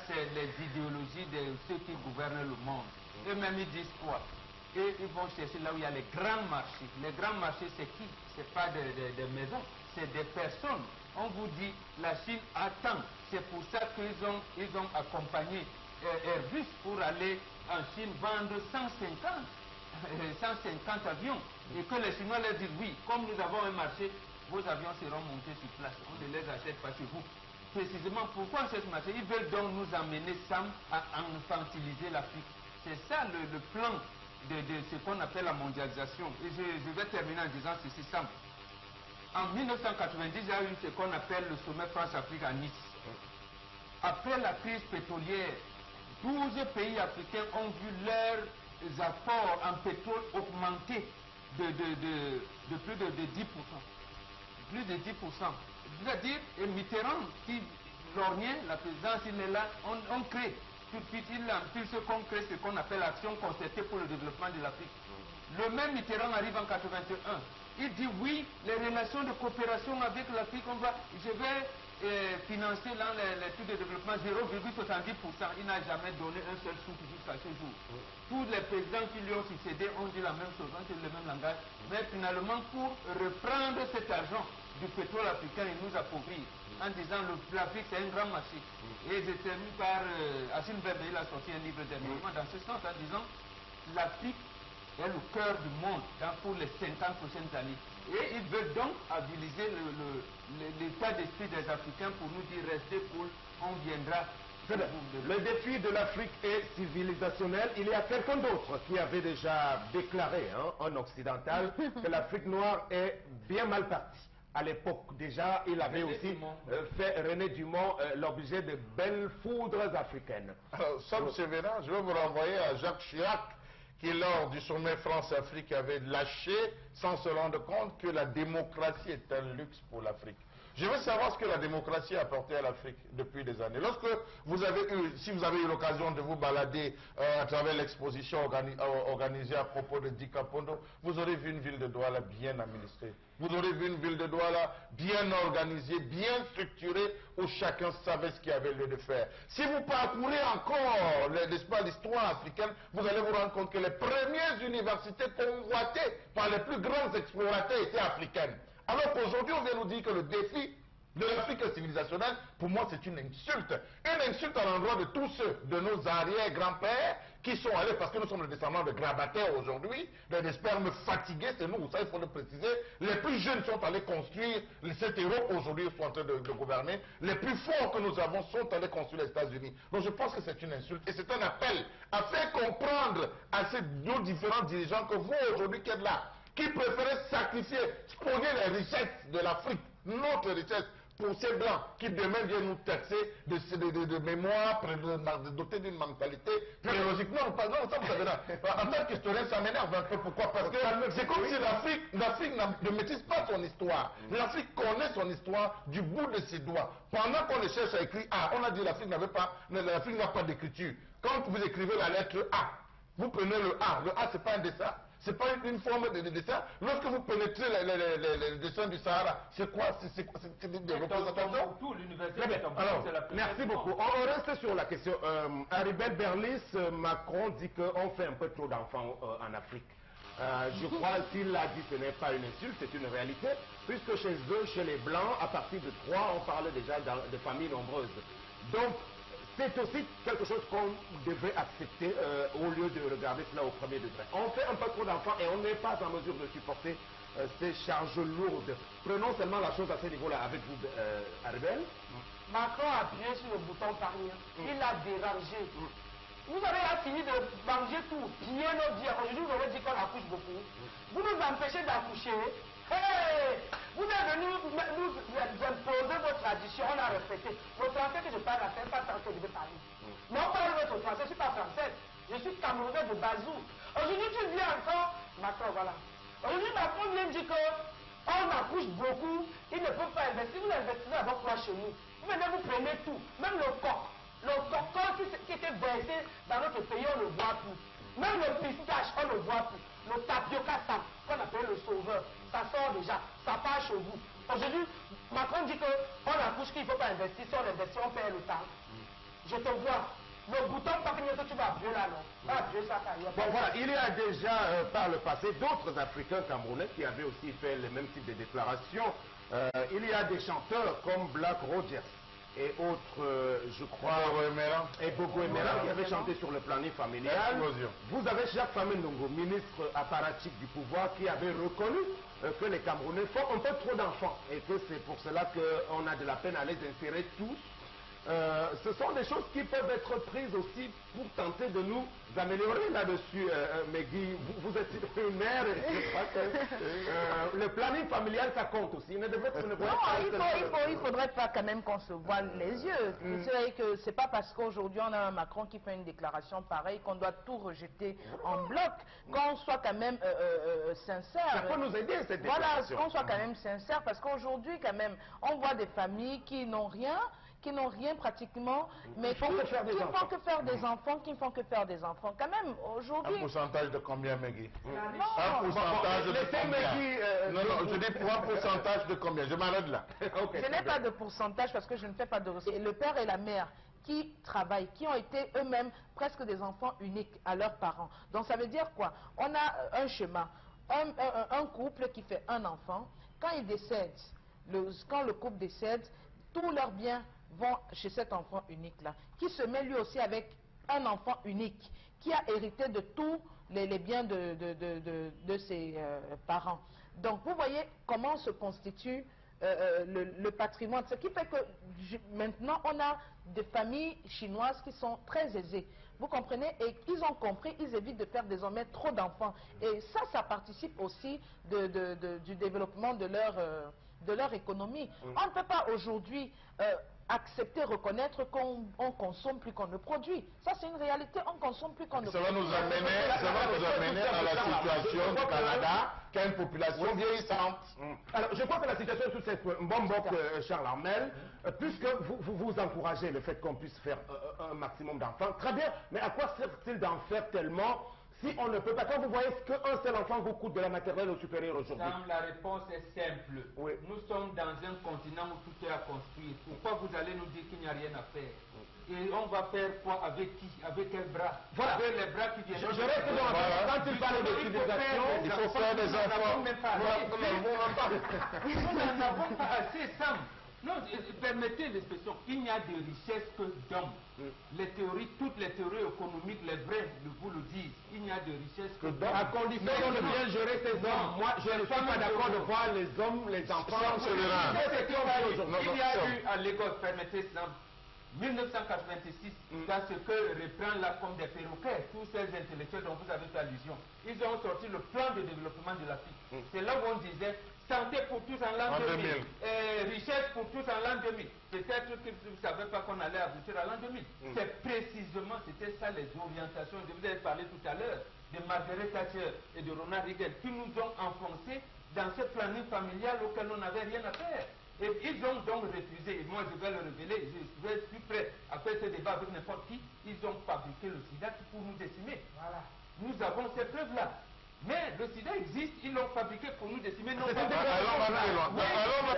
c'est les idéologies de ceux qui gouvernent le monde. Eux-mêmes, ils disent quoi? Et ils vont chercher là où il y a les grands marchés. Les grands marchés, c'est qui? Ce n'est pas des maisons, c'est des personnes. On vous dit, la Chine attend. C'est pour ça qu'ils ont accompagné Airbus pour aller en Chine vendre 150 avions. Et que les Chinois leur disent, oui, comme nous avons un marché, vos avions seront montés sur place. On ne les achète pas chez vous. Précisément, pourquoi ce marché? Ils veulent donc nous amener, Sam, à infantiliser l'Afrique. C'est ça le plan de ce qu'on appelle la mondialisation. Et je vais terminer en disant ceci, Sam. En 1990, il y a eu ce qu'on appelle le sommet France-Afrique à Nice. Après la crise pétrolière, 12 pays africains ont vu leurs apports en pétrole augmenter de plus de 10%. Plus de 10%. C'est-à-dire, Mitterrand, qui lorgnait la présidence, il est là, on crée. Tout de suite, il impulse qu'on crée ce qu'on appelle l'action concertée pour le développement de l'Afrique. Le même Mitterrand arrive en 81. Il dit oui, les relations de coopération avec l'Afrique, je vais financer l'étude de développement 0,70%. Il n'a jamais donné un seul sou jusqu'à ce jour. Tous les présidents qui lui ont succédé ont dit la même chose, ont dit le même langage. Mais finalement, pour reprendre cet argent du pétrole africain et nous appauvrir, en disant l'Afrique c'est un grand marché. Et je termine par Assine Bembe, il a sorti un livre dernièrement dans ce sens en disant l'Afrique est le cœur du monde pour les 50 prochaines années. Et ils veulent donc habiliser l'état d'esprit des Africains pour nous dire restez cool, on viendra. Le défi de l'Afrique est civilisationnel. Il y a quelqu'un d'autre qui avait déjà déclaré en occidental que l'Afrique noire est bien mal partie. À l'époque, déjà, il avait aussi fait, René Dumont, l'objet de belles foudres africaines. Alors, Sam Sévérin, je vais vous renvoyer à Jacques Chirac, qui lors du sommet France-Afrique avait lâché, sans se rendre compte, que la démocratie est un luxe pour l'Afrique. Je veux savoir ce que la démocratie a apporté à l'Afrique depuis des années. Lorsque vous avez eu, si vous avez eu l'occasion de vous balader à travers l'exposition organisée à propos de Di Capondo, vous aurez vu une ville de Douala bien administrée. Vous aurez vu une ville de Douala bien organisée, bien structurée, où chacun savait ce qu'il avait lieu de faire. Si vous parcourez encore, n'est-ce pas, l'histoire africaine, vous allez vous rendre compte que les premières universités convoitées par les plus grands explorateurs étaient africaines. Alors qu'aujourd'hui, on vient nous dire que le défi de l'Afrique civilisationnelle, pour moi, c'est une insulte. Une insulte à l'endroit de tous ceux, de nos arrière-grands-pères, qui sont allés, parce que nous sommes les descendants de grabataires aujourd'hui, des spermes fatigués, c'est nous, ça il faut le préciser. Les plus jeunes sont allés construire, cette Europe aujourd'hui sont en train de gouverner. Les plus forts que nous avons sont allés construire les États-Unis. Donc je pense que c'est une insulte et c'est un appel à faire comprendre à nos différents dirigeants que vous aujourd'hui qui êtes là, qui préféraient sacrifier, spolier les richesses de l'Afrique, notre richesse, pour ces blancs qui demain viennent nous taxer de mémoire, de doter d'une mentalité biologique. Non, pas, non, ça vous savez là. En tant qu'historien, ça m'énerve un peu. Pourquoi? Parce que c'est comme si l'Afrique ne maîtrise pas son histoire. L'Afrique connaît son histoire du bout de ses doigts. Pendant qu'on le cherche à écrire A, on a dit l'Afrique n'a pas d'écriture. Quand vous écrivez la lettre A, vous prenez le A c'est pas un dessin. C'est pas une forme de dessin. Lorsque vous pénétrez les dessins du Sahara, c'est quoi? C'est des représentations. Alors, merci beaucoup. On reste sur la question. Haribel Berlis, Macron dit qu'on fait un peu trop d'enfants en Afrique. Je crois qu'il a dit que ce n'est pas une insulte, c'est une réalité, puisque chez eux, chez les Blancs, à partir de 3, on parle déjà de familles nombreuses. Donc, c'est aussi quelque chose qu'on devrait accepter au lieu de regarder cela au premier degré. On fait un peu trop d'enfants et on n'est pas en mesure de supporter ces charges lourdes. Prenons seulement la chose à ce niveau-là avec vous, Haribel. Macron a appuyé sur le bouton parmi. Il a dérangé. Vous avez fini de manger tout, piller nos biens. Aujourd'hui, vous aurez dit qu'on accouche beaucoup. Vous nous empêchez d'accoucher. Hey, vous êtes venus nous imposer vos traditions, on a respecté. Le français que je parle, c'est pas français que je vais parler. Mais on parle votre français, je ne suis pas français. Je suis camerounais de Bazou. Aujourd'hui, tu dis encore, Macron, voilà. Aujourd'hui, Macron vient dire qu'on accouche beaucoup, il ne peut pas investir. Vous investissez avec quoi chez nous? Vous venez, vous prenez tout, même le coq. Le coq qui était versé dans notre pays, on ne le voit plus. Même le pistache, on ne le voit plus. Le tapioca sam, qu'on appelle le sauveur, ça sort déjà, ça part chez vous. Aujourd'hui, Macron dit qu'on accouche qu'il ne faut pas investir, si on investit, on perd le temps. Je te vois. Le bouton parmi que tu vas appuyer là, non? Va appuyer ça carrière. Bon voilà, il y a déjà par le passé d'autres Africains camerounais qui avaient aussi fait le même type de déclaration. Il y a des chanteurs comme Black Rogers et autres, je crois, et Bogo Emeran qui avaient chanté sur le planning familial. Vous avez Jacques Famendongo, ministre apparatchik du pouvoir, qui avait reconnu que les Camerounais font un peu trop d'enfants et que c'est pour cela qu'on a de la peine à les insérer tous. Ce sont des choses qui peuvent être prises aussi pour tenter de nous améliorer là-dessus. Megui, vous êtes une mère, et je crois que le planning familial, ça compte aussi. Il faudrait pas quand même qu'on se voile les yeux. C'est vrai que c'est pas parce qu'aujourd'hui on a un Macron qui fait une déclaration pareille qu'on doit tout rejeter en bloc, qu'on soit quand même sincère. Ça peut nous aider cette déclaration. Voilà, qu'on soit quand même sincère, parce qu'aujourd'hui quand même, on voit des familles qui n'ont rien pratiquement, mais qui ne font que faire des enfants, qui ne font que faire des enfants. Quand même, aujourd'hui... Un pourcentage de combien, Megui? Un pourcentage de combien? Non, je dis pour un pourcentage de combien? Je m'arrête là. Okay, je n'ai pas de pourcentage parce que je ne fais pas de recherche. Le père et la mère qui travaillent, qui ont été eux-mêmes presque des enfants uniques à leurs parents. Donc ça veut dire quoi? On a un schéma. Un couple qui fait un enfant, quand il décède, quand le couple décède, tous leurs biens vont chez cet enfant unique-là, qui se met lui aussi avec un enfant unique, qui a hérité de tous les biens de ses parents. Donc, vous voyez comment se constitue le patrimoine. Ce qui fait que maintenant, on a des familles chinoises qui sont très aisées. Vous comprenez? Et ils ont compris, ils évitent de faire désormais trop d'enfants. Et ça participe aussi du développement de de leur économie. On ne peut pas aujourd'hui accepter, reconnaître qu'on consomme plus qu'on ne produit. Ça, c'est une réalité. On consomme plus qu'on ne produit. Ça va nous amener à la situation du Canada, qui a une population vieillissante. Alors, je crois que la situation est toute cette Mbombok, Charles Armel, puisque vous encouragez le fait qu'on puisse faire un maximum d'enfants, très bien, mais à quoi sert-il d'en faire tellement si on ne peut pas? Quand vous voyez qu'un seul enfant vous coûte de la maternelle au supérieur aujourd'hui. La réponse est simple. Oui. Nous sommes dans un continent où tout est à construire. Pourquoi vous allez nous dire qu'il n'y a rien à faire? Et on va faire quoi? Avec qui? Avec quel bras? Voilà. Avec les bras qui viennent. Je reste dans quand il parle de civilisation, il faut faire des enfants. Nous n'en avons pas assez, Sam. Non, permettez l'expression, il n'y a de richesse que d'hommes. Les théories, toutes les théories économiques, les vraies, vous le disent, il n'y a de richesse que d'hommes. À condition de bien gérer ces hommes. Moi, je ne suis pas d'accord de voir les hommes, les enfants. Il y a eu à Lagos, permettez ça, 1986, dans ce que reprend là comme des perroquets, tous ces intellectuels dont vous avez fait allusion, ils ont sorti le plan de développement de l'Afrique. C'est là où on disait santé pour tous en l'an 2000, richesse pour tous en l'an 2000. Peut-être que vous ne savez pas qu'on allait aboutir à l'an 2000. C'est précisément, c'était ça les orientations. Je vous avais parlé tout à l'heure de Margaret Thatcher et de Ronald Reagan qui nous ont enfoncés dans ce planning familial auquel on n'avait rien à faire. Et ils ont donc refusé, et moi je vais le révéler, je suis prêt à faire ce débat avec n'importe qui, ils ont fabriqué le sida pour nous décimer. Voilà. Nous avons ces preuves-là. Mais le sida existe, ils l'ont fabriqué pour nous décimer. Non,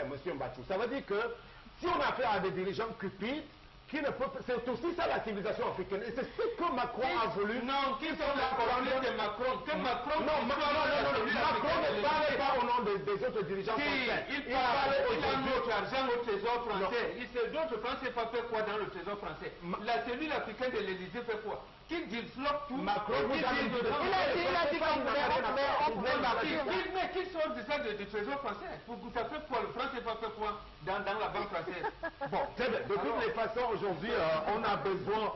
Monsieur Mbachou, ça veut dire que si on a affaire à des dirigeants cupides, qui ne peut, c'est aussi ça la civilisation africaine. Et c'est ce que Macron a voulu. Non, qui sont les colonies de Macron? Que Macron non, Macron ne parlait pas au nom des autres dirigeants français. Il parle a notre argent au trésor français. D'autres Français pas fait quoi dans le trésor français? La cellule africaine de l'Élysée fait quoi? Qui disloque tout? Macron vous a dit il a dit qu'on mais qui sort de ça du trésor français? Ça fait quoi? Le français pas fait quoi dans la banque française? Bon, de toutes les façons, aujourd'hui, on a besoin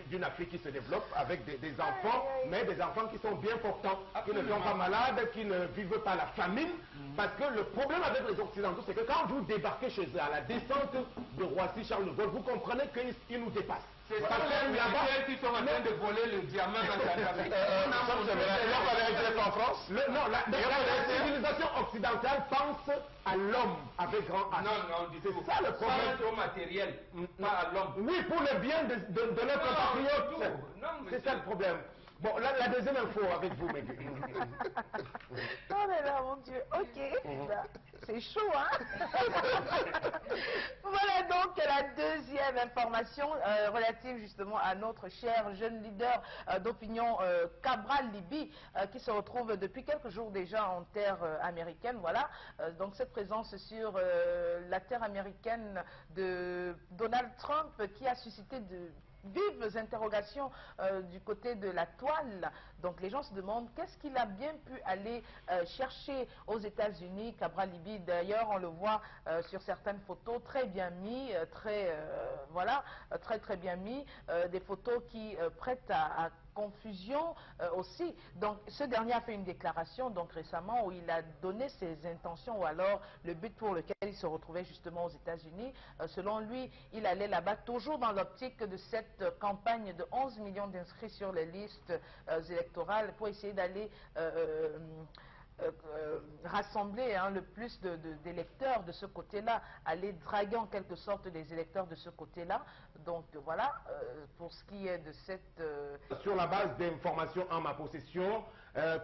d'une Afrique qui se développe avec des enfants, mais des enfants qui sont bien portants, qui ne sont pas malades, qui ne vivent pas la famine. Parce que le problème avec les Occidentaux, c'est que quand vous débarquez chez eux à la descente de Roissy-Charles de Gaulle, vous comprenez qu'ils nous dépassent. C'est ça les militaires qui sont en train de voler le diamant dans Centrafrique. en France? Non, la civilisation occidentale pense à l'homme avec grand H. Non, c'est ça le problème. Pas au matériel, pas à l'homme. Oui, pour le bien de notre compatriote. C'est ça le problème. Bon, la deuxième info avec vous, Meggy. Oh là là, mon Dieu. Ok. C'est chaud, hein? Voilà donc la deuxième information relative justement à notre cher jeune leader d'opinion Cabral Libby qui se retrouve depuis quelques jours déjà en terre américaine. Voilà. Donc cette présence sur la terre américaine de Donald Trump qui a suscité de vives interrogations du côté de la toile. Donc les gens se demandent qu'est-ce qu'il a bien pu aller chercher aux États-Unis. Cabral Libby, d'ailleurs, on le voit sur certaines photos très bien mis, très bien mis, des photos qui prêtent à confusion aussi. Donc ce dernier a fait une déclaration donc récemment où il a donné ses intentions ou alors le but pour lequel il se retrouvait justement aux États-Unis. Selon lui, il allait là-bas toujours dans l'optique de cette campagne de 11 millions d'inscrits sur les listes électorales pour essayer d'aller rassembler le plus d'électeurs de ce côté-là, aller draguer en quelque sorte des électeurs de ce côté-là. Donc voilà, pour ce qui est de cette... Sur la base d'informations en ma possession,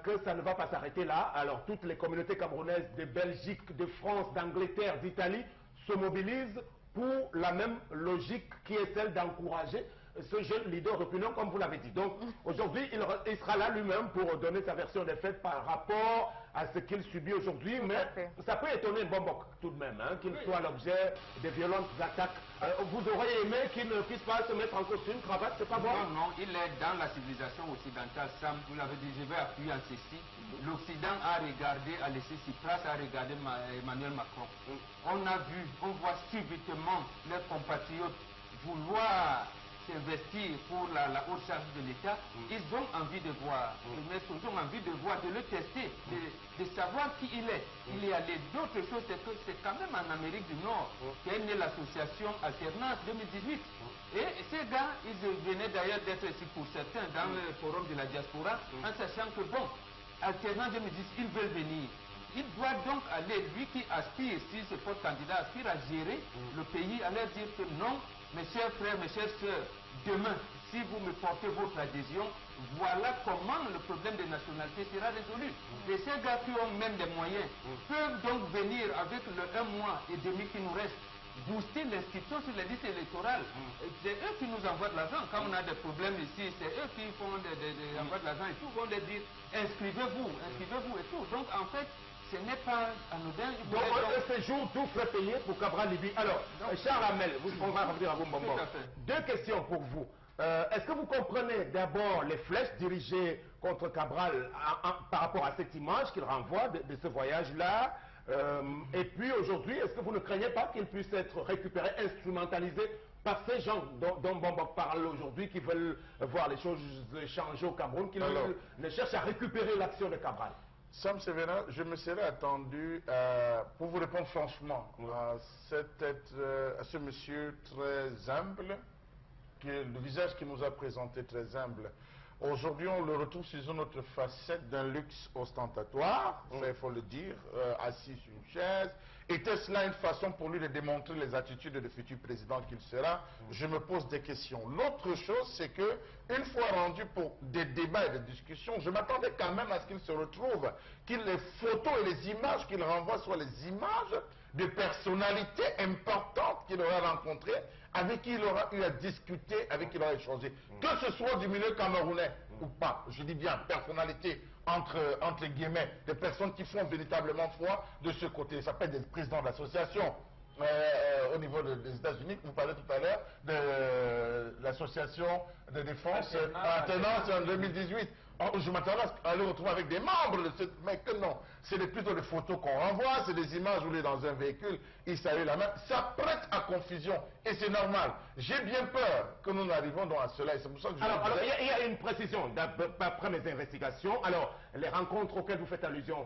que ça ne va pas s'arrêter là. Alors toutes les communautés camerounaises de Belgique, de France, d'Angleterre, d'Italie se mobilisent pour la même logique qui est celle d'encourager ce jeune leader d'opinion, comme vous l'avez dit. Donc, aujourd'hui, il sera là lui-même pour donner sa version des faits par rapport à ce qu'il subit aujourd'hui. Mais ça peut étonner Mbombok tout de même, qu'il soit l'objet de violentes attaques. Vous auriez aimé qu'il ne puisse pas se mettre en costume, cravate, c'est pas bon? Non, il est dans la civilisation occidentale. Sam, vous l'avez dit, je vais appuyer en ceci. L'Occident a regardé, a laissé Tsipras, a regardé Emmanuel Macron. On a vu, on voit subitement les compatriotes vouloir s'investir pour la haute charge de l'État, ils ont envie de voir. Mais ils ont envie de voir, de le tester, de savoir qui il est. Il est allé. D'autres choses, c'est que c'est quand même en Amérique du Nord qu'est née l'association Alternance 2018. Et ces gars, ils venaient d'ailleurs d'être ici pour certains dans le forum de la diaspora, en sachant que bon, Alternance 2018, ils veulent venir. Il doit donc aller, lui qui aspire, si ce poste candidat aspire à gérer le pays, à leur dire que non, mes chers frères, mes chères sœurs, demain, si vous me portez votre adhésion, voilà comment le problème des nationalités sera résolu. Et ces gars qui ont même des moyens peuvent donc venir avec le 1 mois et demi qui nous reste, booster l'inscription sur les listes électorales. C'est eux qui nous envoient de l'argent. Quand on a des problèmes ici, c'est eux qui font envoient de l'argent et tout, vont leur dire inscrivez-vous et tout. Donc en fait, ce n'est pas anodin. Donc, ce jour, tout frais payé pour Cabral Libye. Alors, Charles Hamel, on va revenir à vous, Mbombo. Deux questions pour vous. Est-ce que vous comprenez d'abord les flèches dirigées contre Cabral par rapport à cette image qu'il renvoie de ce voyage-là? Et puis aujourd'hui, est-ce que vous ne craignez pas qu'il puisse être récupéré, instrumentalisé par ces gens dont Mbombo parle aujourd'hui, qui veulent voir les choses changer au Cameroun, qui ne cherchent à récupérer l'action de Cabral? Sam Sévérin, je me serais attendu, pour vous répondre franchement, à ce monsieur très humble, le visage qu'il nous a présenté très humble. Aujourd'hui, on le retrouve sur une autre facette d'un luxe ostentatoire, ça il faut le dire, assis sur une chaise. Était-ce là une façon pour lui de démontrer les attitudes de futur président qu'il sera? Je me pose des questions. L'autre chose, c'est que une fois rendu pour des débats et des discussions, je m'attendais quand même à ce qu'il se retrouve, que les photos et les images qu'il renvoie soient les images de personnalités importantes qu'il aura rencontrées, avec qui il aura eu à discuter, avec qui il aura échangé. Que ce soit du milieu camerounais ou pas, je dis bien personnalité, entre guillemets, des personnes qui font véritablement foi de ce côté. Ça s'appelle des présidents d'associations. Au niveau des États-Unis, vous parlez tout à l'heure de l'association de défense Alternance en 2018. Je m'attendais à le retrouver avec des membres de ce mec, que non. C'est plutôt des photos qu'on renvoie, c'est des images où il est dans un véhicule, il salue la main. Ça prête à confusion et c'est normal. J'ai bien peur que nous n'arrivons donc à cela et c'est pour ça que je alors il y a une précision d'après mes investigations. Alors, les rencontres auxquelles vous faites allusion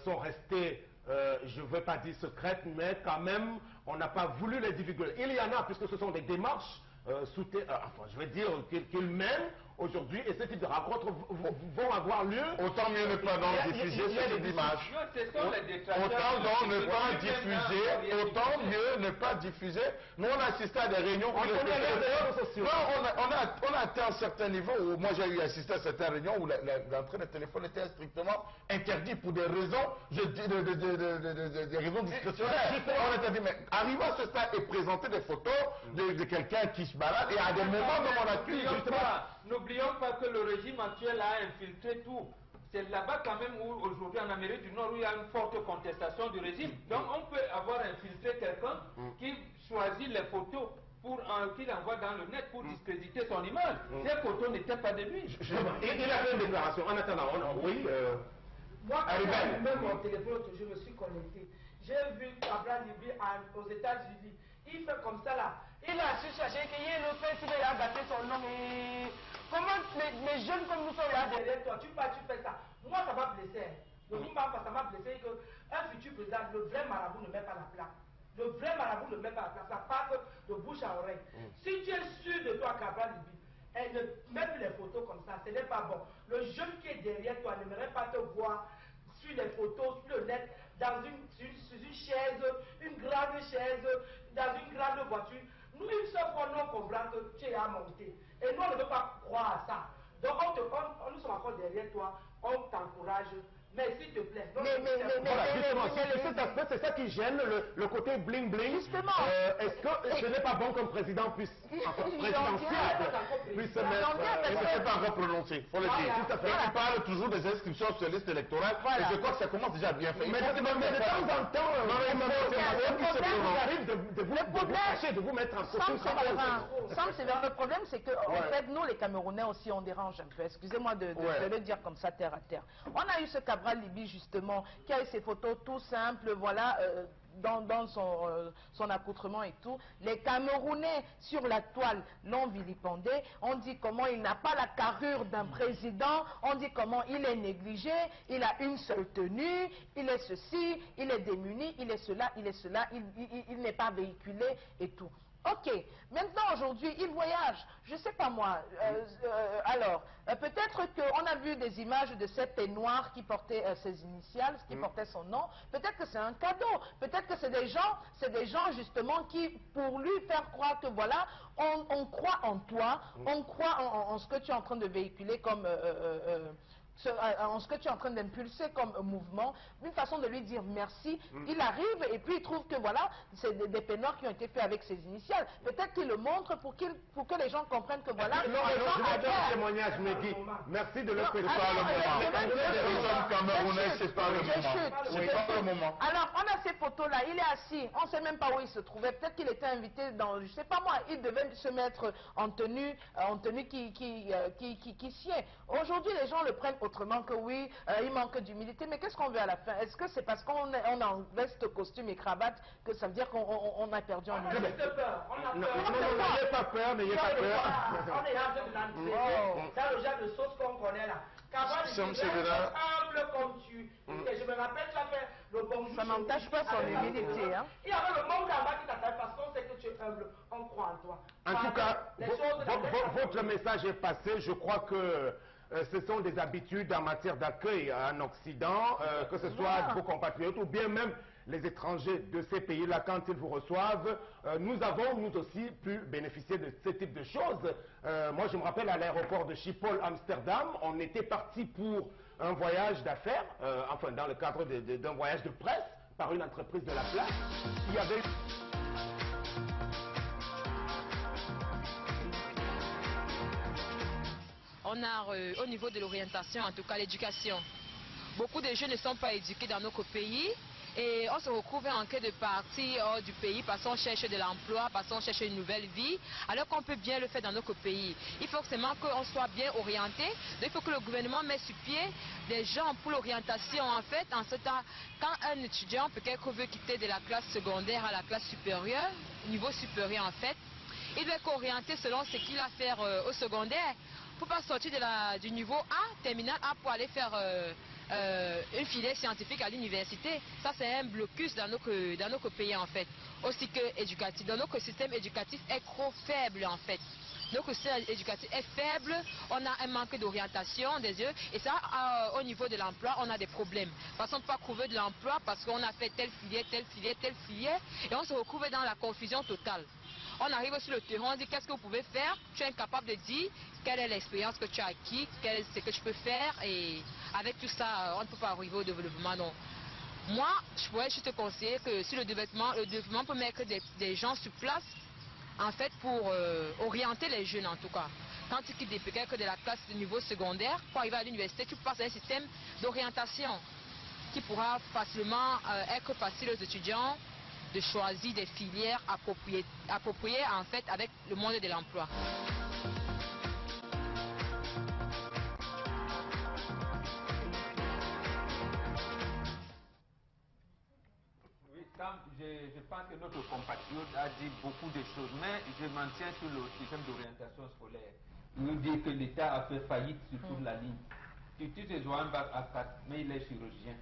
sont restées, je ne veux pas dire secrètes, mais quand même, on n'a pas voulu les divulguer. Il y en a, puisque ce sont des démarches je veux dire qu'ils mènent aujourd'hui, et ce type de rencontres vont avoir lieu. Autant mieux ne pas diffuser cette image. Autant donc ne pas diffuser, autant mieux ne pas diffuser. Nous on a assisté à des réunions. On a atteint un certain niveau où moi j'ai eu assisté à certaines réunions où l'entrée de téléphone était strictement interdite pour des raisons, des raisons discrétionnaires. On a dit, mais arrivons à ce stade et présenter des photos de quelqu'un qui se balade et à des moments où on accuse justement. N'oublions pas que le régime actuel a infiltré tout. C'est là-bas quand même où aujourd'hui en Amérique du Nord où il y a une forte contestation du régime. Donc on peut avoir infiltré quelqu'un qui choisit les photos pour qu'il envoie dans le net pour discréditer son image. Ces photos n'étaient pas de lui. Il a fait une déclaration. En attendant, oui. Moi, quand j'ai allumé mon téléphone, je me suis connecté. J'ai vu Cabral Libye aux États-Unis. Il fait comme ça là. Il a su chercher qu'il y ait le fait, il a gâté son nom. Et comment les jeunes comme nous sont là derrière toi, tu fais ça. Moi, ça m'a blessé. Ça m'a blessé qu'un futur président, le vrai marabout ne met pas la plaque. Le vrai marabout ne met pas la plaque. Ça passe de bouche à oreille. Si tu es sûr de toi, Cabral Libye, et ne mets plus les photos comme ça, ce n'est pas bon. Le jeune qui est derrière toi n'aimerait pas te voir sur les photos, sur le net, sur une chaise, une grande chaise, dans une grande voiture. Nous, une seule fois, nous comprenons que tu es à monter. Et nous, on ne veut pas croire à ça. Donc, nous sommes encore derrière toi, on t'encourage. Mais s'il te plaît. C'est ça qui gêne, le côté bling-bling. Justement. Est-ce que ce n'est pas bon qu'un président puisse se mettre... Il ne s'est pas encore prononcé, il faut le dire. Il parle toujours des inscriptions sur la liste électorale. Et je crois que ça commence déjà à bien faire. Mais de temps en temps, il arrive de vous cacher, de vous mettre en costume. Le problème, c'est que, en fait, nous, les Camerounais aussi, on dérange un peu. Excusez-moi de le dire comme ça, terre à terre. On a eu ce Cabral Libye, justement, qui a eu ses photos tout simples, voilà, dans son accoutrement et tout. Les Camerounais sur la toile l'ont vilipendé. On dit comment il n'a pas la carrure d'un président. On dit comment il est négligé. Il a une seule tenue. Il est ceci. Il est démuni. Il est cela. Il est cela. Il n'est pas véhiculé et tout. Ok, maintenant aujourd'hui, il voyage, je ne sais pas moi, peut-être qu'on a vu des images de cette noire qui portait ses initiales, qui portait son nom, peut-être que c'est un cadeau, peut-être que c'est des gens justement qui, pour lui faire croire que voilà, on croit en toi, on croit en ce que tu es en train de véhiculer comme... en ce que tu es en train d'impulser comme mouvement, une façon de lui dire merci. Il arrive et puis il trouve que voilà, c'est des peignoirs qui ont été faits avec ses initiales. Peut-être qu'il le montre pour que les gens comprennent que voilà... Non, je vais faire un témoignage, Megui. Merci de le faire. Nous sommes Camerounais, c'est pas le moment. Alors, on a ces photos-là, il est assis, on ne sait même pas où il se trouvait. Peut-être qu'il était invité dans, je ne sais pas moi, il devait se mettre en tenue qui sied. Aujourd'hui, les gens le prennent autrement que oui, il manque d'humilité. Mais qu'est-ce qu'on veut à la fin? Est-ce que c'est parce qu'on est en veste, costume et cravate que ça veut dire qu'on a perdu en humilité? N'ayez pas peur, n'ayez pas peur. On est là de l'entrée, dans le genre de sauce qu'on connaît là. Humble comme tu. Je me rappelle, tu as fait le bonjour. Ça n'entache pas son humilité. Hein? Il y avait le monde en bas qui t'attaque parce qu'on sait que tu es humble. On croit en toi. En tout cas, votre message est passé. Je crois que ce sont des habitudes en matière d'accueil en Occident, que ce soit vos compatriotes ou bien même les étrangers de ces pays-là, quand ils vous reçoivent. Nous avons, nous aussi, pu bénéficier de ce type de choses. Moi, je me rappelle à l'aéroport de Schiphol, Amsterdam, on était parti pour un voyage d'affaires, enfin dans le cadre d'un voyage de presse, par une entreprise de la place. Il y avait... On a au niveau de l'orientation, en tout cas l'éducation. Beaucoup de jeunes ne sont pas éduqués dans notre pays et on se retrouve en queue de partie hors du pays parce qu'on cherche de l'emploi, parce qu'on cherche une nouvelle vie, alors qu'on peut bien le faire dans notre pays. Il faut seulement qu'on soit bien orienté. Il faut que le gouvernement mette sur pied des gens pour l'orientation. En fait, en ce temps, quand un étudiant peut-être veut quitter de la classe secondaire à la classe supérieure, niveau supérieur en fait, il doit être orienté selon ce qu'il a à faire au secondaire. Il ne faut pas sortir du niveau A, terminal A, pour aller faire une filière scientifique à l'université. Ça, c'est un blocus dans notre pays, en fait. Aussi que éducatif. Donc, notre système éducatif est trop faible, en fait. Notre système éducatif est faible, on a un manque d'orientation des yeux, et ça, au niveau de l'emploi, on a des problèmes. Parce qu'on ne peut pas trouver de l'emploi, parce qu'on a fait telle filière, telle filière, telle filière, et on se retrouve dans la confusion totale. On arrive sur le terrain, on dit qu'est-ce que vous pouvez faire, tu es incapable de dire quelle est l'expérience que tu as acquis, quel est ce que tu peux faire, et avec tout ça, on ne peut pas arriver au développement, non. Moi, je pourrais juste te conseiller que sur le développement peut mettre des gens sur place, en fait, pour orienter les jeunes en tout cas. Quand tu quittes des pays que de la classe de niveau secondaire, pour arriver à l'université, tu passes à un système d'orientation qui pourra facilement être facile aux étudiants de choisir des filières appropriées en fait avec le monde de l'emploi. Oui, Sam, je pense que notre compatriote a dit beaucoup de choses, mais je m'en tiens sur le système d'orientation scolaire. Il nous dit que l'État a fait faillite sur toute la ligne. Tu te vois un bac à 4, mais il est chirurgien.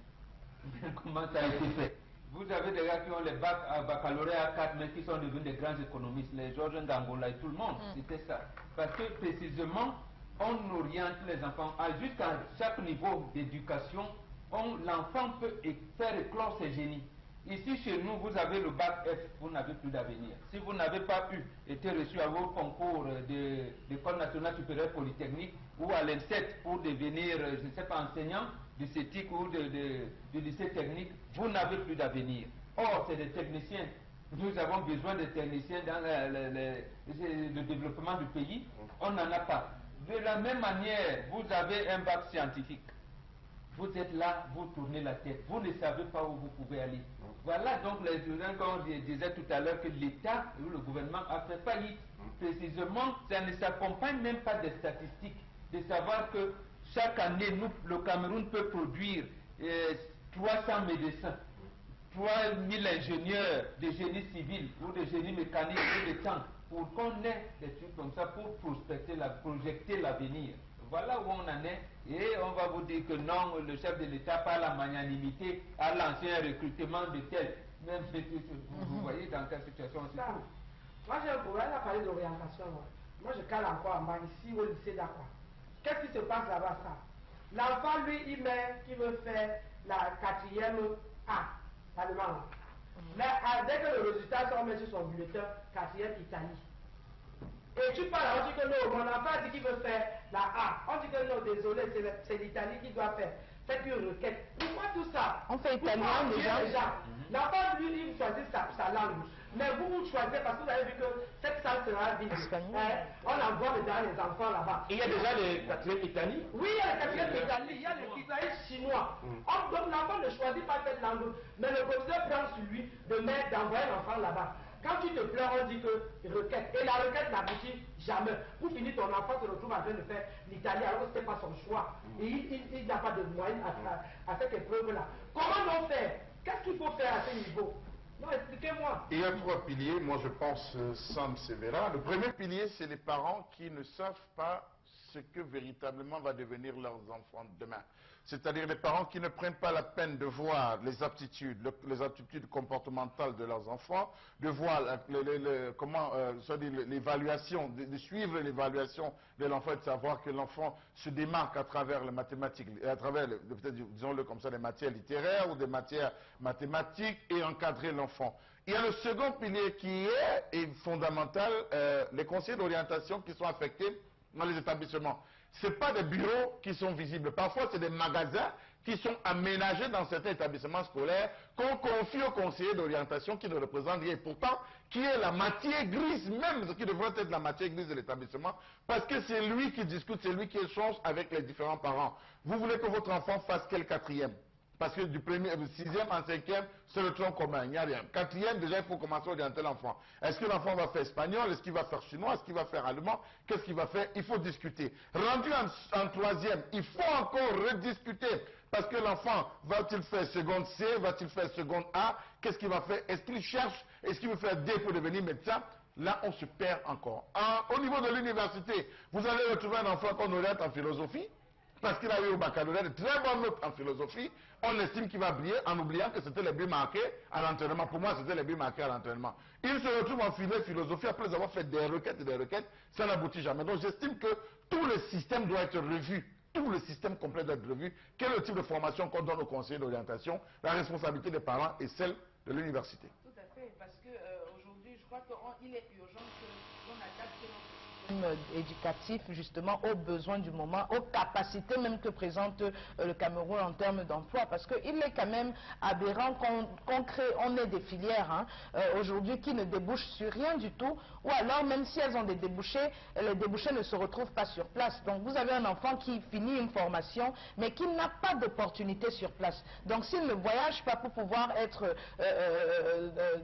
Comment ça a été fait? Vous avez des gars qui ont les bacs à baccalauréat à 4, mais qui sont devenus des grands économistes, les Georges Ngangola et tout le monde. C'était ça. Parce que précisément, on oriente les enfants jusqu'à chaque niveau d'éducation. L'enfant peut faire éclore ses génies. Ici, chez nous, vous avez le bac F, vous n'avez plus d'avenir. Si vous n'avez pas été reçu à vos concours de l'École nationale supérieure polytechnique ou à l'ENSET pour devenir, je ne sais pas, enseignant du CETIC ou du lycée technique, vous n'avez plus d'avenir. Or, c'est des techniciens. Nous avons besoin de techniciens dans le développement du pays. On n'en a pas. De la même manière, vous avez un bac scientifique. Vous êtes là, vous tournez la tête. Vous ne savez pas où vous pouvez aller. Voilà donc les étudiants, comme je disais tout à l'heure, que l'État ou le gouvernement a fait faillite. Précisément, ça ne s'accompagne même pas des statistiques. De savoir que chaque année, le Cameroun peut produire 300 médecins. 3000 ingénieurs de génie civil ou de génie mécanique ou de temps pour qu'on ait des trucs comme ça pour projeter l'avenir. Voilà où on en est, et on va vous dire que non, le chef de l'État, par la magnanimité, a lancé un recrutement de tel. Même vous voyez dans quelle situation on se trouve. Moi j'ai un problème, elle a parlé d'orientation. Moi je cale encore en bas ici au lycée d'Aqua. Qu'est-ce qui se passe là-bas ça? L'enfant lui il veut faire la 4e A, l'allemand. Mais dès que le résultat sort, on met sur son bulletin 4e Italie. Et tu parles, on dit que non, mon enfant dit qu'il veut faire la A. On dit que non, désolé, c'est l'Italie qui doit faire. Faites une requête. Pourquoi tout ça? On fait italien déjà. L'enfant, lui, il choisit sa langue. Mais vous choisissez parce que vous avez vu que cette salle sera vide. On envoie déjà les enfants là-bas. Il y a déjà les 4e Italie? Oui, il y a les 4e Italie, il y a les Italie chinois. Donc l'enfant ne choisit pas cette langue, mais le professeur prend sur lui d'envoyer l'enfant là-bas. Quand tu te plains, on dit que requête. Et la requête n'aboutit jamais. Pour finir, ton enfant se retrouve en train de faire l'Italie alors que ce n'était pas son choix. Et il n'a pas de moyens à cette épreuve-là. Comment l'on fait? Qu'est-ce qu'il faut faire à ce niveau? Non, expliquez-moi. Il y a 3 piliers, moi je pense, Sam Severa. Le premier pilier, c'est les parents qui ne savent pas ce que véritablement va devenir leurs enfants demain. C'est-à-dire les parents qui ne prennent pas la peine de voir les aptitudes comportementales de leurs enfants, de voir l'évaluation, de suivre l'évaluation de l'enfant et de savoir que l'enfant se démarque à travers les mathématiques, à travers, peut-être disons-le comme ça, les matières littéraires ou des matières mathématiques et encadrer l'enfant. Il y a le second pilier qui est fondamental, les conseillers d'orientation qui sont affectés dans les établissements. Ce n'est pas des bureaux qui sont visibles. Parfois, c'est des magasins qui sont aménagés dans certains établissements scolaires qu'on confie aux conseillers d'orientation qui ne représentent rien. Et pourtant, qui est la matière grise même, ce qui devrait être la matière grise de l'établissement, parce que c'est lui qui discute, c'est lui qui échange avec les différents parents. Vous voulez que votre enfant fasse quel 4e? Parce que du 6e en 5e, c'est le tronc commun, il n'y a rien. 4e, déjà, il faut commencer à orienter l'enfant. Est-ce que l'enfant va faire espagnol? Est-ce qu'il va faire chinois? Est-ce qu'il va faire allemand? Qu'est-ce qu'il va faire? Il faut discuter. Rendu en 3e, il faut encore rediscuter. Parce que l'enfant, va-t-il faire seconde C? Va-t-il faire seconde A? Qu'est-ce qu'il va faire? Est-ce qu'il cherche? Est-ce qu'il veut faire D pour devenir médecin? Là, on se perd encore. Au niveau de l'université, vous allez retrouver un enfant qu'on oriente en philosophie. Parce qu'il a eu au baccalauréat de très bonnes notes en philosophie, on estime qu'il va briller en oubliant que c'était les buts marqués à l'entraînement. Pour moi, c'était les buts marqués à l'entraînement. Il se retrouve en philosophie après avoir fait des requêtes et des requêtes, ça n'aboutit jamais. Donc j'estime que tout le système doit être revu. Tout le système complet doit être revu. Quel est le type de formation qu'on donne aux conseillers d'orientation? La responsabilité des parents est celle de l'université. Tout à fait, parce qu'aujourd'hui, je crois qu'il est urgent qu'on adapte notre système éducatif justement aux besoins du moment, aux capacités même que présente le Cameroun en termes d'emploi, parce qu'il est quand même aberrant qu'on ait des filières aujourd'hui qui ne débouchent sur rien du tout, ou alors même si elles ont des débouchés, les débouchés ne se retrouvent pas sur place. Donc vous avez un enfant qui finit une formation mais qui n'a pas d'opportunité sur place. Donc s'il ne voyage pas pour pouvoir être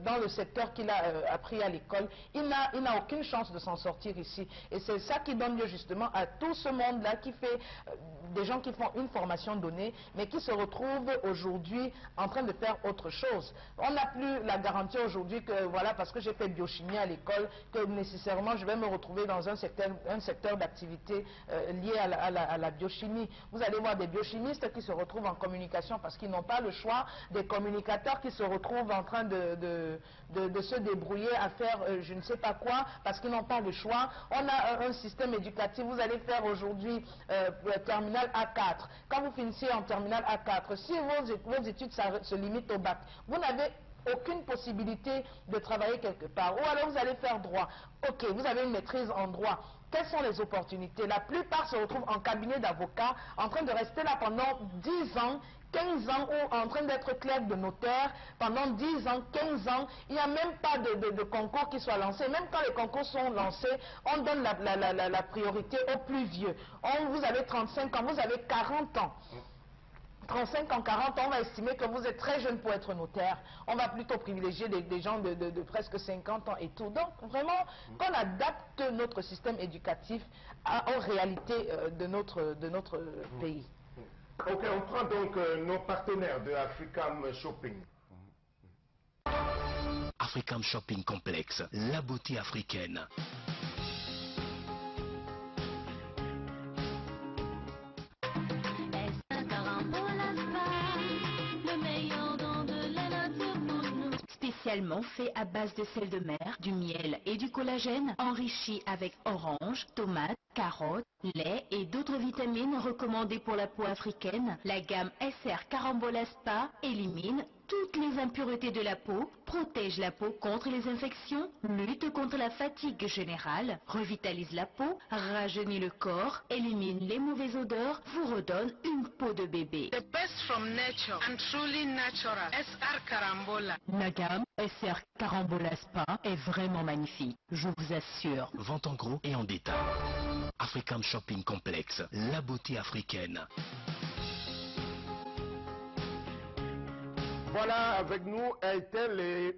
dans le secteur qu'il a appris à l'école, il n'a aucune chance de s'en sortir ici. Et c'est ça qui donne lieu justement à tout ce monde-là qui fait des gens qui font une formation donnée, mais qui se retrouvent aujourd'hui en train de faire autre chose. On n'a plus la garantie aujourd'hui que, voilà, parce que j'ai fait biochimie à l'école, que nécessairement je vais me retrouver dans un secteur d'activité lié à la biochimie. Vous allez voir des biochimistes qui se retrouvent en communication parce qu'ils n'ont pas le choix, des communicateurs qui se retrouvent en train de se débrouiller à faire je ne sais pas quoi parce qu'ils n'ont pas le choix. On a un système éducatif, vous allez faire aujourd'hui le terminal A4. Quand vous finissez en terminal A4, si vos études se limitent au bac, vous n'avez aucune possibilité de travailler quelque part. Ou alors vous allez faire droit. Ok, vous avez une maîtrise en droit. Quelles sont les opportunités? La plupart se retrouvent en cabinet d'avocat, en train de rester là pendant 10 ans, 15 ans, ou en train d'être clerc de notaire pendant 10 ans, 15 ans. Il n'y a même pas de concours qui soit lancé. Même quand les concours sont lancés, on donne la priorité aux plus vieux. Vous avez 35 ans, vous avez 40 ans. 35 ans, 40 ans, on va estimer que vous êtes très jeune pour être notaire. On va plutôt privilégier des gens de presque 50 ans et tout. Donc, vraiment, qu'on adapte notre système éducatif aux réalités de notre pays. Ok, on prend donc nos partenaires de Africam Shopping. African Shopping Complex, la beauté africaine. Spécialement fait à base de sel de mer, du miel et du collagène, enrichi avec orange, tomates, carottes, lait et d'autres vitamines recommandées pour la peau africaine, la gamme SR Carambola Spa élimine toutes les impuretés de la peau, protège la peau contre les infections, lutte contre la fatigue générale, revitalise la peau, rajeunit le corps, élimine les mauvaises odeurs, vous redonne une peau de bébé. The best from nature and truly natural. SR Carambola. La gamme SR Carambola Spa est vraiment magnifique, je vous assure. Vente en gros et en détail. African Shopping Complex, la beauté africaine. Voilà, avec nous était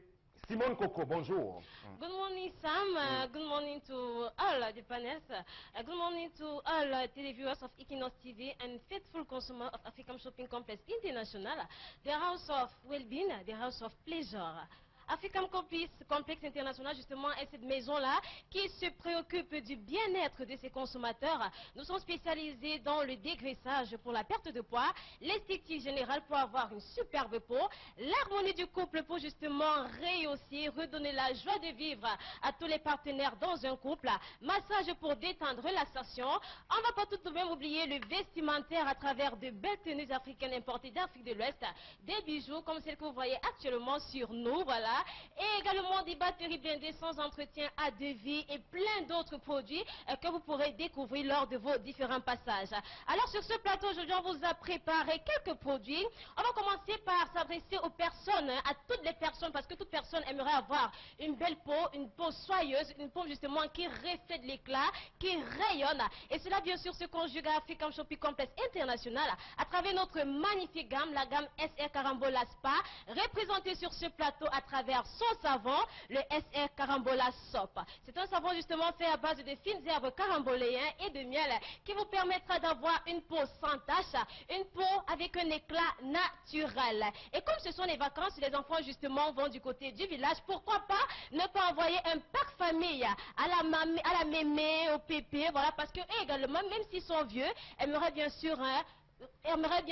Simone Coco. Bonjour. Good morning, Sam. Good morning to all the panelists. Good morning to all televiewers of Equinox TV and faithful consumers of African Shopping Complex International, the house of well-being, the house of pleasure. African Complex International, justement, est cette maison-là qui se préoccupe du bien-être de ses consommateurs. Nous sommes spécialisés dans le dégraissage pour la perte de poids, l'esthétique générale pour avoir une superbe peau, l'harmonie du couple pour justement rehausser, redonner la joie de vivre à tous les partenaires dans un couple, massage pour détendre, relaxation. On ne va pas tout de même oublier le vestimentaire à travers de belles tenues africaines importées d'Afrique de l'Ouest, des bijoux comme celles que vous voyez actuellement sur nous, voilà. Et également des batteries blindées sans entretien à devis et plein d'autres produits que vous pourrez découvrir lors de vos différents passages. Alors sur ce plateau aujourd'hui on vous a préparé quelques produits. On va commencer par s'adresser aux personnes, à toutes les personnes, parce que toute personne aimerait avoir une belle peau, une peau soyeuse, une peau justement qui reflète l'éclat, qui rayonne. Et cela bien sûr se conjugue à African Shopping Complex International à travers notre magnifique gamme, la gamme SR Carambola Spa, représentée sur ce plateau à travers son savon, le SR Carambola Soap. C'est un savon justement fait à base de fines herbes caramboléennes et de miel qui vous permettra d'avoir une peau sans tache, une peau avec un éclat naturel. Et comme ce sont les vacances, les enfants justement vont du côté du village, pourquoi pas ne pas envoyer un pack famille à la mémé, au pépé, voilà, parce que également, même s'ils sont vieux, aimeraient bien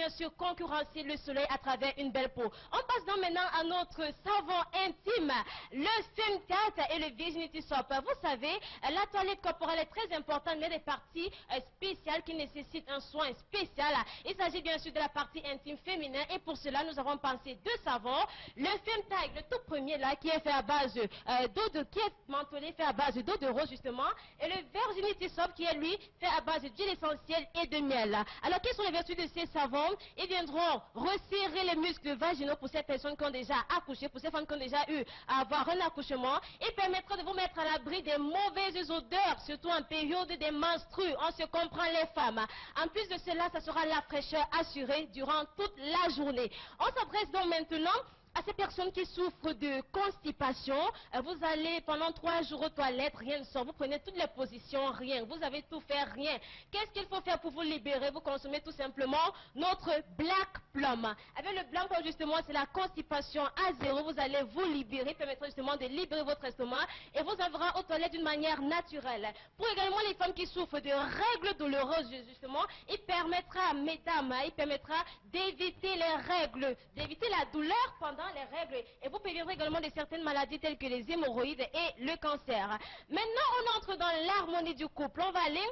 sûr concurrencer le soleil à travers une belle peau. On passe donc maintenant à notre savon intime, le Femcat et le Virginity Soap. Vous savez, la toilette corporelle est très importante, mais des parties spéciales qui nécessitent un soin spécial. Il s'agit bien sûr de la partie intime féminin et pour cela, nous avons pensé deux savons. Le Femtag, le tout premier là, qui est fait à base qui est mentholé, fait à base d'eau de rose justement, et le Virginity Soap qui est lui fait à base d'huile essentielle et de miel. Alors, quelles sont les vertus de ces savons? Ils viendront resserrer les muscles vaginaux pour ces personnes qui ont déjà accouché, pour ces femmes qui ont déjà eu à avoir un accouchement. Ils permettront de vous mettre à l'abri des mauvaises odeurs, surtout en période des menstrues. On se comprend les femmes. En plus de cela, ça sera la fraîcheur assurée durant toute la journée. On s'adresse donc maintenant à ces personnes qui souffrent de constipation. Vous allez pendant 3 jours aux toilettes, rien ne sort. Vous prenez toutes les positions, rien. Vous avez tout fait, rien. Qu'est-ce qu'il faut faire pour vous libérer? Vous consommez tout simplement notre Black Plum. Avec le Black Plum, justement, c'est la constipation à zéro. Vous allez vous libérer, permettra justement de libérer votre estomac et vous enverra aux toilettes d'une manière naturelle. Pour également les femmes qui souffrent de règles douloureuses, justement, il permettra, mesdames, il permettra d'éviter les règles, d'éviter la douleur pendant les règles et vous préviendrez également de certaines maladies telles que les hémorroïdes et le cancer. Maintenant, on entre dans l'harmonie du couple. On va aller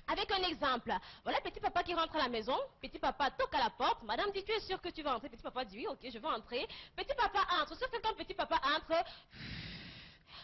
avec un exemple. Voilà petit papa qui rentre à la maison. Petit papa toque à la porte. Madame dit, tu es sûr que tu vas entrer? Petit papa dit, oui, ok, je vais entrer. Petit papa entre. Sauf que quand petit papa entre,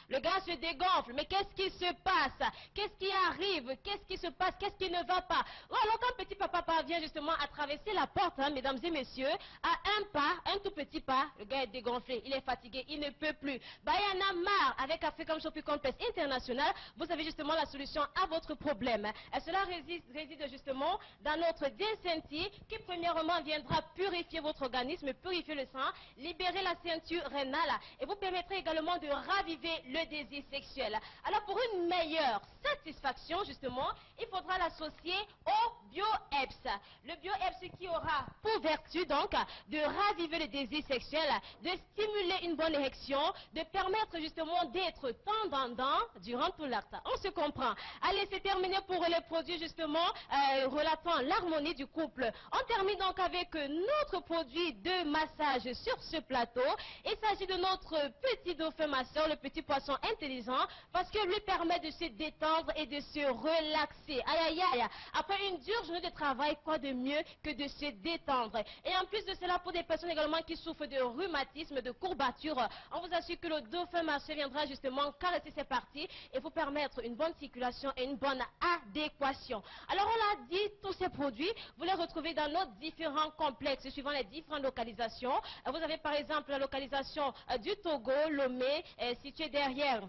le gars se dégonfle. Mais qu'est-ce qui se passe? Qu'est-ce qui arrive? Qu'est-ce qui se passe? Qu'est-ce qui ne va pas? Alors quand petit papa parvient justement à traverser la porte, hein, mesdames et messieurs, à un pas, un tout petit pas, le gars est dégonflé, il est fatigué, il ne peut plus. Bah, il y en a marre. Avec African Shopping Complex International, vous avez justement la solution à votre problème. Et cela réside justement dans notre Densenti qui premièrement viendra purifier votre organisme, purifier le sang, libérer la ceinture rénale et vous permettra également de raviver le désir sexuel. Alors pour une meilleure satisfaction justement, il faudra l'associer au BioEps. Le BioEps qui aura pour vertu donc de raviver le désir sexuel, de stimuler une bonne érection, de permettre justement d'être tendant durant tout l'acte. On se comprend. Allez, c'est terminé pour les produits justement relatant l'harmonie du couple. On termine donc avec notre produit de massage sur ce plateau. Il s'agit de notre petit dauphin masseur, le petit poisson intelligent, parce que lui permet de se détendre et de se relaxer. Aïe aïe aïe, après une dure journée de travail, quoi de mieux que de se détendre. Et en plus de cela, pour des personnes également qui souffrent de rhumatisme, de courbatures, on vous assure que le dauphin masseur viendra justement caresser ces parties et vous permettre une bonne circulation et une bonne adéquation. Alors on l'a dit, tous ces produits, vous les retrouvez dans nos différents complexes suivant les différentes localisations. Vous avez par exemple la localisation du Togo, Lomé, situé derrière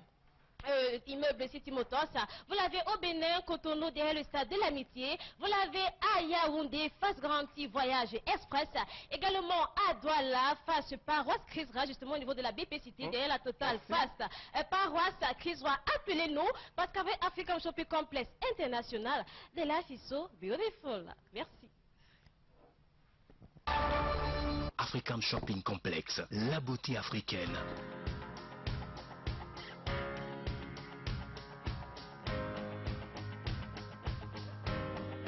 immeuble City Motors. Vous l'avez au Bénin, Cotonou, derrière le stade de l'Amitié. Vous l'avez à Yaoundé, face Garantie Voyage Express. Également à Douala, face Paroisse Crisra, justement au niveau de la BPCT, derrière la Total, face Paroisse Crisra. Appelez-nous, parce qu'avec African Shopping Complex International, de la FISO Beautiful. Merci. African Shopping Complex, la beauté africaine.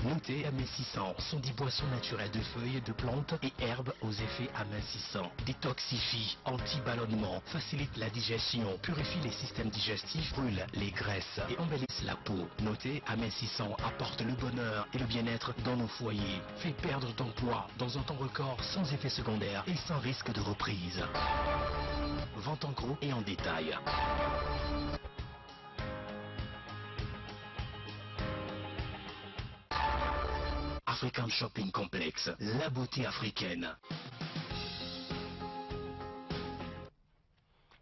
Notez AM600 sont des boissons naturelles de feuilles, de plantes et herbes aux effets amincissants. Détoxifie, anti-ballonnement, facilite la digestion, purifie les systèmes digestifs, brûle les graisses et embellisse la peau. Notez AM600 apporte le bonheur et le bien-être dans nos foyers, fait perdre ton poids dans un temps record sans effet secondaire et sans risque de reprise. Vente en gros et en détail. African Shopping Complex, la beauté africaine.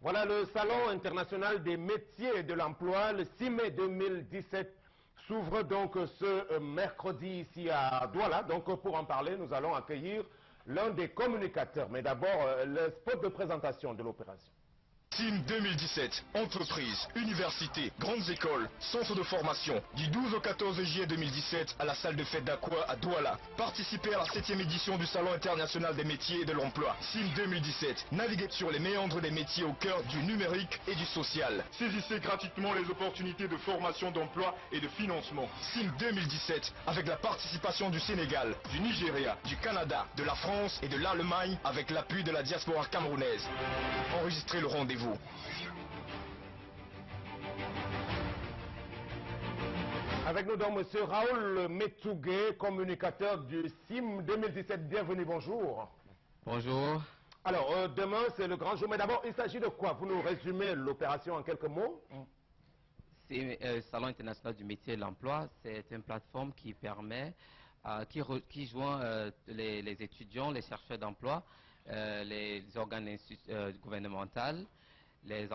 Voilà le Salon international des métiers et de l'emploi, le 6 mai 2017, s'ouvre donc ce mercredi ici à Douala. Donc pour en parler, nous allons accueillir l'un des communicateurs. Mais d'abord, le spot de présentation de l'opération. SIM 2017, entreprises, universités, grandes écoles, centres de formation, du 12 au 14 juillet 2017 à la salle de fête d'Aqua à Douala. Participez à la 7e édition du Salon international des métiers et de l'emploi. SIM 2017, naviguez sur les méandres des métiers au cœur du numérique et du social. Saisissez gratuitement les opportunités de formation, d'emploi et de financement. SIM 2017, avec la participation du Sénégal, du Nigeria, du Canada, de la France et de l'Allemagne, avec l'appui de la diaspora camerounaise. Enregistrez le rendez-vous. Avec nous donc M. Raoul Metougué, communicateur du SIM 2017. Bienvenue, bonjour. Bonjour. Alors, demain, c'est le grand jour. Mais d'abord, il s'agit de quoi? Vous nous résumez l'opération en quelques mots? C'est le Salon international du métier et de l'emploi. C'est une plateforme qui permet, qui joint les étudiants, les chercheurs d'emploi, les organes gouvernementaux, les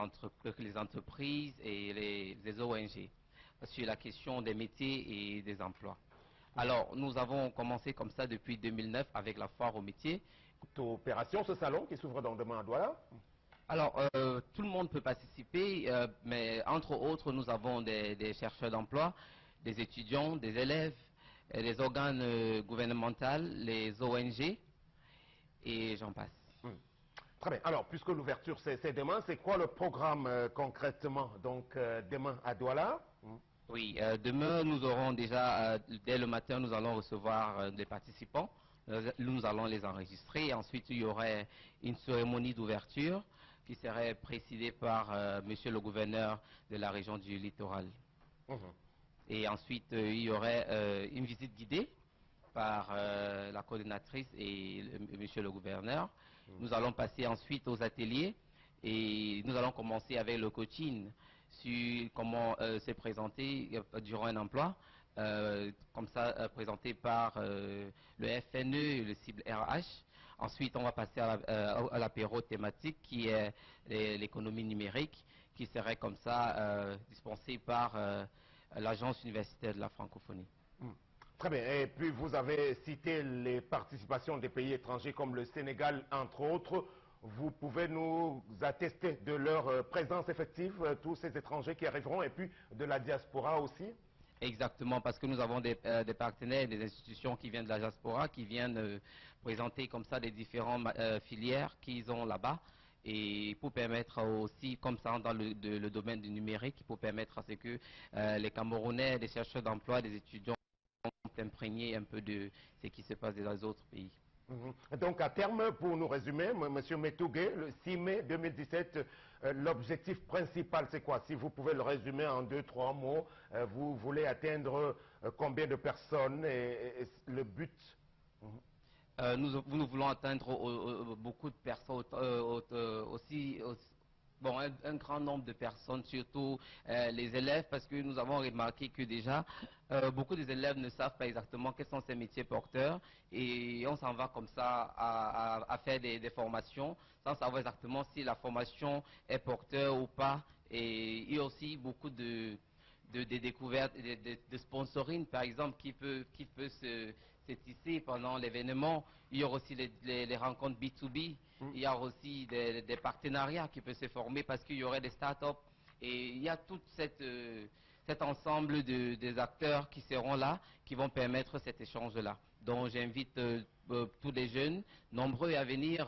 entreprises et les ONG sur la question des métiers et des emplois. Alors, nous avons commencé comme ça depuis 2009 avec la foire aux métiers. Opération, ce salon qui s'ouvre donc demain à Douala? Alors, tout le monde peut participer, mais entre autres, nous avons des chercheurs d'emploi, des étudiants, des élèves, des organes gouvernementaux, les ONG, et j'en passe. Très bien. Alors, puisque l'ouverture c'est demain, c'est quoi le programme concrètement, donc demain à Douala? Oui, demain nous aurons déjà, dès le matin, nous allons recevoir des participants. Nous allons les enregistrer et ensuite il y aurait une cérémonie d'ouverture qui serait présidée par monsieur le gouverneur de la région du littoral. Et ensuite il y aurait une visite guidée par la coordinatrice et monsieur le gouverneur. Nous allons passer ensuite aux ateliers et nous allons commencer avec le coaching sur comment se présenter durant un emploi, comme ça présenté par le FNE et le cible RH. Ensuite, on va passer à l'apéro thématique qui est l'économie numérique, qui serait comme ça dispensé par l'agence universitaire de la francophonie. Très bien. Et puis vous avez cité les participations des pays étrangers comme le Sénégal, entre autres. Vous pouvez nous attester de leur présence effective, tous ces étrangers qui arriveront, et puis de la diaspora aussi? Exactement, parce que nous avons des partenaires, des institutions qui viennent de la diaspora, qui viennent présenter comme ça les différentes filières qu'ils ont là-bas. Et pour permettre aussi, comme ça dans le domaine du numérique, pour permettre à ce que les Camerounais, les chercheurs d'emploi, les étudiants soient imprégnés un peu de ce qui se passe dans les autres pays. Donc à terme, pour nous résumer, M. Metougué, le 6 mai 2017, l'objectif principal c'est quoi? Si vous pouvez le résumer en 2-3 mots, vous voulez atteindre combien de personnes et le but? Nous voulons atteindre beaucoup de personnes, bon, un grand nombre de personnes, surtout les élèves, parce que nous avons remarqué que déjà, beaucoup des élèves ne savent pas exactement quels sont ces métiers porteurs, et on s'en va comme ça à faire des formations, sans savoir exactement si la formation est porteur ou pas, et il y a aussi beaucoup de découvertes, de sponsoring, par exemple, qui peut se tisser pendant l'événement. Il y aura aussi les rencontres B2B. Il y a aussi des partenariats qui peuvent se former parce qu'il y aurait des start-up. Et il y a tout cet ensemble des acteurs qui seront là, qui vont permettre cet échange-là. Donc j'invite tous les jeunes, nombreux à venir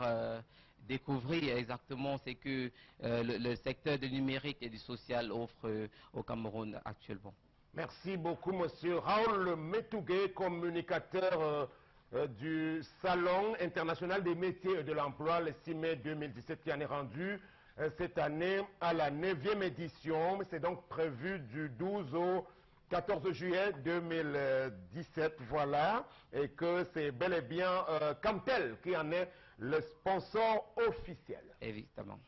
découvrir exactement ce que le secteur du numérique et du social offre au Cameroun actuellement. Merci beaucoup, monsieur Raoul Metougué, communicateur du Salon international des métiers et de l'emploi, le 6 mai 2017, qui en est rendu cette année à la 9e édition. C'est donc prévu du 12 au 14 juillet 2017, voilà, et que c'est bel et bien Camtel qui en est le sponsor officiel. Évidemment.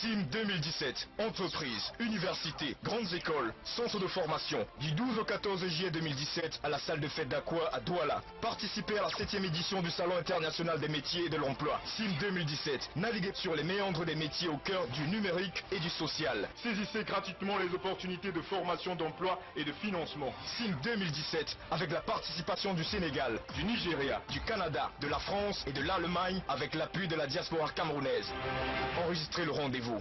CIM 2017, entreprises, universités, grandes écoles, centres de formation, du 12 au 14 juillet 2017 à la salle de fête d'Aqua à Douala. Participez à la 7e édition du Salon international des métiers et de l'emploi. CIM 2017, naviguez sur les méandres des métiers au cœur du numérique et du social. Saisissez gratuitement les opportunités de formation, d'emploi et de financement. CIM 2017, avec la participation du Sénégal, du Nigeria, du Canada, de la France et de l'Allemagne, avec l'appui de la diaspora camerounaise. Enregistrez le rendez-vous.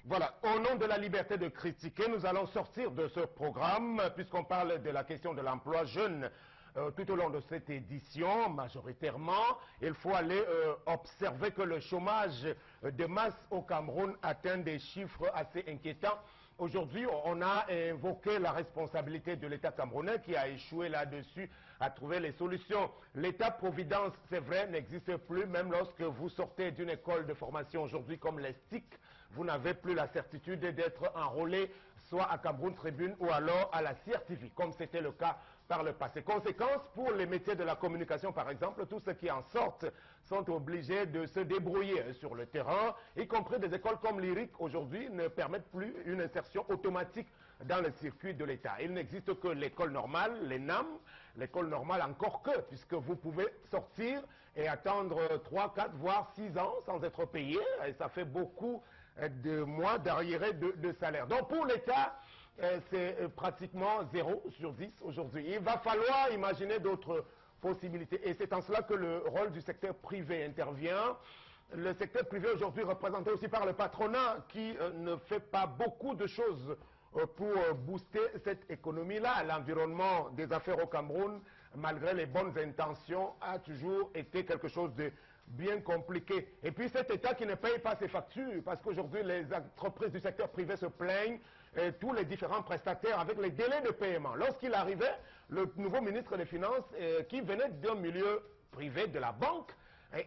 Voilà, au nom de la liberté de critiquer, nous allons sortir de ce programme, puisqu'on parle de la question de l'emploi jeune. Tout au long de cette édition, majoritairement, il faut aller observer que le chômage de masse au Cameroun atteint des chiffres assez inquiétants. Aujourd'hui, on a invoqué la responsabilité de l'État camerounais qui a échoué là-dessus à trouver les solutions. L'État-providence, c'est vrai, n'existe plus, même lorsque vous sortez d'une école de formation aujourd'hui comme les STIC, vous n'avez plus la certitude d'être enrôlé soit à Cameroun Tribune ou alors à la CRTV, comme c'était le cas par le passé. Conséquence, pour les métiers de la communication, par exemple, tous ceux qui en sortent sont obligés de se débrouiller sur le terrain, y compris des écoles comme l'IRIC, aujourd'hui, ne permettent plus une insertion automatique dans le circuit de l'État. Il n'existe que l'école normale, l'ENAM, l'école normale encore que, puisque vous pouvez sortir et attendre 3, 4, voire 6 ans sans être payé, et ça fait beaucoup de mois d'arriérés de salaire. Donc pour l'État, c'est pratiquement 0 sur 10 aujourd'hui. Il va falloir imaginer d'autres possibilités. Et c'est en cela que le rôle du secteur privé intervient. Le secteur privé aujourd'hui représenté aussi par le patronat qui ne fait pas beaucoup de choses pour booster cette économie-là. L'environnement des affaires au Cameroun, malgré les bonnes intentions, a toujours été quelque chose de bien compliqué. Et puis cet État qui ne paye pas ses factures, parce qu'aujourd'hui les entreprises du secteur privé se plaignent, tous les différents prestataires avec les délais de paiement. Lorsqu'il arrivait, le nouveau ministre des Finances, qui venait d'un milieu privé de la banque,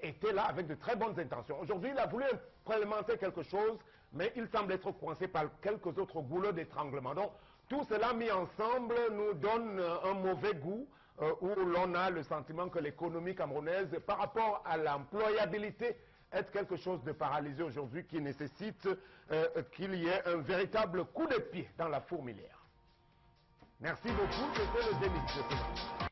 était là avec de très bonnes intentions. Aujourd'hui, il a voulu implémenter quelque chose, mais il semble être coincé par quelques autres goulots d'étranglement. Donc, tout cela mis ensemble nous donne un mauvais goût, où l'on a le sentiment que l'économie camerounaise, par rapport à l'employabilité, est quelque chose de paralysé aujourd'hui qui nécessite qu'il y ait un véritable coup de pied dans la fourmilière. Merci beaucoup, c'était le Zénith.